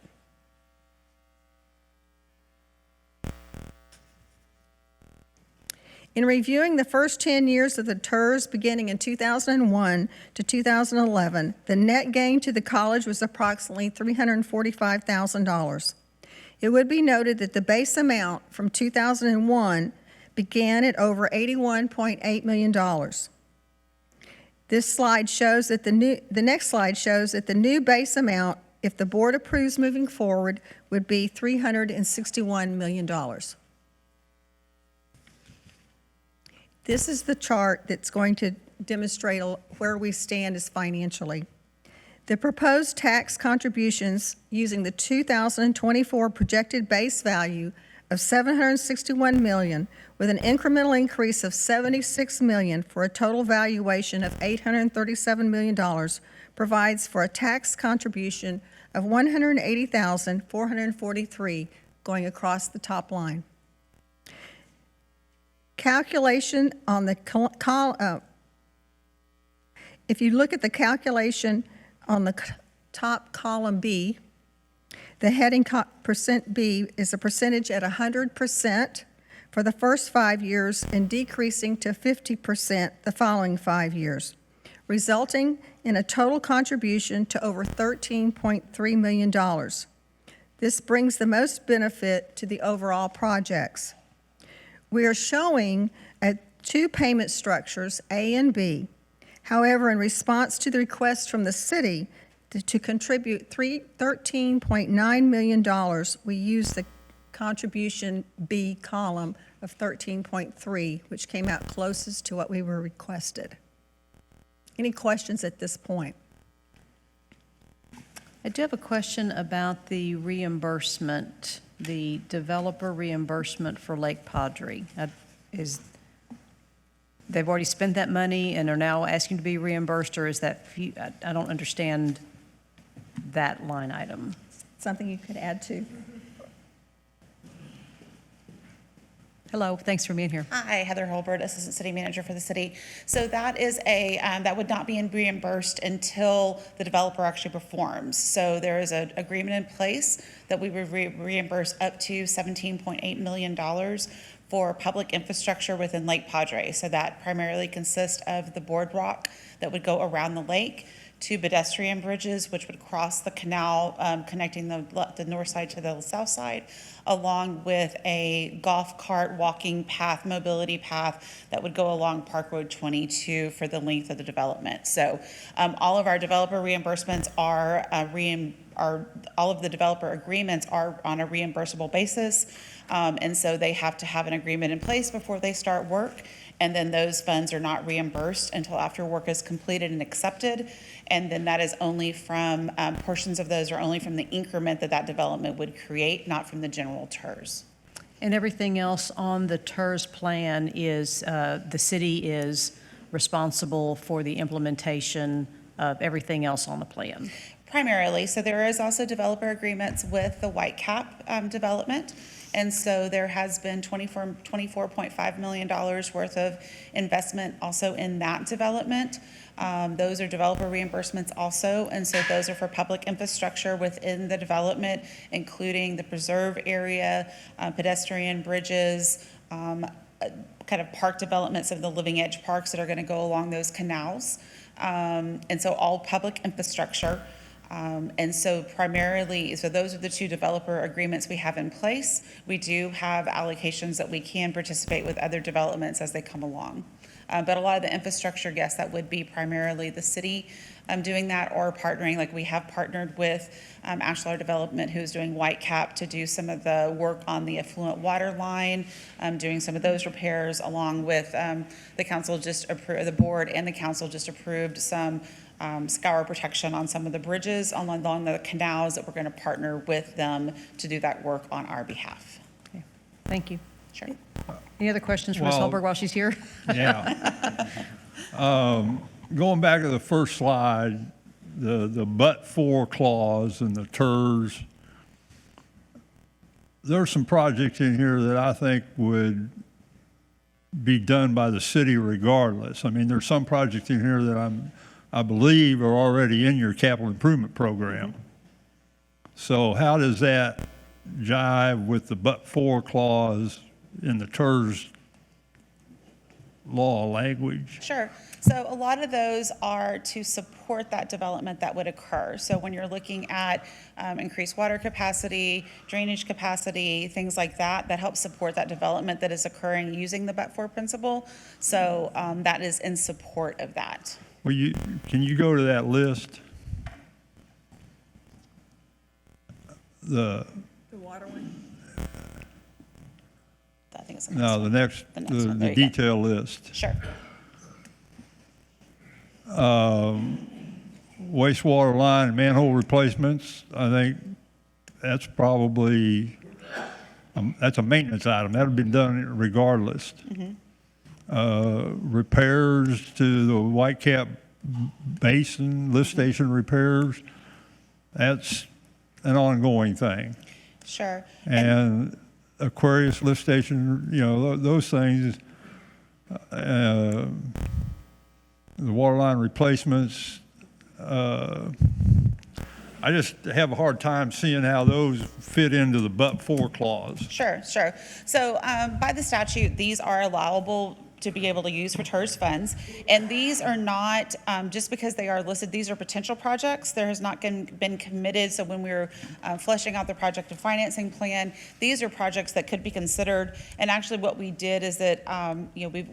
In reviewing the first 10 years of the TIRZ beginning in 2001 to 2011, the net gain to the college was approximately $345,000. It would be noted that the base amount from 2001 began at over $81.8 million. This slide shows that the next slide shows that the new base amount, if the board approves moving forward, would be $361 million. This is the chart that's going to demonstrate where we stand as financially. The proposed tax contributions using the 2024 projected base value of $761 million with an incremental increase of $76 million for a total valuation of $837 million provides for a tax contribution of $180,443 going across the top line. Calculation on the if you look at the calculation on the top column B, the heading percent B is a percentage at 100% for the first 5 years and decreasing to 50% the following 5 years, resulting in a total contribution to over $13.3 million. This brings the most benefit to the overall projects. We are showing two payment structures, A and B. However, in response to the request from the city to contribute $13.9 million, we used the contribution B column of 13.3, which came out closest to what we were requested. Any questions at this point? I do have a question about the reimbursement, the developer reimbursement for Lake Padre. They've already spent that money and are now asking to be reimbursed, or is that, I don't understand that line item. Something you could add to? Hello, thanks for being here. Hi, Heather Holbert, Assistant City Manager for the city. So that is that would not be reimbursed until the developer actually performs. So there is an agreement in place that we would reimburse up to $17.8 million for public infrastructure within Lake Padre. So that primarily consists of the boardwalk that would go around the lake, 2 pedestrian bridges which would cross the canal connecting the north side to the south side, along with a golf cart walking path, mobility path that would go along Park Road 22 for the length of the development. So all of our developer reimbursements are all of the developer agreements are on a reimbursable basis. And so they have to have an agreement in place before they start work. And then those funds are not reimbursed until after work is completed and accepted. And then that is only from, portions of those are only from the increment that development would create, not from the general TIRZ. And everything else on the TIRZ plan is, the city is responsible for the implementation of everything else on the plan? Primarily. So there is also developer agreements with the Whitecap development. And so there has been $24.5 million worth of investment also in that development. Those are developer reimbursements also. And so those are for public infrastructure within the development, including the preserve area, pedestrian bridges, kind of park developments of the living edge parks that are going to go along those canals. And so all public infrastructure. And so primarily, so those are the two developer agreements we have in place. We do have allocations that we can participate with other developments as they come along. But a lot of the infrastructure, yes, that would be primarily the city doing that or partnering. Like we have partnered with Ashlar Development, who's doing Whitecap to do some of the work on the affluent water line, doing some of those repairs, along with the council just approved, the board and the council just approved some scour protection on some of the bridges along the canals that we're going to partner with them to do that work on our behalf. Okay. Thank you. Sure. Any other questions for Ms. Holberg while she's here? Yeah. Going back to the first slide, the but-for clause and the TIRZ, there are some projects in here that I think would be done by the city regardless. I mean, there's some projects in here that I believe are already in your capital improvement program. So how does that jive with the but-for clause in the TIRZ law language? Sure. So a lot of those are to support that development that would occur. So when you're looking at increased water capacity, drainage capacity, things like that, that helps support that development that is occurring using the but-for principle. So that is in support of that. Well, can you go to that list? The water one? I think it's no, the next one. The detail list. Sure. Wastewater line and manhole replacements, I think that's probably, that's a maintenance item. That would be done regardless. Repairs to the Whitecap Basin, lift station repairs, that's an ongoing thing. Sure. And Aquarius lift station, you know, those things, the water line replacements, I just have a hard time seeing how those fit into the but-for clause. Sure, sure. So by the statute, these are allowable to be able to use for TIRZ funds. And these are not, just because they are listed, these are potential projects. There has not been committed. So when we were fleshing out the project and financing plan, these are projects that could be considered. And actually what we did is that, you know,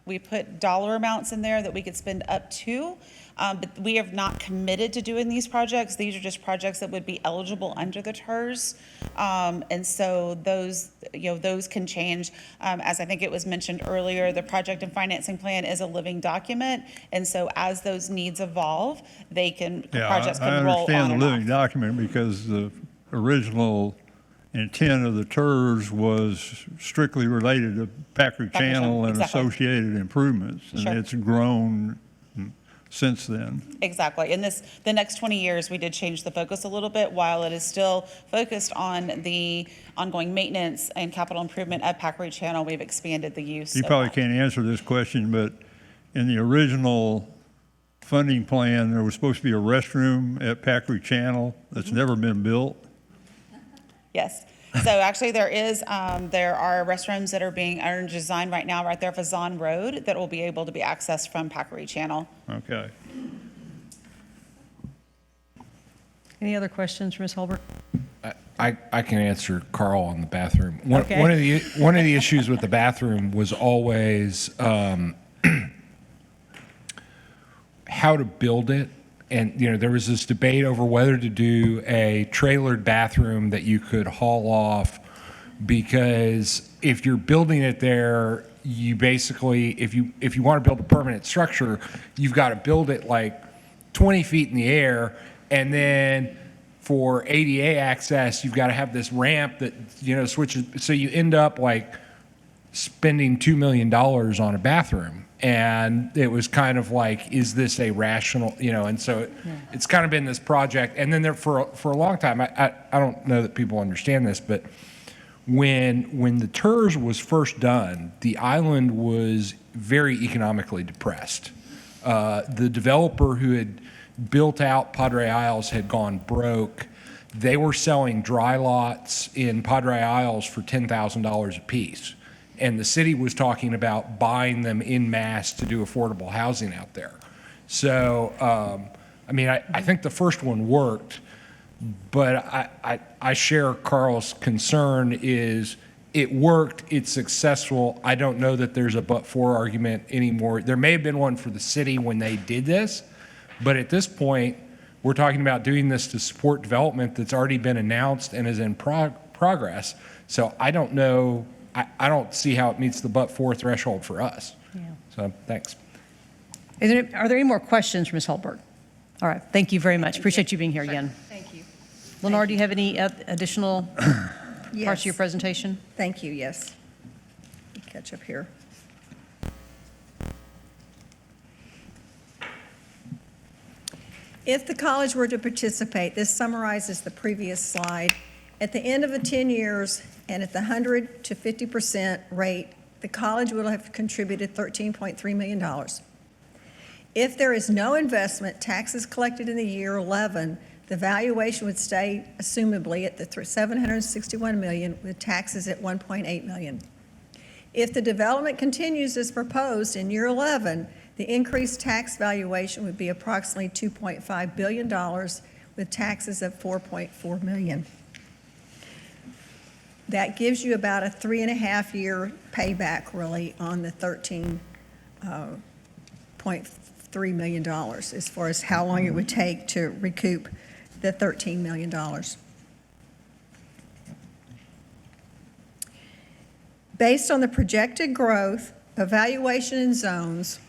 we put dollar amounts in there that we could spend up to. But we have not committed to doing these projects. These are just projects that would be eligible under the TIRZ. And so those, you know, those can change. As I think it was mentioned earlier, the project and financing plan is a living document. And so as those needs evolve, they can, projects can roll on and off. I understand the living document because the original intent of the TIRZ was strictly related to Packery Channel and associated improvements. And it's grown since then. Exactly. In the next 20 years, we did change the focus a little bit. While it is still focused on the ongoing maintenance and capital improvement at Packery Channel, we've expanded the use. You probably can't answer this question, but in the original funding plan, there was supposed to be a restroom at Packery Channel that's never been built. Yes. So actually there are restrooms that are being designed right now right there for Zahn Road that will be able to be accessed from Packery Channel. Okay. Any other questions for Ms. Holbert? I can answer Carl on the bathroom. Okay. One of the issues with the bathroom was always how to build it. And, you know, there was this debate over whether to do a trailered bathroom that you could haul off, because if you're building it there, you basically, if you want to build a permanent structure, you've got to build it like 20 feet in the air. And then for ADA access, you've got to have this ramp that, you know, switches. So you end up like spending $2 million on a bathroom. And it was kind of like, is this a rational, and so it's kind of been this project. And then there for a long time, I don't know that people understand this, but when the TIRZ was first done, the island was very economically depressed. The developer who had built out Padre Isles had gone broke. They were selling dry lots in Padre Isles for $10,000 a piece. And the city was talking about buying them en masse to do affordable housing out there. So, I think the first one worked, but I share Carl's concern is it worked, it's successful. I don't know that there's a but-for argument anymore. There may have been one for the city when they did this, but at this point, we're talking about doing this to support development that's already been announced and is in progress. So I don't know. I don't see how it meets the but-for threshold for us. Yeah. So, thanks. Are there any more questions for Ms. Holberg? All right, thank you very much. Appreciate you being here again. Thank you. Lenore, do you have any additional parts of your presentation? Thank you, yes. Catch up here. If the college were to participate, this summarizes the previous slide. At the end of the 10 years and at the 100 to 50% rate, the college will have contributed $13.3 million. If there is no investment, taxes collected in the year 11, the valuation would stay assumably at the $761 million with taxes at $1.8 million. If the development continues as proposed in year 11, the increased tax valuation would be approximately $2.5 billion with taxes of $4.4 million. That gives you about a 3.5-year payback, really, on the $13.3 million as far as how long it would take to recoup the $13 million. Based on the projected growth, evaluation, and zones,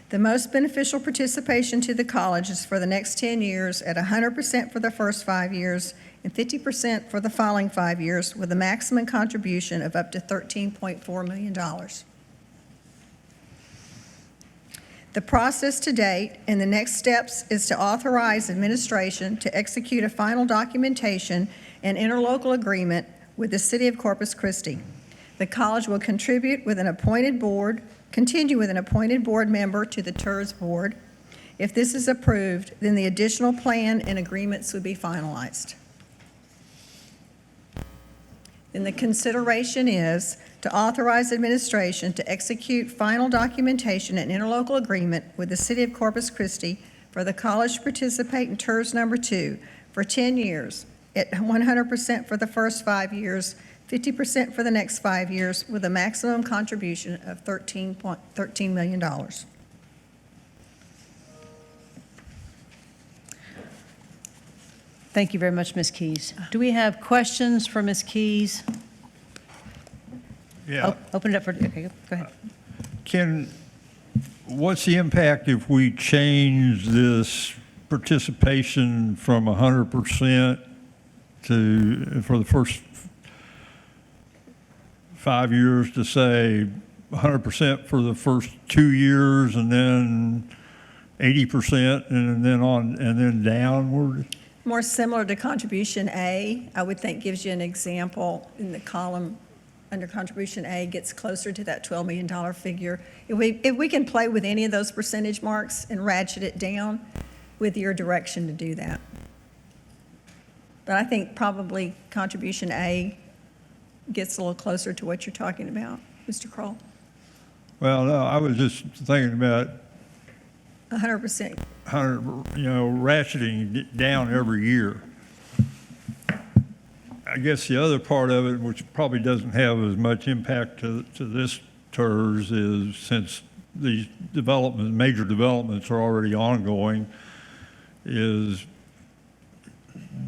the most beneficial participation to the college is for the next 10 years at 100% for the first 5 years and 50% for the following 5 years, with a maximum contribution of up to $13.4 million. The process to date and the next steps is to authorize administration to execute a final documentation and interlocal agreement with the City of Corpus Christi. The college will continue with an appointed board member to the TIRZ board. If this is approved, then the additional plan and agreements would be finalized. Then the consideration is to authorize administration to execute final documentation and interlocal agreement with the City of Corpus Christi for the college to participate in TIRZ number 2 for 10 years at 100% for the first 5 years, 50% for the next 5 years, with a maximum contribution of $13 million. Thank you very much, Ms. Keys. Do we have questions for Ms. Keys? Yeah. Open it up for, okay, go ahead. What's the impact if we change this participation from 100% to, for the first 5 years, to say 100% for the first 2 years and then 80% and then on and then downward? More similar to contribution A, I would think gives you an example in the column under contribution A, gets closer to that $12 million figure. If we can play with any of those percentage marks and ratchet it down with your direction to do that. But I think probably contribution A gets a little closer to what you're talking about, Mr. Kroll. Well, no, I was just thinking about 100%. Ratcheting it down every year. I guess the other part of it, which probably doesn't have as much impact to this TIRZ, is since these developments, major developments are already ongoing, is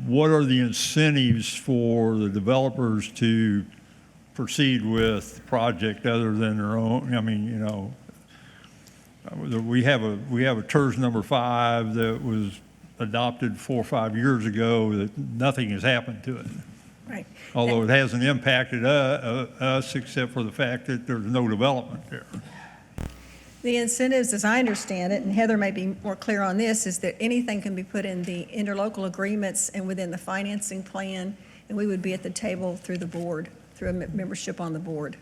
what are the incentives for the developers to proceed with the project other than their own? I mean, we have a TIRZ number 5 that was adopted 4 or 5 years ago that nothing has happened to it. Right. Although it hasn't impacted us except for the fact that there's no development there. The incentives, as I understand it, and Heather may be more clear on this, is that anything can be put in the interlocal agreements and within the financing plan, and we would be at the table through the board, through a membership on the board.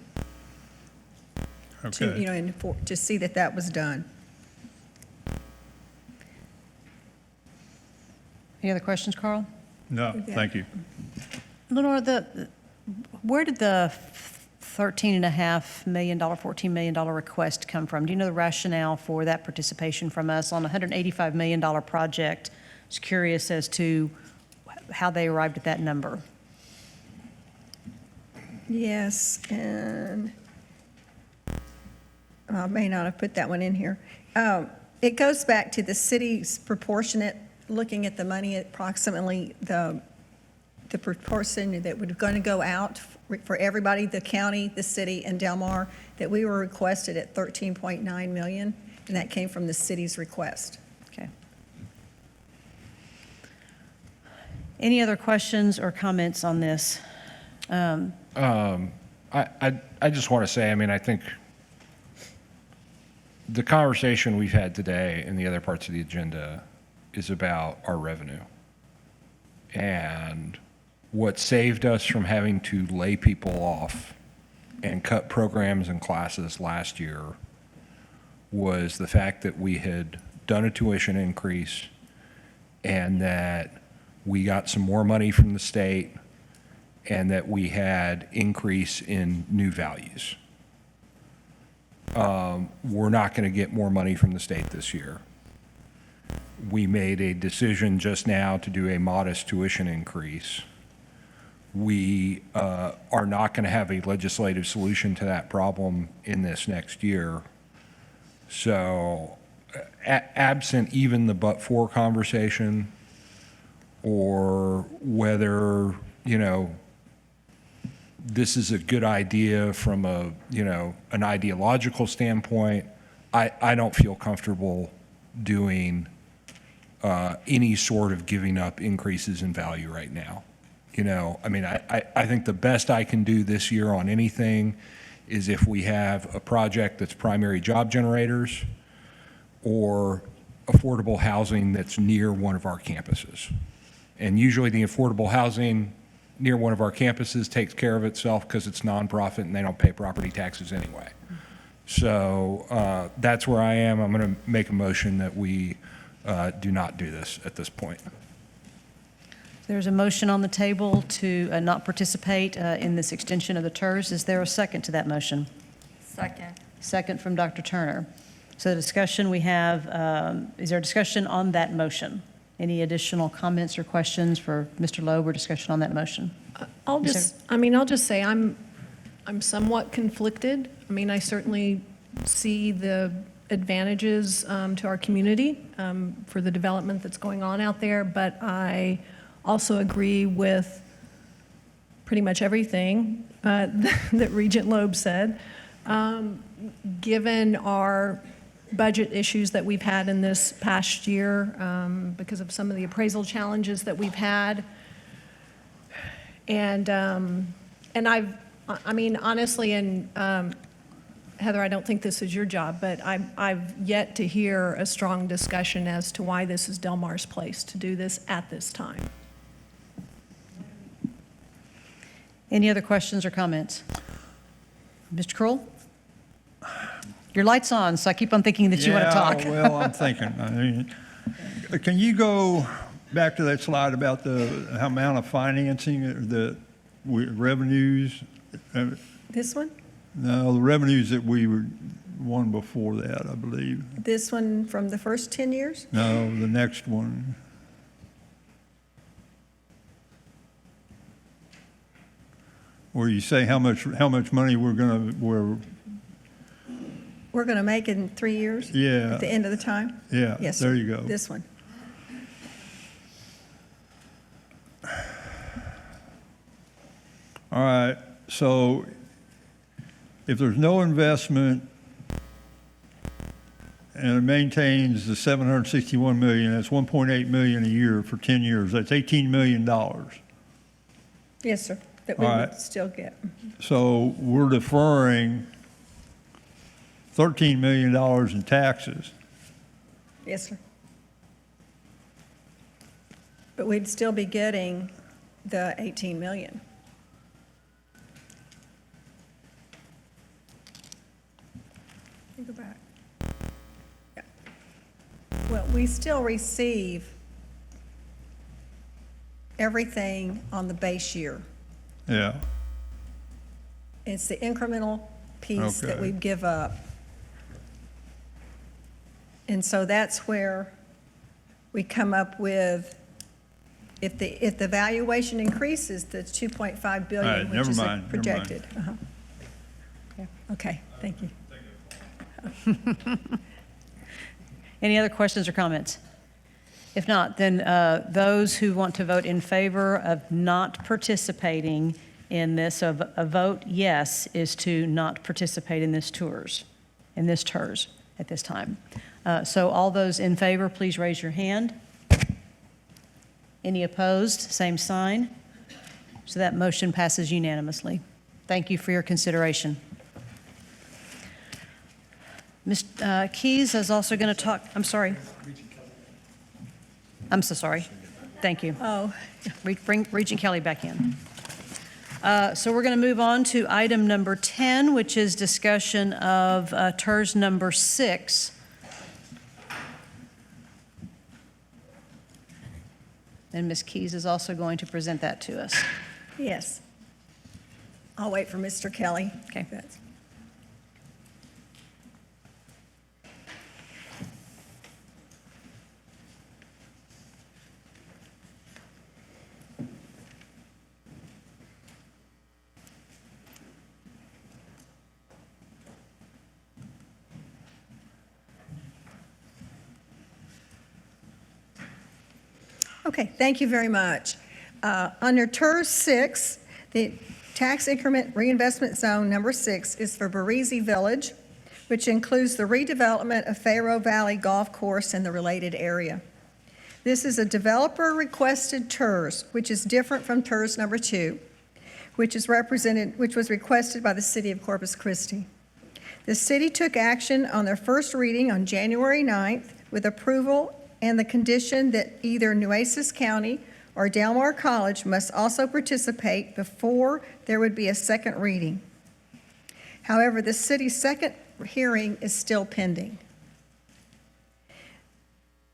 To, Okay. and to see that that was done. Any other questions, Carl? No, thank you. Lenore, where did the $13.5 million, $14 million request come from? Do you know the rationale for that participation from us on a $185 million project? Just curious as to how they arrived at that number. Yes, and I may not have put that one in here. It goes back to the city's proportionate, looking at the money, approximately the proportion that was going to go out for everybody, the county, the city, and Del Mar, that we were requested at $13.9 million, and that came from the city's request. Okay. Any other questions or comments on this? I just want to say, I mean, I think the conversation we've had today and the other parts of the agenda is about our revenue. And what saved us from having to lay people off and cut programs and classes last year was the fact that we had done a tuition increase and that we got some more money from the state and that we had increase in new values. We're not going to get more money from the state this year. We made a decision just now to do a modest tuition increase. We are not going to have a legislative solution to that problem in this next year. So absent even the but-for conversation or whether, this is a good idea from a, an ideological standpoint, I don't feel comfortable doing any sort of giving up increases in value right now. I think the best I can do this year on anything is if we have a project that's primary job generators or affordable housing that's near one of our campuses. And usually the affordable housing near one of our campuses takes care of itself because it's nonprofit and they don't pay property taxes anyway. So that's where I am. I'm going to make a motion that we do not do this at this point. There's a motion on the table to not participate in this extension of the TIRZ. Is there a second to that motion? Second. Second from Dr. Turner. So the discussion we have, is there a discussion on that motion? Any additional comments or questions for Mr. Loeb or discussion on that motion? I'll just say I'm somewhat conflicted. I certainly see the advantages to our community for the development that's going on out there, but I also agree with pretty much everything that Regent Loeb said. Given our budget issues that we've had in this past year because of some of the appraisal challenges that we've had. And honestly, and Heather, I don't think this is your job, but I've yet to hear a strong discussion as to why this is Del Mar's place to do this at this time. Any other questions or comments? Mr. Kroll? Your light's on, so I keep on thinking that you want to talk. Well, I'm thinking. Can you go back to that slide about the amount of financing, the revenues? This one? No, the revenues that we were one before that, I believe. This one from the first 10 years? No, the next one. Where you say how much money we're going to make in 3 years? Yeah. At the end of the time? Yeah, Yes, there sir. you go. This one. All right, so if there's no investment and it maintains the $761 million, that's $1.8 million a year for 10 years. That's $18 million. Yes, sir, that we All would right. still get. So we're deferring $13 million in taxes. Yes, sir. But we'd still be getting the 18 million. Go back. Yeah. Well, we still receive everything on the base year. Yeah. It's the incremental piece that Okay. we give up. And so that's where we come up with, if the valuation increases, the 2.5 All right, billion, which never is mind, never mind. projected. Uh-huh. Yeah. Okay, thank you. Any other questions or comments? If not, then those who want to vote in favor of not participating in this, a vote yes is to not participate in this TIRZ at this time. So all those in favor, please raise your hand. Any opposed, same sign. So that motion passes unanimously. Thank you for your consideration. Ms. Keys is also going to talk, I'm sorry. I'm so sorry. Thank you. Oh. Bring Regent Kelly back in. So we're going to move on to item number 10, which is discussion of TIRZ number 6. And Ms. Keys is also going to present that to us. Yes. I'll wait for Mr. Kelly. Okay. Okay, thank you very much. Under TIRZ 6, the tax increment reinvestment zone number 6 is for Barisi Village, which includes the redevelopment of Faro Valley Golf Course and the related area. This is a developer-requested TIRZ, which is different from TIRZ number 2, which was requested by the City of Corpus Christi. The city took action on their first reading on January 9th with approval and the condition that either Nueces County or Del Mar College must also participate before there would be a second reading. However, the city's second hearing is still pending.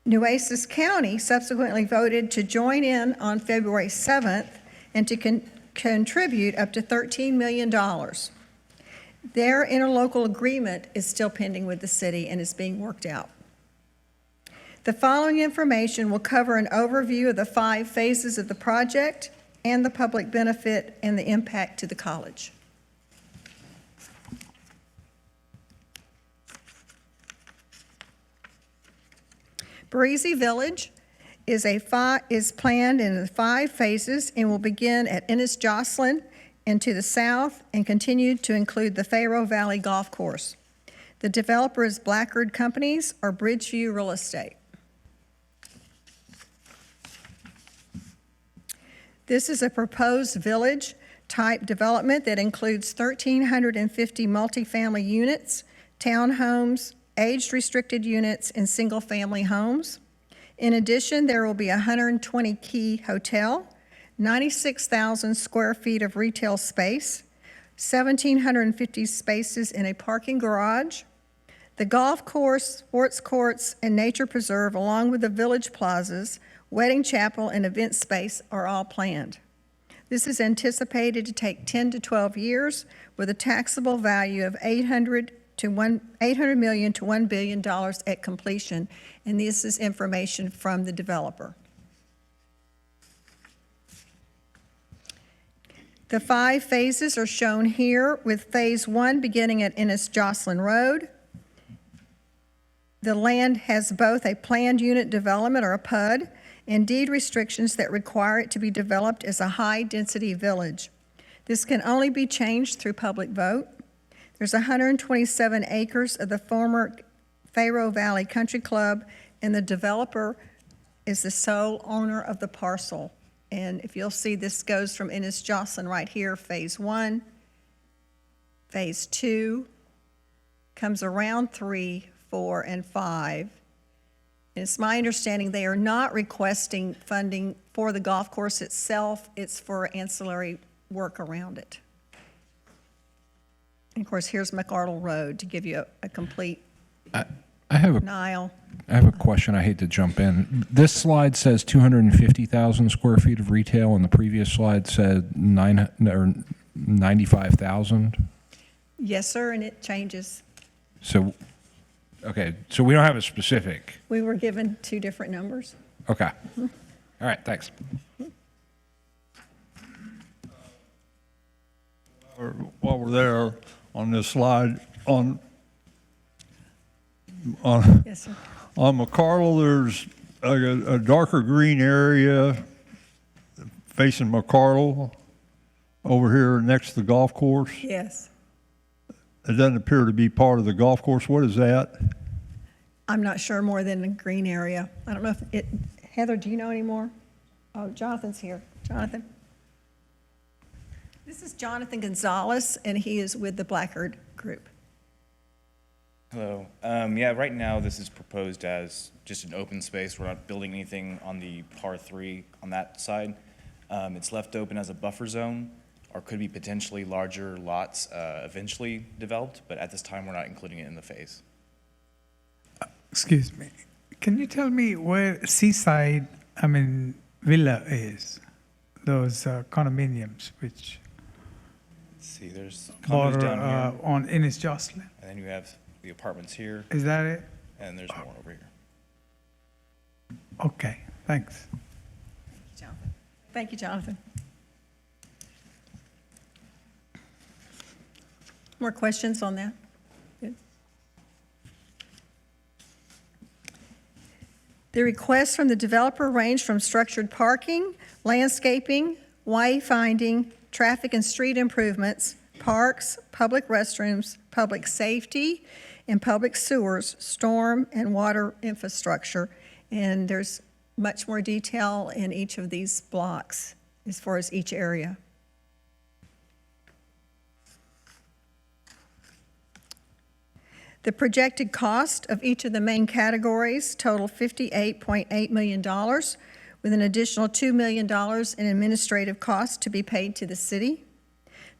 Nueces County subsequently voted to join in on February 7th and to contribute up to $13 million. Their interlocal agreement is still pending with the city and is being worked out. The following information will cover an overview of the 5 phases of the project and the public benefit and the impact to the college. Barisi Village is planned in 5 phases and will begin at Ennis-Jocelyn and to the south and continue to include the Faro Valley Golf Course. The developer is Blackard Companies or Bridgeview Real Estate. This is a proposed village-type development that includes 1,350 multifamily units, townhomes, age-restricted units, and single-family homes. In addition, there will be a 120-key hotel, 96,000 square feet of retail space, 1,750 spaces in a parking garage. The golf course, sports courts, and nature preserve, along with the village plazas, wedding chapel, and event space are all planned. This is anticipated to take 10 to 12 years with a taxable value of $800 million to $1 billion at completion, and this is information from the developer. The 5 phases are shown here, with phase 1 beginning at Ennis-Jocelyn Road. The land has both a planned unit development, or a PUD, and deed restrictions that require it to be developed as a high-density village. This can only be changed through public vote. There's 127 acres of the former Faro Valley Country Club, and the developer is the sole owner of the parcel. And if you'll see, this goes from Ennis-Jocelyn right here, phase 1, phase 2, comes around 3, 4, and 5. And it's my understanding they are not requesting funding for the golf course itself. It's for ancillary work around it. And of course, here's McArdle Road to give you a complete I have Nile. I have a question. I hate to jump in. This slide says 250,000 square feet of retail, and the previous slide said 95,000. Yes, sir, and it changes. So, okay, so we don't have a specific. We were given 2 different numbers. Okay. All right, thanks. While we're there, on this slide, on Yes, sir. on McArdle, there's a darker green area facing McArdle over here next to the golf course. Yes. It doesn't appear to be part of the golf course. What is that? I'm not sure more than the green area. I don't know if it, Heather, do you know any more? Oh, Jonathan's here. Jonathan? This is Jonathan Gonzalez, and he is with the Blackard Group. Hello. Yeah, right now this is proposed as just an open space. We're not building anything on the par 3 on that side. It's left open as a buffer zone, or could be potentially larger lots eventually developed, but at this time we're not including it in the phase. Excuse me. Can you tell me where Seaside, Villa is? Those condominiums which Let's see, there's condos border down here, on Innis Jocelyn. and then you have the apartments here, Is that it? and there's more over here. Okay, thanks. Thank you, Jonathan. More questions on that? Good. The requests from the developer range from structured parking, landscaping, wayfinding, traffic and street improvements, parks, public restrooms, public safety, and public sewers, storm and water infrastructure. And there's much more detail in each of these blocks as far as each area. The projected cost of each of the main categories total $58.8 million, with an additional $2 million in administrative costs to be paid to the city.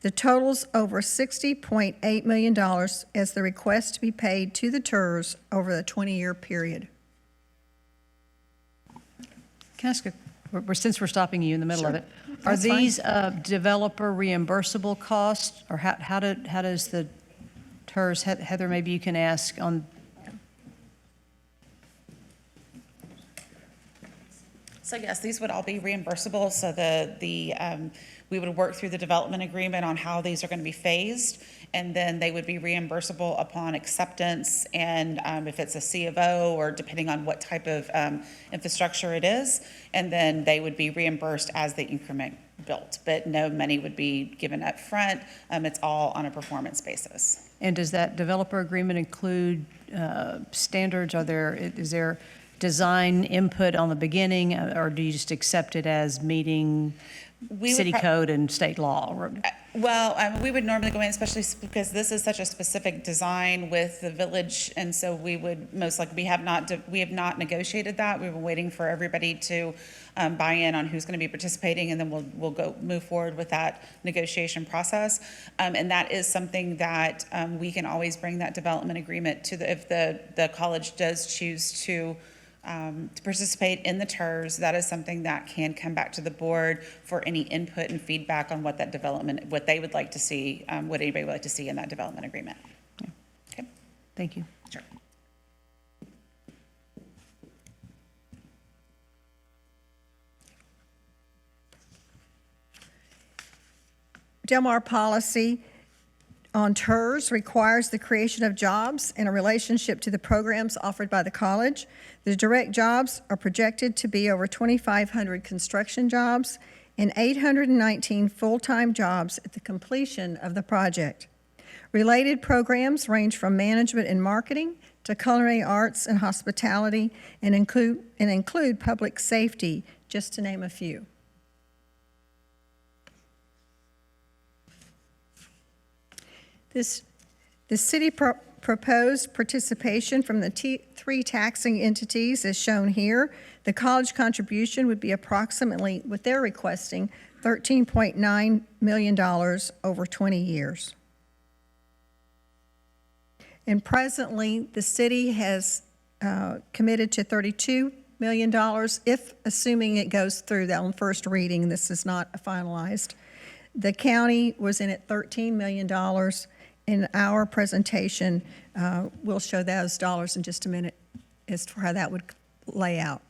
The total's over $60.8 million as the request to be paid to the TIRZ over the 20-year period. Can I ask since we're stopping you in the middle of Sure. it, are That's fine. these developer reimbursable costs, or how does the TIRZ, Heather, maybe you can ask on, So yes, these would all be reimbursable, so we would work through the development agreement on how these are going to be phased, and then they would be reimbursable upon acceptance, and if it's a C of O, or depending on what type of infrastructure it is, and then they would be reimbursed as the increment built, but no money would be given up front. It's all on a performance basis. and does that developer agreement include standards? Is there design input on the beginning, or do you just accept it as meeting city code and state law? Well, we would normally go in, especially because this is such a specific design with the village, and so we would most likely, we have not negotiated that. We were waiting for everybody to buy in on who's going to be participating, and then we'll move forward with that negotiation process. And that is something that we can always bring that development agreement to if the college does choose to participate in the TIRZ. That is something that can come back to the board for any input and feedback on what that development, what they would like to see, what anybody would like to see in that development agreement. Okay. Thank you. Sure. Del Mar policy on TIRZ requires the creation of jobs in a relationship to the programs offered by the college. The direct jobs are projected to be over 2,500 construction jobs and 819 full-time jobs at the completion of the project. Related programs range from management and marketing to culinary arts and hospitality, and include public safety, just to name a few. The city proposed participation from the three taxing entities is shown here. The college contribution would be approximately, what they're requesting, $13.9 million over 20 years. And presently, the city has committed to $32 million, if assuming it goes through that on first reading. This is not finalized. The county was in at $13 million. In our presentation, we'll show those dollars in just a minute as to how that would lay out.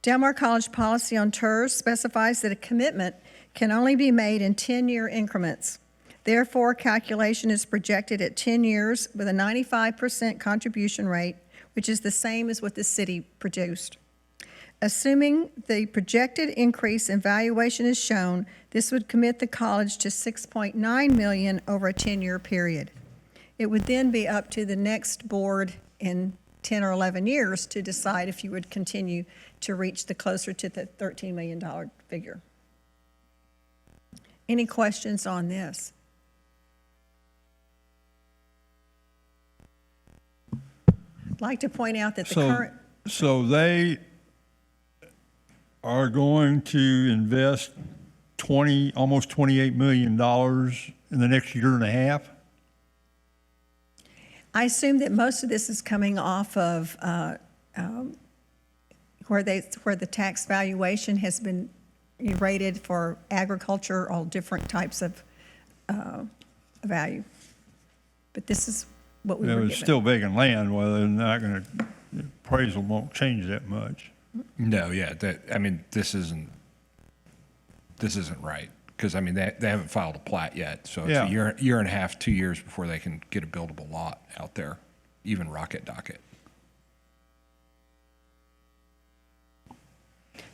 Del Mar College policy on TIRZ specifies that a commitment can only be made in 10-year increments. Therefore, calculation is projected at 10 years with a 95% contribution rate, which is the same as what the city produced. Assuming the projected increase in valuation is shown, this would commit the college to $6.9 million over a 10-year period. It would then be up to the next board in 10 or 11 years to decide if you would continue to reach the closer to the $13 million figure. Any questions on this? I'd like to point out that the current... So they are going to invest almost $28 million in the next year and a half? I assume that most of this is coming off of where the tax valuation has been rated for agriculture, all different types of value. But this is what we were given. It's still vacant land, well, they're not going to, the appraisal won't change that much. No, yeah, I mean, this isn't right, because, I mean, they haven't filed a plat yet, so it's a year and a half, 2 years before they can get a buildable lot out there, even rocket docket.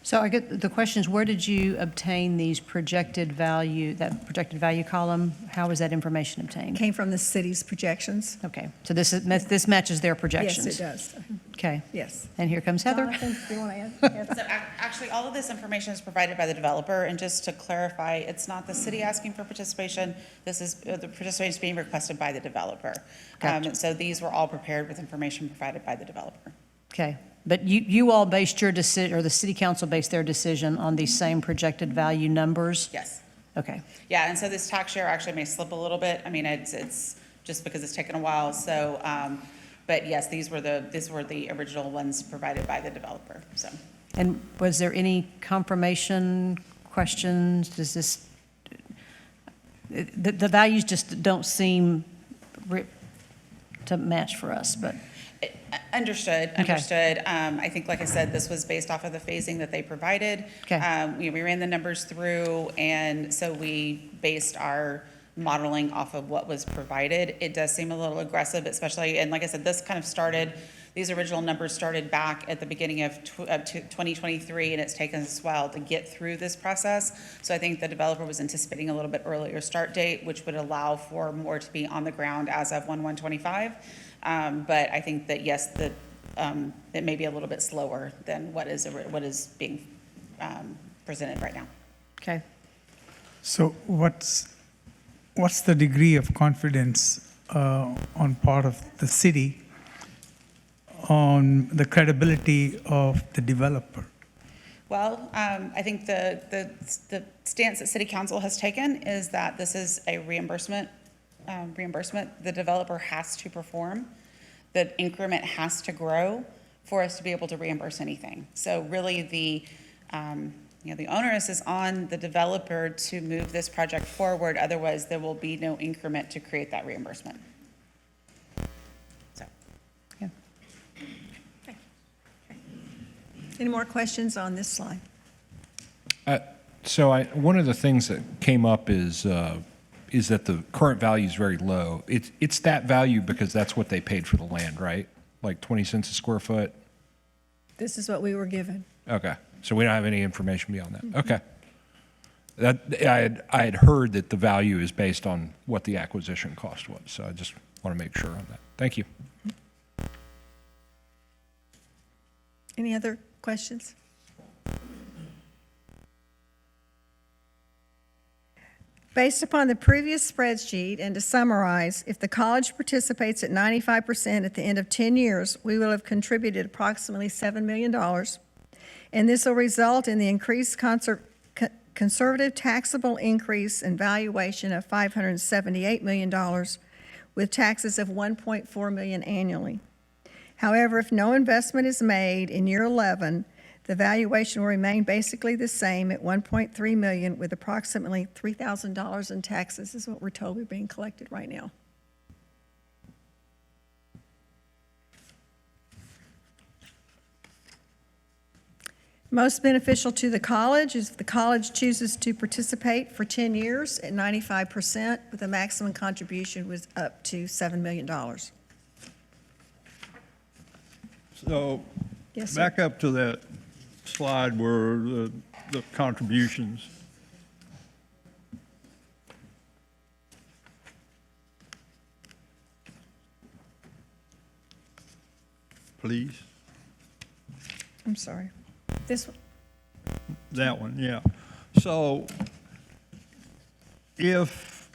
So I get, the question is, where did you obtain these projected value, that projected value column? How was that information obtained? Came from the city's projections. Okay, so this matches their projections? Yes, it does. Okay. Yes. And here comes Heather. Jonathan, do you want to add? So actually, all of this information is provided by the developer, and just to clarify, it's not the city asking for participation. This is, the participation is being requested by the developer. Gotcha. So these were all prepared with information provided by the developer. Okay, but you all based your decision, or the city council based their decision on these same projected value numbers? Yes. Okay. Yeah, and so this tax share actually may slip a little bit. I mean, it's just because it's taken a while, so, but yes, these were the original ones provided by the developer, so. And was there any confirmation questions? Does this, the values just don't seem to match for us, but. Understood. Okay. I think, like I said, this was based off of the phasing that they provided. Okay. We ran the numbers through, and so we based our modeling off of what was provided. It does seem a little aggressive, especially, and like I said, this kind of started, these original numbers started back at the beginning of 2023, and it's taken us a while to get through this process. So I think the developer was anticipating a little bit earlier start date, which would allow for more to be on the ground as of 1/1/25. But I think that, yes, that it may be a little bit slower than what is being presented right now. Okay. So what's the degree of confidence on part of the city on the credibility of the developer? Well, I think the stance that City Council has taken is that this is a reimbursement. The developer has to perform. The increment has to grow for us to be able to reimburse anything. So really, the onus is on the developer to move this project forward. Otherwise, there will be no increment to create that reimbursement. So, yeah. Okay. Any more questions on this slide? So one of the things that came up is that the current value is very low. It's that value because that's what they paid for the land, right? Like 20 cents a square foot? This is what we were given. Okay, so we don't have any information beyond that. Okay. I had heard that the value is based on what the acquisition cost was, so I just want to make sure on that. Thank you. Any other questions? Based upon the previous spreadsheet, and to summarize, if the college participates at 95% at the end of 10 years, we will have contributed approximately $7 million, and this will result in the increased conservative taxable increase in valuation of $578 million, with taxes of $1.4 million annually. However, if no investment is made in year 11, the valuation will remain basically the same at $1.3 million, with approximately $3,000 in taxes is what we're told we're being collected right now. Most beneficial to the college is if the college chooses to participate for 10 years at 95%, with a maximum contribution was up to $7 million. So, Yes, sir. back up to that slide where the contributions. Please, I'm sorry. This one. that one, yeah. So if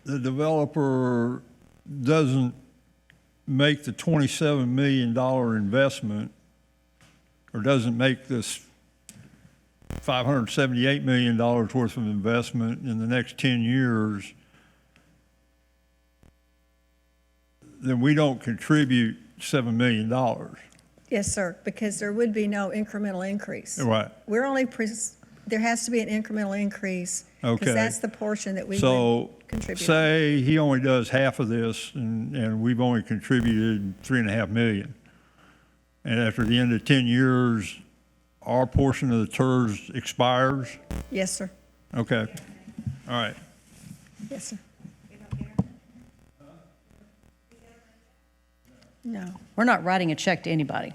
the developer doesn't make the $27 million investment, or doesn't make this $578 million worth of investment in the next 10 years, then we don't contribute $7 million. Yes, sir, because there would be no incremental increase. Right. We're only, there has to be an incremental increase. Okay. Because that's the portion that we So would contribute. say he only does half of this and we've only contributed $3.5 million. And after the end of 10 years, our portion of the TIRZ expires? Yes, sir. Okay. All right. Yes, sir. No. We're not writing a check to anybody.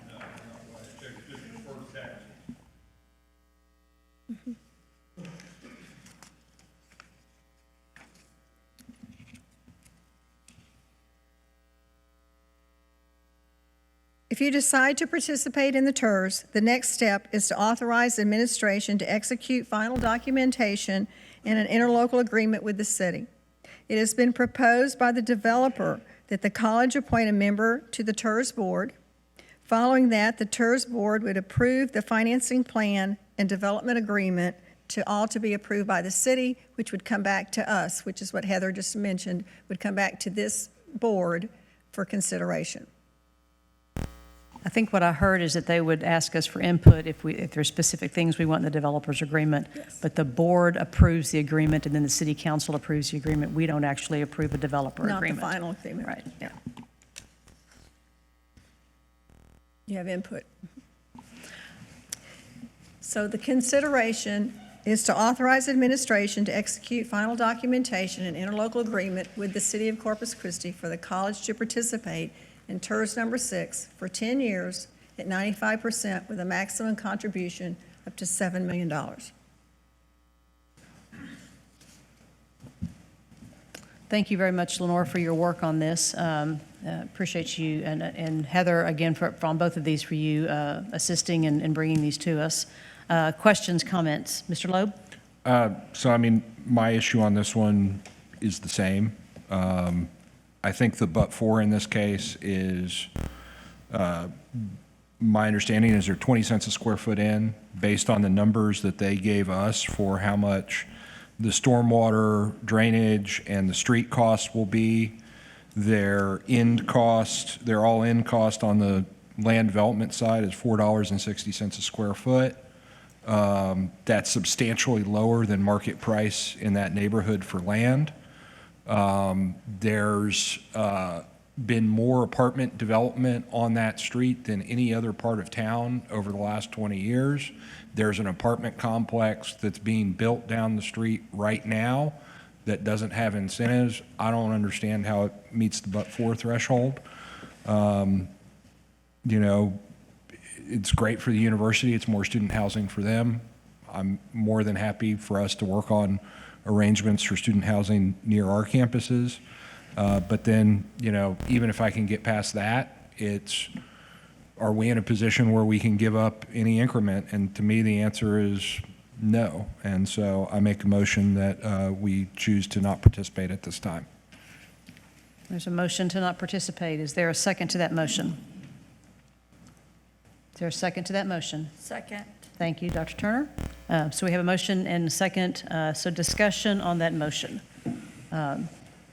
If you decide to participate in the TIRZ, the next step is to authorize administration to execute final documentation and an interlocal agreement with the city. It has been proposed by the developer that the college appoint a member to the TIRZ board. Following that, the TIRZ board would approve the financing plan and development agreement to be approved by the city, which would come back to us, which is what Heather just mentioned, would come back to this board for consideration. I think what I heard is that they would ask us for input if there's specific things we want in the developer's agreement. Yes. But the board approves the agreement, and then the city council approves the agreement. We don't actually approve a developer agreement. Not the final agreement. Right. Yeah. You have input. So the consideration is to authorize administration to execute final documentation and interlocal agreement with the City of Corpus Christi for the college to participate in TIRZ number 6 for 10 years at 95% with a maximum contribution up to $7 million. Thank you very much, Lenore, for your work on this. Appreciate you, and Heather, again, on both of these for you assisting and bringing these to us. Questions, comments? Mr. Loeb? So, I mean, my issue on this one is the same. I think the but-for in this case is, my understanding is they're 20 cents a square foot in, based on the numbers that they gave us for how much the stormwater drainage and the street costs will be. Their end cost, their all-in cost on the land development side is $4.60 a square foot. That's substantially lower than market price in that neighborhood for land. There's been more apartment development on that street than any other part of town over the last 20 years. There's an apartment complex that's being built down the street right now that doesn't have incentives. I don't understand how it meets the but-for threshold. You know, it's great for the university. It's more student housing for them. I'm more than happy for us to work on arrangements for student housing near our campuses. But then, you know, even if I can get past that, are we in a position where we can give up any increment? And to me, the answer is no. And so I make a motion that we choose to not participate at this time. There's a motion to not participate. Is there a second to that motion? Is there a second to that motion? Second. Thank you, Dr. Turner. So we have a motion and a second. So discussion on that motion.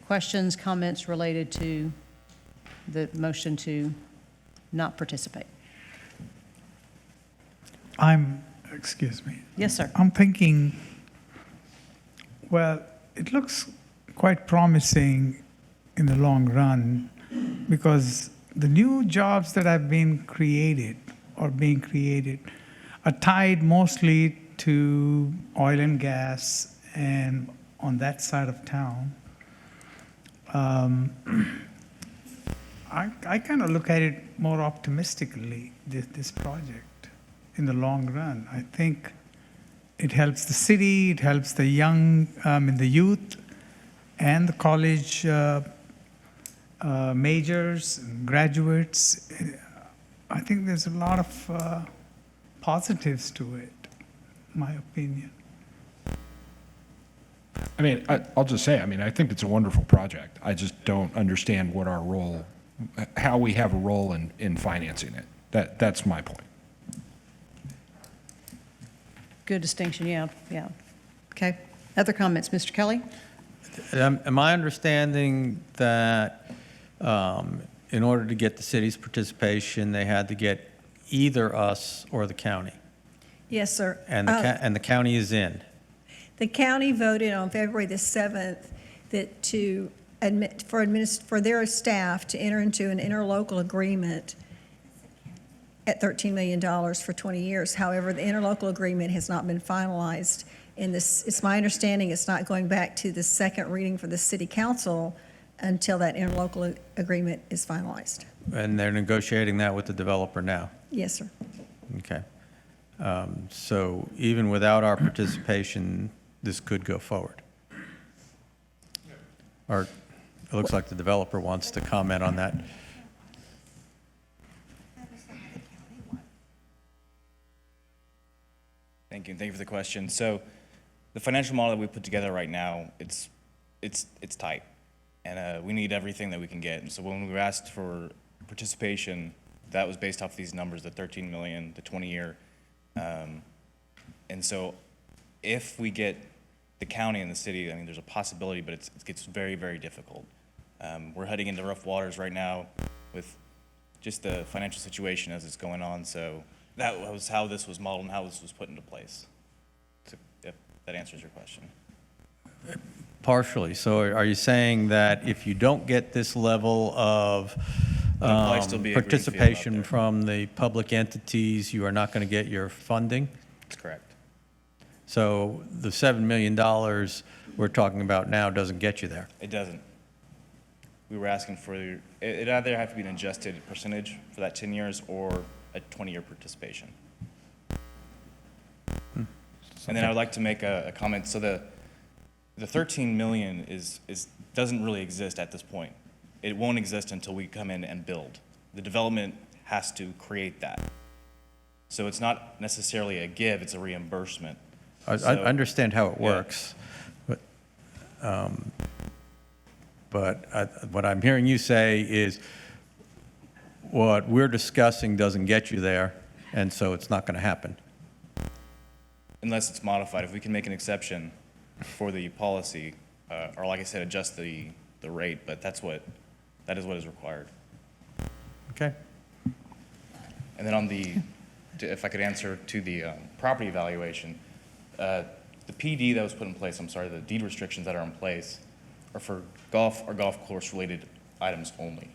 Questions, comments related to the motion to not participate? Excuse me. Yes, sir. I'm thinking, well, it looks quite promising in the long run because the new jobs that have been created or being created are tied mostly to oil and gas and on that side of town. I kind of look at it more optimistically, this project, in the long run. I think it helps the city, it helps the young, the youth, and the college majors, and graduates. I think there's a lot of positives to it, in my opinion. I mean, I'll just say, I mean, I think it's a wonderful project. I just don't understand what our role, how we have a role in financing it. That's my point. Good distinction, yeah. Okay. Other comments, Mr. Kelly? Am I understanding that in order to get the city's participation, they had to get either us or the county? Yes, sir. And the county is in? The county voted on February the 7th that to admit, for their staff to enter into an interlocal agreement at $13 million for 20 years. However, the interlocal agreement has not been finalized. And it's my understanding it's not going back to the second reading for the city council until that interlocal agreement is finalized. And they're negotiating that with the developer now? Yes, sir. Okay. So even without our participation, this could go forward? Or it looks like the developer wants to comment on that. Thank you for the question. So the financial model that we put together right now, it's tight, and we need everything that we can get. And so when we were asked for participation, that was based off these numbers, the 13 million, the 20-year. And so if we get the county and the city, I mean, there's a possibility, but it gets very, very difficult. We're heading into rough waters right now with just the financial situation as it's going on. So that was how this was modeled and how this was put into place. So, if that answers your question. Partially. So are you saying that if you don't get this level of still be a greenfield out participation there. from the public entities, you are not going to get your funding? That's correct. So the $7 million we're talking about now doesn't get you there? It doesn't. We were asking for, it either have to be an adjusted percentage for that 10 years or a 20-year participation. And then I would like to make a comment. So the 13 million doesn't really exist at this point. It won't exist until we come in and build. The development has to create that. So it's not necessarily a give, it's a reimbursement. I understand how it works, but what I'm hearing you say is what we're discussing doesn't get you there, and so it's not going to happen. Unless it's modified. If we can make an exception for the policy, or like I said, adjust the rate, but that is what is required. Okay. And then on if I could answer to the property evaluation, the PD that was put in place, the deed restrictions that are in place are for golf or golf course related items only.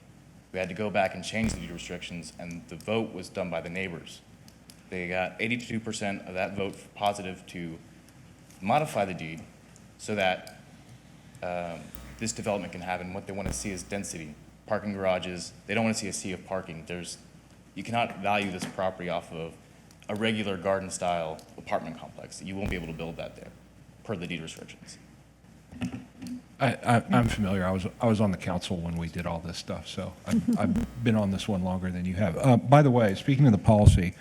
We had to go back and change the deed restrictions, and the vote was done by the neighbors. They got 82% of that vote positive to modify the deed so that this development can happen. What they want to see is density, parking garages. They don't want to see a sea of parking. You cannot value this property off of a regular garden-style apartment complex. You won't be able to build that there, per the deed restrictions. I'm familiar. I was on the council when we did all this stuff, so I've been on this one longer than you have. By the way, speaking of the policy,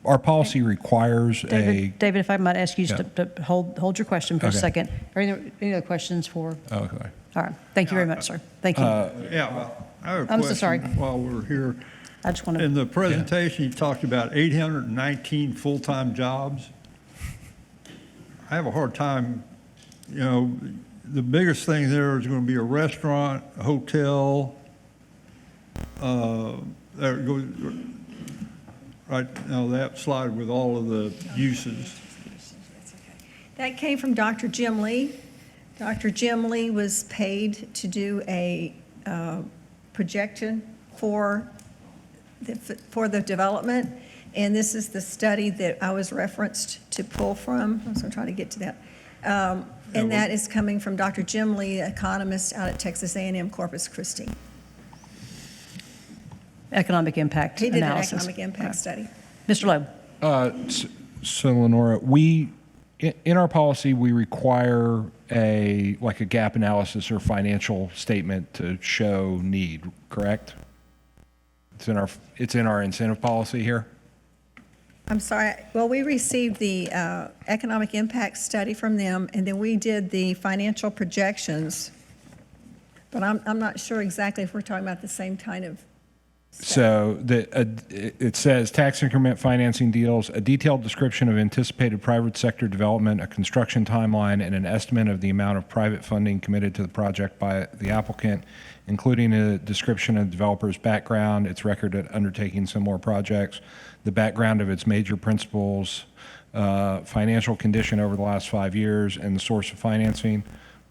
our policy requires a, David, if I might ask you Yeah. to hold your question for a Okay. second. Are there any other questions for? okay. All right. Thank you very much, sir. Thank you. Yeah, well, I have a I'm so question sorry. while we're here. I just want to. In the presentation, you talked about 819 full-time jobs. I have a hard time, the biggest thing there is going to be a restaurant, a hotel, there goes, right now that slide with all of the uses. That came from Dr. Jim Lee. Dr. Jim Lee was paid to do a projection for the development, and this is the study that I was referenced to pull from. I was going to try to get to that. And that is coming from Dr. Jim Lee, economist out at Texas A&M Corpus Christi. Economic impact He did an analysis. economic impact study. Mr. Loeb. So Lenora, in our policy, we require a gap analysis or financial statement to show need, correct? It's in our incentive policy here? I'm sorry. Well, we received the economic impact study from them, and then we did the financial projections. But I'm not sure exactly if we're talking about the same kind of. So it says tax increment financing deals, a detailed description of anticipated private sector development, a construction timeline, and an estimate of the amount of private funding committed to the project by the applicant, including a description of the developer's background, its record at undertaking similar projects, the background of its major principals, financial condition over the last 5 years, and the source of financing.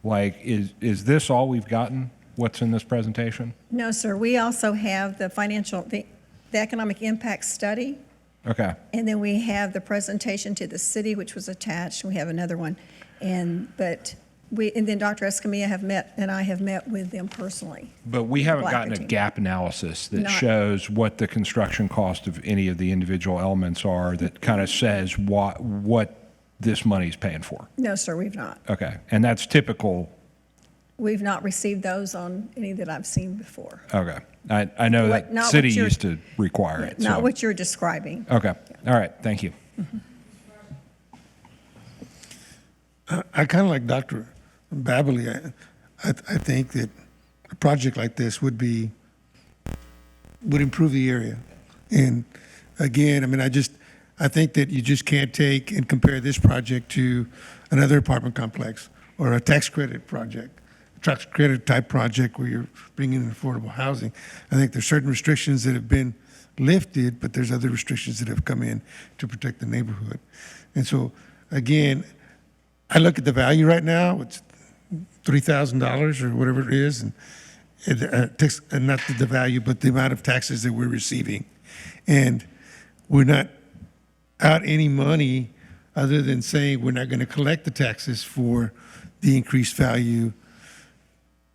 Is this all we've gotten? What's in this presentation? No, sir. We also have the economic impact study, Okay. and then we have the presentation to the city, which was attached. We have another one, and then Dr. Escamilla and I have met with them personally. But we haven't gotten a Blackerty. gap analysis that Not- shows what the construction cost of any of the individual elements are that kind of says what this money's paying for. No, sir, we've not. Okay. And that's typical. We've not received those on any that I've seen before. Okay. I know that Not what city you're- used to require it. Not so- what you're describing. Okay. All right. Thank you. I kind of like Dr. Babley. I think that a project like this would improve the area. And again, I mean, I think that you just can't take and compare this project to another apartment complex or a tax credit project, tax credit type project where you're bringing in affordable housing. I think there's certain restrictions that have been lifted, but there's other restrictions that have come in to protect the neighborhood. And so, again, I look at the value right now, it's $3,000 or whatever it is, and not the value, but the amount of taxes that we're receiving. And we're not out any money other than saying we're not going to collect the taxes for the increased value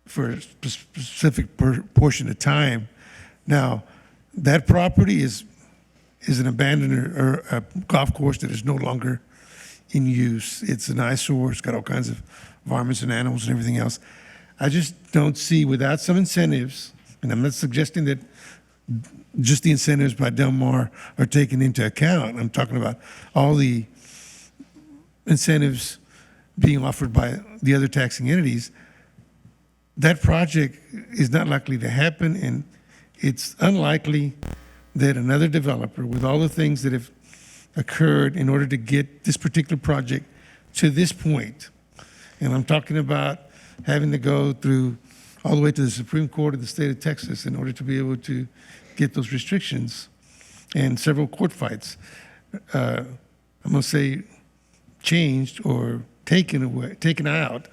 for a specific portion of time. Now, that property is an abandoned or a golf course that is no longer in use. It's an eyesore. It's got all kinds of varmints and animals and everything else. I just don't see, without some incentives, and I'm not suggesting that just the incentives by Del Mar are taken into account. I'm talking about all the incentives being offered by the other taxing entities. That project is not likely to happen, and it's unlikely that another developer, with all the things that have occurred in order to get this particular project to this point, and I'm talking about having to go through all the way to the Supreme Court of the state of Texas in order to be able to get those restrictions, and several court fights, I'm going to say changed or taken out,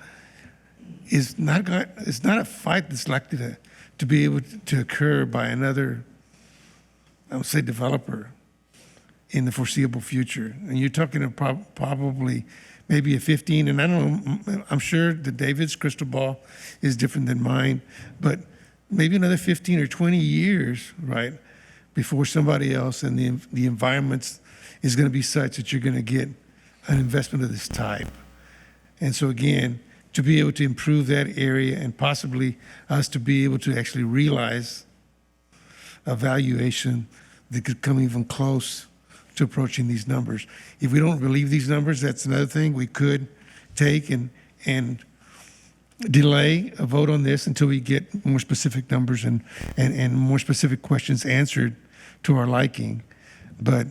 it's not a fight that's likely to be able to occur by another, I would say, developer in the foreseeable future. And you're talking about probably maybe a 15, and I don't know, I'm sure that David's crystal ball is different than mine, but maybe another 15 or 20 years, right, before somebody else and the environment is going to be such that you're going to get an investment of this type. And so again, to be able to improve that area and possibly us to be able to actually realize a valuation that could come even close to approaching these numbers. If we don't believe these numbers, that's another thing we could take and delay a vote on this until we get more specific numbers and more specific questions answered to our liking. But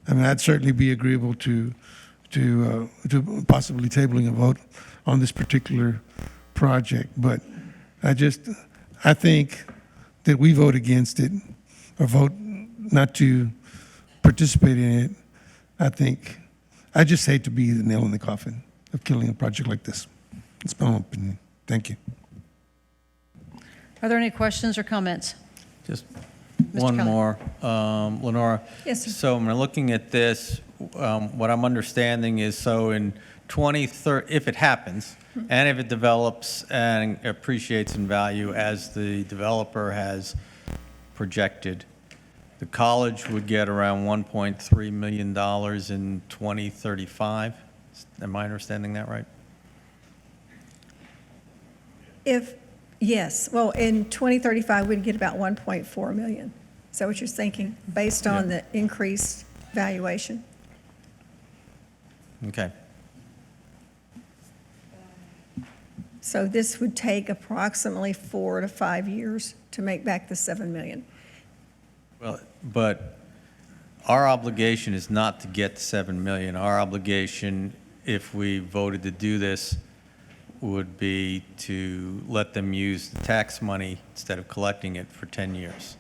I mean, I'd certainly be agreeable to possibly tabling a vote on this particular project. But I think that we vote against it or vote not to participate in it. I just hate to be the nail in the coffin of killing a project like this. It's my own opinion. Thank you. Are there any questions or comments? Just Mr. one Kelly. more, Lenora. Yes, sir. So I'm looking at this, what I'm understanding is, so in 2030, if it happens, and if it develops and appreciates in value as the developer has projected, the college would get around $1.3 million in 2035. Am I understanding that right? Yes, well, in 2035, we'd get about 1.4 million. Is that what you're thinking, based on the increased valuation? Okay. So this would take approximately 4 to 5 years to make back the 7 million. Well, but our obligation is not to get 7 million. Our obligation, if we voted to do this, would be to let them use the tax money instead of collecting it for 10 years,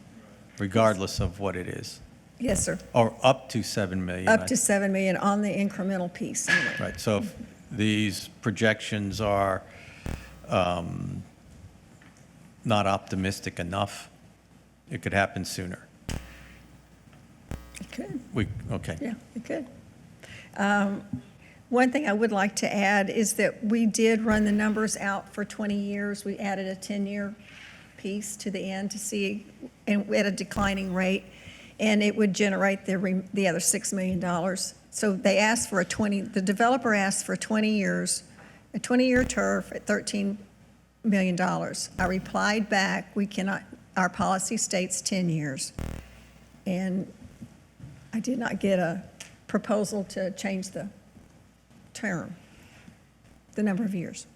regardless of what it is. Yes, sir. Or up to 7 million. Up to 7 million on the incremental piece. Right, so if these projections are not optimistic enough, it could happen sooner. It could. Okay. Yeah, it could. One thing I would like to add is that we did run the numbers out for 20 years. We added a 10-year piece to the end to see, and at a declining rate, and it would generate the other $6 million. So they asked for the developer asked for 20 years, a 20-year turf at $13 million. I replied back, we cannot, our policy states 10 years. And I did not get a proposal to change the term, the number of years.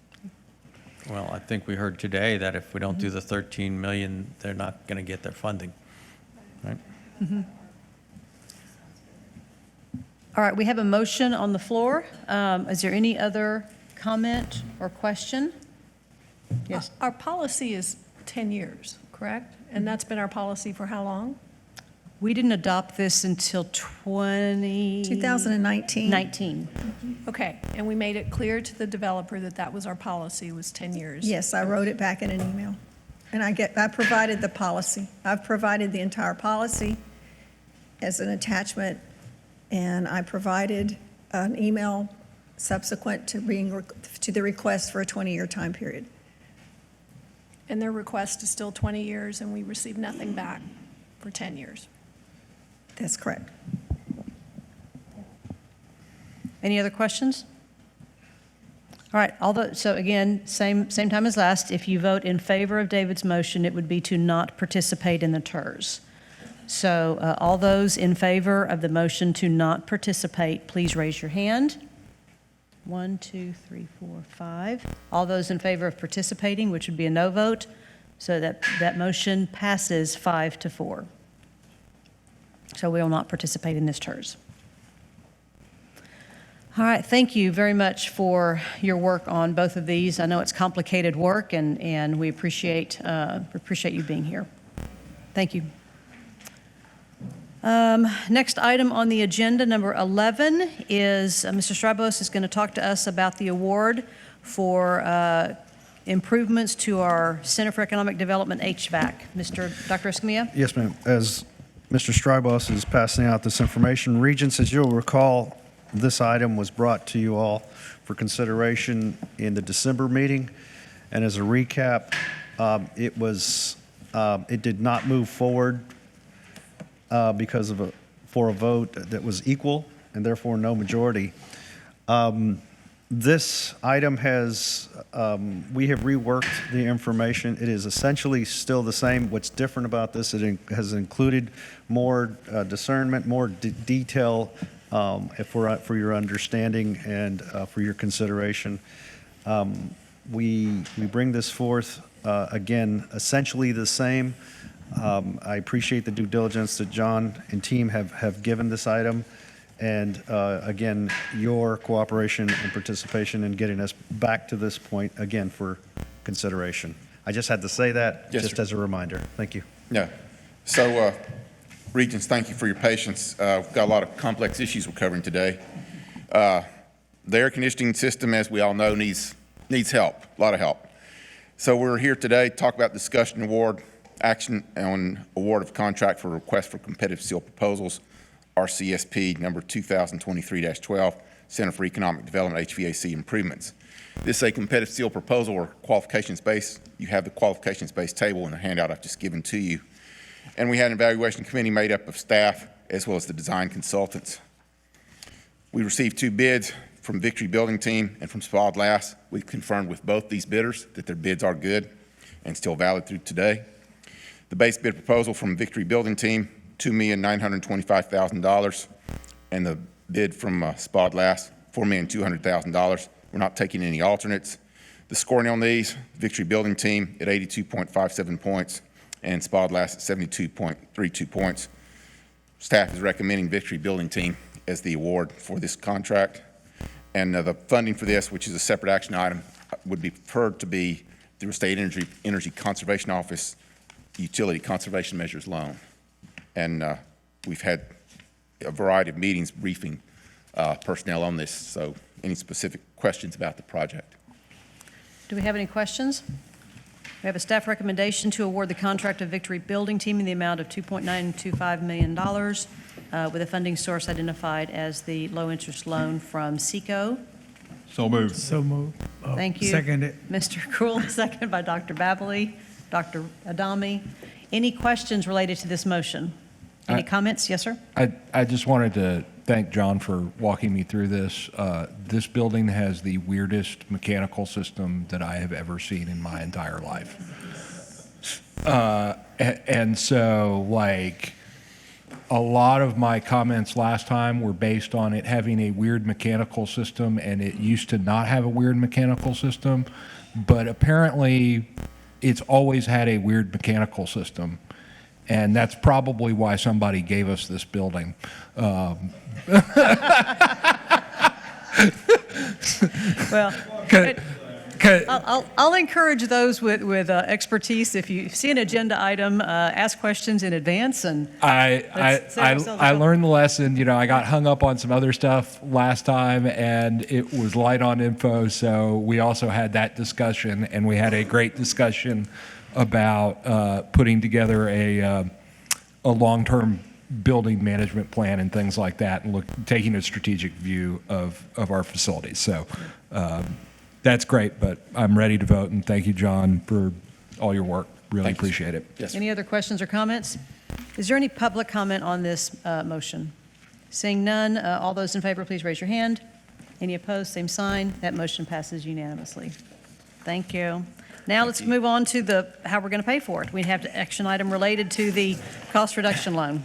Well, I think we heard today that if we don't do the 13 million, they're not going to get their funding, right? All right, we have a motion on the floor. Is there any other comment or question? Yes. Our policy is 10 years, correct? And that's been our policy for how long? We didn't adopt this until 2019. 19. Okay, and we made it clear to the developer that that was our policy, was 10 years. Yes, I wrote it back in an email. And I provided the policy. I've provided the entire policy as an attachment, and I provided an email subsequent to the request for a 20-year time period. And their request is still 20 years, and we received nothing back for 10 years. That's correct. Any other questions? All right, so again, same time as last. If you vote in favor of David's motion, it would be to not participate in the TIRZ. So all those in favor of the motion to not participate, please raise your hand. 1, 2, 3, 4, 5. All those in favor of participating, which would be a no vote, so that motion passes 5-4. So we will not participate in this TIRZ. All right, thank you very much for your work on both of these. I know it's complicated work, and we appreciate you being here. Thank you. Next item on the agenda, number 11, is Mr. Strybos is going to talk to us about the award for improvements to our Center for Economic Development HVAC. Dr. Escamilla? Yes, ma'am. As Mr. Strybos is passing out this information, Regents, as you'll recall, this item was brought to you all for consideration in the December meeting. And as a recap, it did not move forward because for a vote that was equal and therefore no majority. This item has, we have reworked the information. It is essentially still the same. What's different about this, has included more discernment, more detail for your understanding and for your consideration. We bring this forth, again, essentially the same. I appreciate the due diligence that John and team have given this item. And again, your cooperation and participation in getting us back to this point, again, for consideration. I just had to say that, Yes, just sir. as a reminder. Thank you. No. So, Regents, thank you for your patience. We've got a lot of complex issues we're covering today. The air conditioning system, as we all know, needs help, a lot of help. So we're here today to talk about discussion award, action on award of contract for request for competitive seal proposals, RCSP number 2023-12, Center for Economic Development HVAC Improvements. This is a competitive seal proposal or qualifications-based. You have the qualifications-based table in the handout I've just given to you. And we had an evaluation committee made up of staff as well as the design consultants. We received 2 bids from Victory Building Team and from Spod Lass. We've confirmed with both these bidders that their bids are good and still valid through today. The base bid proposal from Victory Building Team, $2,925,000, and the bid from Spod Lass, $4,200,000. We're not taking any alternates. The scoring on these, Victory Building Team at 82.57 points and Spod Lass at 72.32 points. Staff is recommending Victory Building Team as the award for this contract. And the funding for this, which is a separate action item, would be preferred to be through a State Energy Conservation Office Utility Conservation Measures loan. And we've had a variety of meetings briefing personnel on this. So any specific questions about the project? Do we have any questions? We have a staff recommendation to award the contract of Victory Building Team in the amount of $2.925 million with a funding source identified as the low-interest loan from SECO. So moved. So moved. Thank you. Second it. Mr. Krull, second by Dr. Babley, Dr. Adami. Any questions related to this motion? Any comments? Yes, sir? I just wanted to thank John for walking me through this. This building has the weirdest mechanical system that I have ever seen in my entire life. And so, like, a lot of my comments last time were based on it having a weird mechanical system, and it used to not have a weird mechanical system, but apparently it's always had a weird mechanical system. And that's probably why somebody gave us this building. Well, I'll encourage those with expertise. If you see an agenda item, ask questions in advance. And I learned the lesson. You know, I got hung up on some other stuff last time, and it was light on info. So we also had that discussion, and we had a great discussion about putting together a long-term building management plan and things like that, and taking a strategic view of our facilities. So that's great, but I'm ready to vote, and thank you, John, for all your work. Really appreciate it. Yes, sir. Any other questions or comments? Is there any public comment on this motion? Seeing none, all those in favor, please raise your hand. Any opposed, same sign. That motion passes unanimously. Thank you. Now let's move on to how we're going to pay for it. We have an action item related to the cost reduction loan.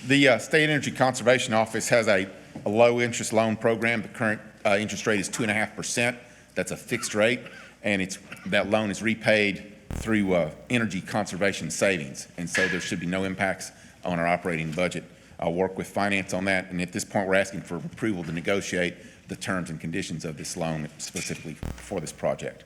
The State Energy Conservation Office has a low-interest loan program. The current interest rate is 2.5%. That's a fixed rate, and that loan is repaid through energy conservation savings, and so there should be no impacts on our operating budget. I'll work with finance on that, and at this point, we're asking for approval to negotiate the terms and conditions of this loan specifically for this project.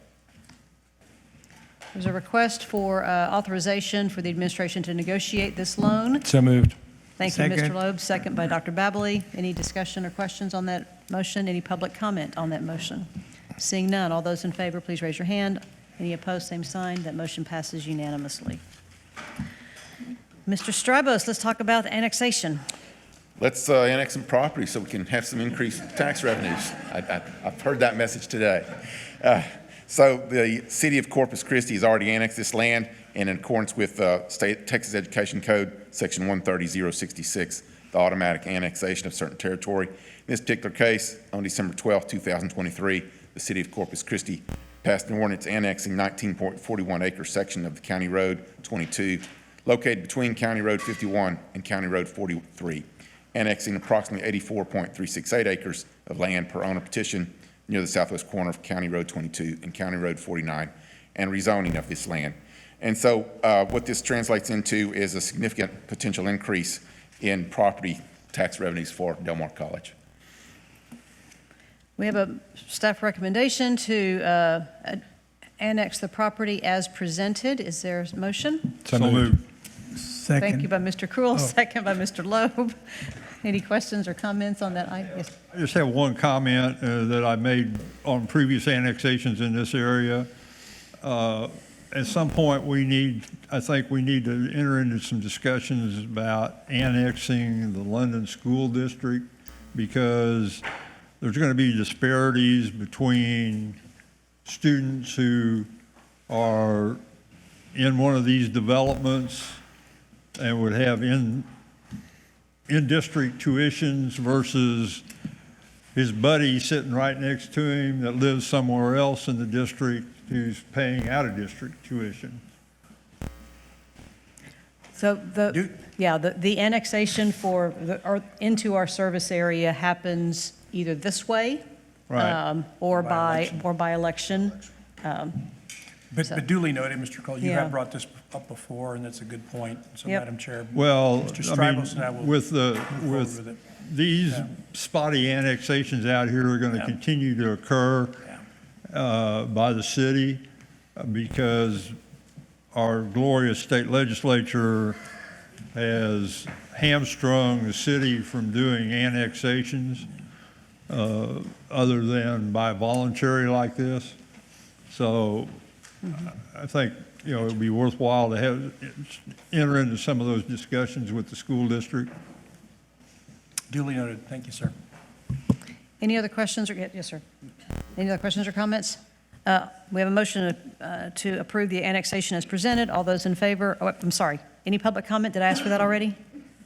There's a request for authorization for the administration to negotiate this loan. So moved. Thank you, Mr. Second. Loeb. Second by Dr. Babley. Any discussion or questions on that motion? Any public comment on that motion? Seeing none, all those in favor, please raise your hand. Any opposed, same sign. That motion passes unanimously. Mr. Strybos, let's talk about annexation. Let's annex some property so we can have some increased tax revenues. I've heard that message today. So the City of Corpus Christi has already annexed this land in accordance with State Texas Education Code, Section 130.066, the automatic annexation of certain territory. In this particular case, on December 12, 2023, the City of Corpus Christi passed an ordinance annexing 19.41 acre section of the County Road 22, located between County Road 51 and County Road 43, annexing approximately 84.368 acres of land per owner petition near the southwest corner of County Road 22 and County Road 49, and rezoning of this land. And so what this translates into is a significant potential increase in property tax revenues for Del Mar College. We have a staff recommendation to annex the property as presented. Is there a motion? So moved. Second. Thank you by Mr. Krull, second by Mr. Loeb. Any questions or comments on that? Yes. I just have one comment that I made on previous annexations in this area. At some point, I think we need to enter into some discussions about annexing the London School District, because there's going to be disparities between students who are in one of these developments and would have in-district tuitions versus his buddy sitting right next to him that lives somewhere else in the district who's paying out-of-district tuition. So the annexation into our service area happens either this way, Right. or by election. But duly noted, Mr. Cole, you Yeah. have brought this up before, and that's a good point. So, Yep. Madam Chair, Well, Mr. I mean, Stribos and I will with move forward with it. these spotty annexations out here are going to continue to occur by the city because our glorious state legislature has hamstrung the city from doing annexations other than by voluntary like this. So I think, it would be worthwhile to enter into some of those discussions with the school district. Duly noted. Thank you, sir. Any other questions or, yes, sir. Any other questions or comments? We have a motion to approve the annexation as presented. All those in favor, I'm sorry, any public comment? Did I ask for that already?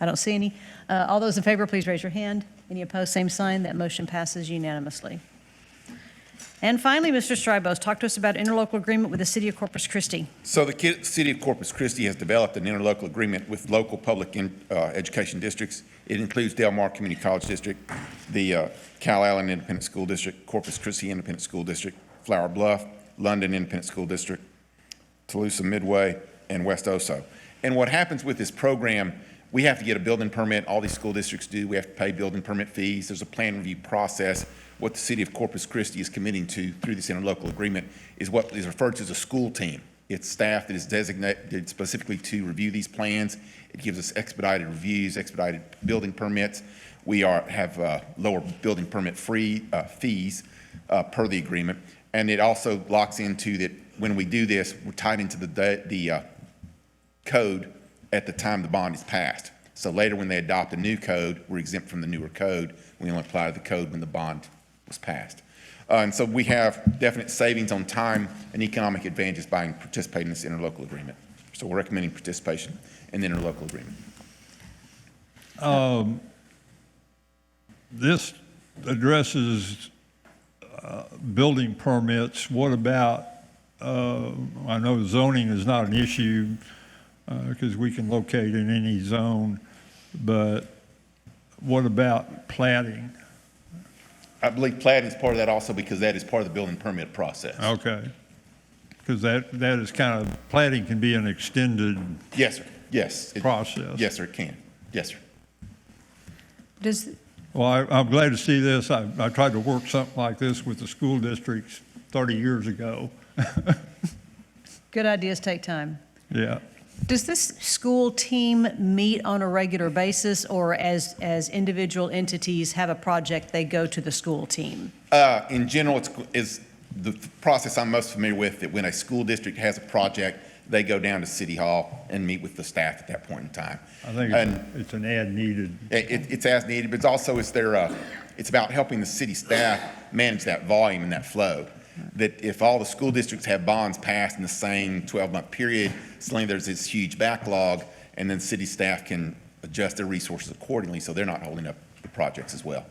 I don't see any. All those in favor, please raise your hand. Any opposed, same sign. That motion passes unanimously. And finally, Mr. Stribos, talk to us about interlocal agreement with the City of Corpus Christi. So the City of Corpus Christi has developed an interlocal agreement with local public education districts. It includes Del Mar Community College District, the Cal Allen Independent School District, Corpus Christi Independent School District, Flower Bluff, London Independent School District, Toluca Midway, and West Oso. And what happens with this program, we have to get a building permit. All these school districts do. We have to pay building permit fees. There's a plan review process. What the City of Corpus Christi is committing to through this interlocal agreement is what is referred to as a school team. It's staff that is designated specifically to review these plans. It gives us expedited reviews, expedited building permits. We have lower building permit fees per the agreement. And it also locks into that when we do this, we're tied into the code at the time the bond is passed. So later when they adopt a new code, we're exempt from the newer code. We only apply the code when the bond was passed. And so we have definite savings on time and economic advantages by participating in this interlocal agreement. So we're recommending participation in the interlocal agreement. This addresses building permits. What about, I know zoning is not an issue because we can locate in any zone, but what about platting? I believe platting is part of that also because that is part of the building permit process. Okay. Because that is kind of, platting can be an extended Yes, sir. Yes. process. Yes, sir, it can. Yes, sir. Well, I'm glad to see this. I tried to work something like this with the school districts 30 years ago. Good ideas take time. Yeah. Does this school team meet on a regular basis, or as individual entities have a project, they go to the school team? In general, it's the process I'm most familiar with, that when a school district has a project, they go down to City Hall and meet with the staff at that point in time. I think it's an ad needed. It's as needed, but it's also it's about helping the city staff manage that volume and that flow. That if all the school districts have bonds passed in the same 12-month period, suddenly there's this huge backlog, and then city staff can adjust their resources accordingly so they're not holding up the projects as well.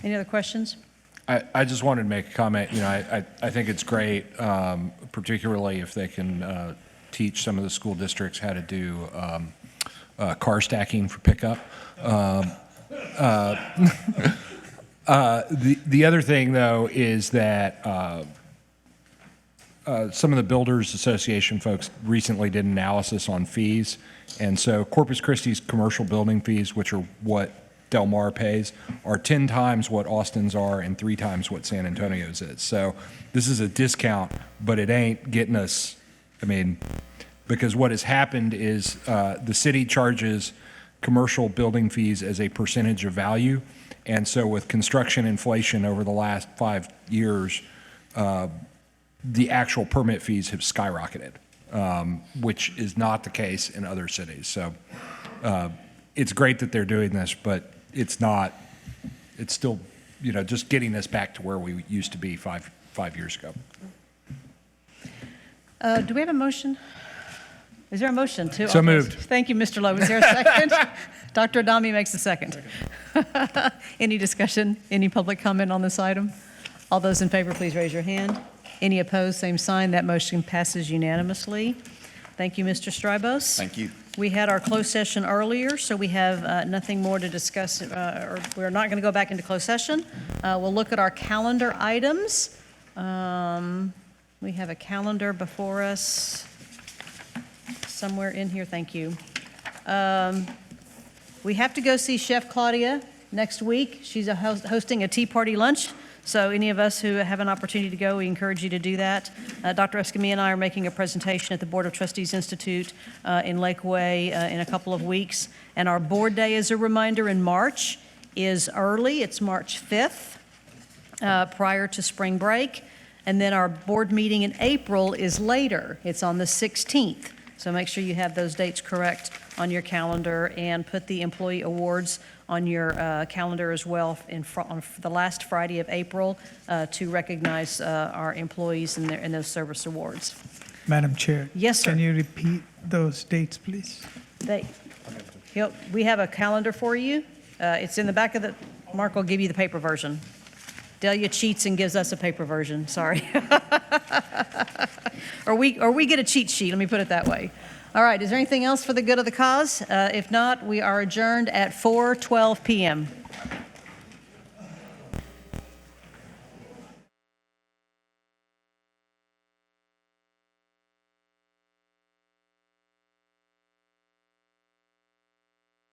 Any other questions? I just wanted to make a comment. You know, I think it's great, particularly if they can teach some of the school districts how to do car stacking for pickup. The other thing, though, is that some of the Builders Association folks recently did an analysis on fees. And so Corpus Christi's commercial building fees, which are what Del Mar pays, are 10 times what Austin's are and 3 times what San Antonio's is. So this is a discount, but it ain't getting us, I mean, because what has happened is the city charges commercial building fees as a percentage of value. And so with construction inflation over the last 5 years, the actual permit fees have skyrocketed, which is not the case in other cities. So it's great that they're doing this, but it's not, it's still, you know, just getting us back to where we used to be five years ago. Do we have a motion? Is there a motion to? So moved. Thank you, Mr. Lowe. Is there a second? Dr. Adami makes a second. Any discussion, any public comment on this item? All those in favor, please raise your hand. Any opposed, same sign. That motion passes unanimously. Thank you, Mr. Strybos. Thank you. We had our closed session earlier, so we have nothing more to discuss, or we're not going to go back into closed session. We'll look at our calendar items. We have a calendar before us somewhere in here. Thank you. We have to go see Chef Claudia next week. She's hosting a tea party lunch. So any of us who have an opportunity to go, we encourage you to do that. Dr. Escamilla and I are making a presentation at the Board of Trustees Institute in Lakeway in a couple of weeks. And our board day, as a reminder, in March is early. It's March 5th, prior to spring break. And then our board meeting in April is later. It's on the 16th. So make sure you have those dates correct on your calendar, and put the employee awards on your calendar as well on the last Friday of April to recognize our employees and those service awards. Madam Chair. Yes, sir. Can you repeat those dates, please? We have a calendar for you. It's in the back of the, Mark will give you the paper version. Delia cheats and gives us a paper version, sorry. Or we get a cheat sheet, let me put it that way. All right, is there anything else for the good of the cause? If not, we are adjourned at 4:12 p.m.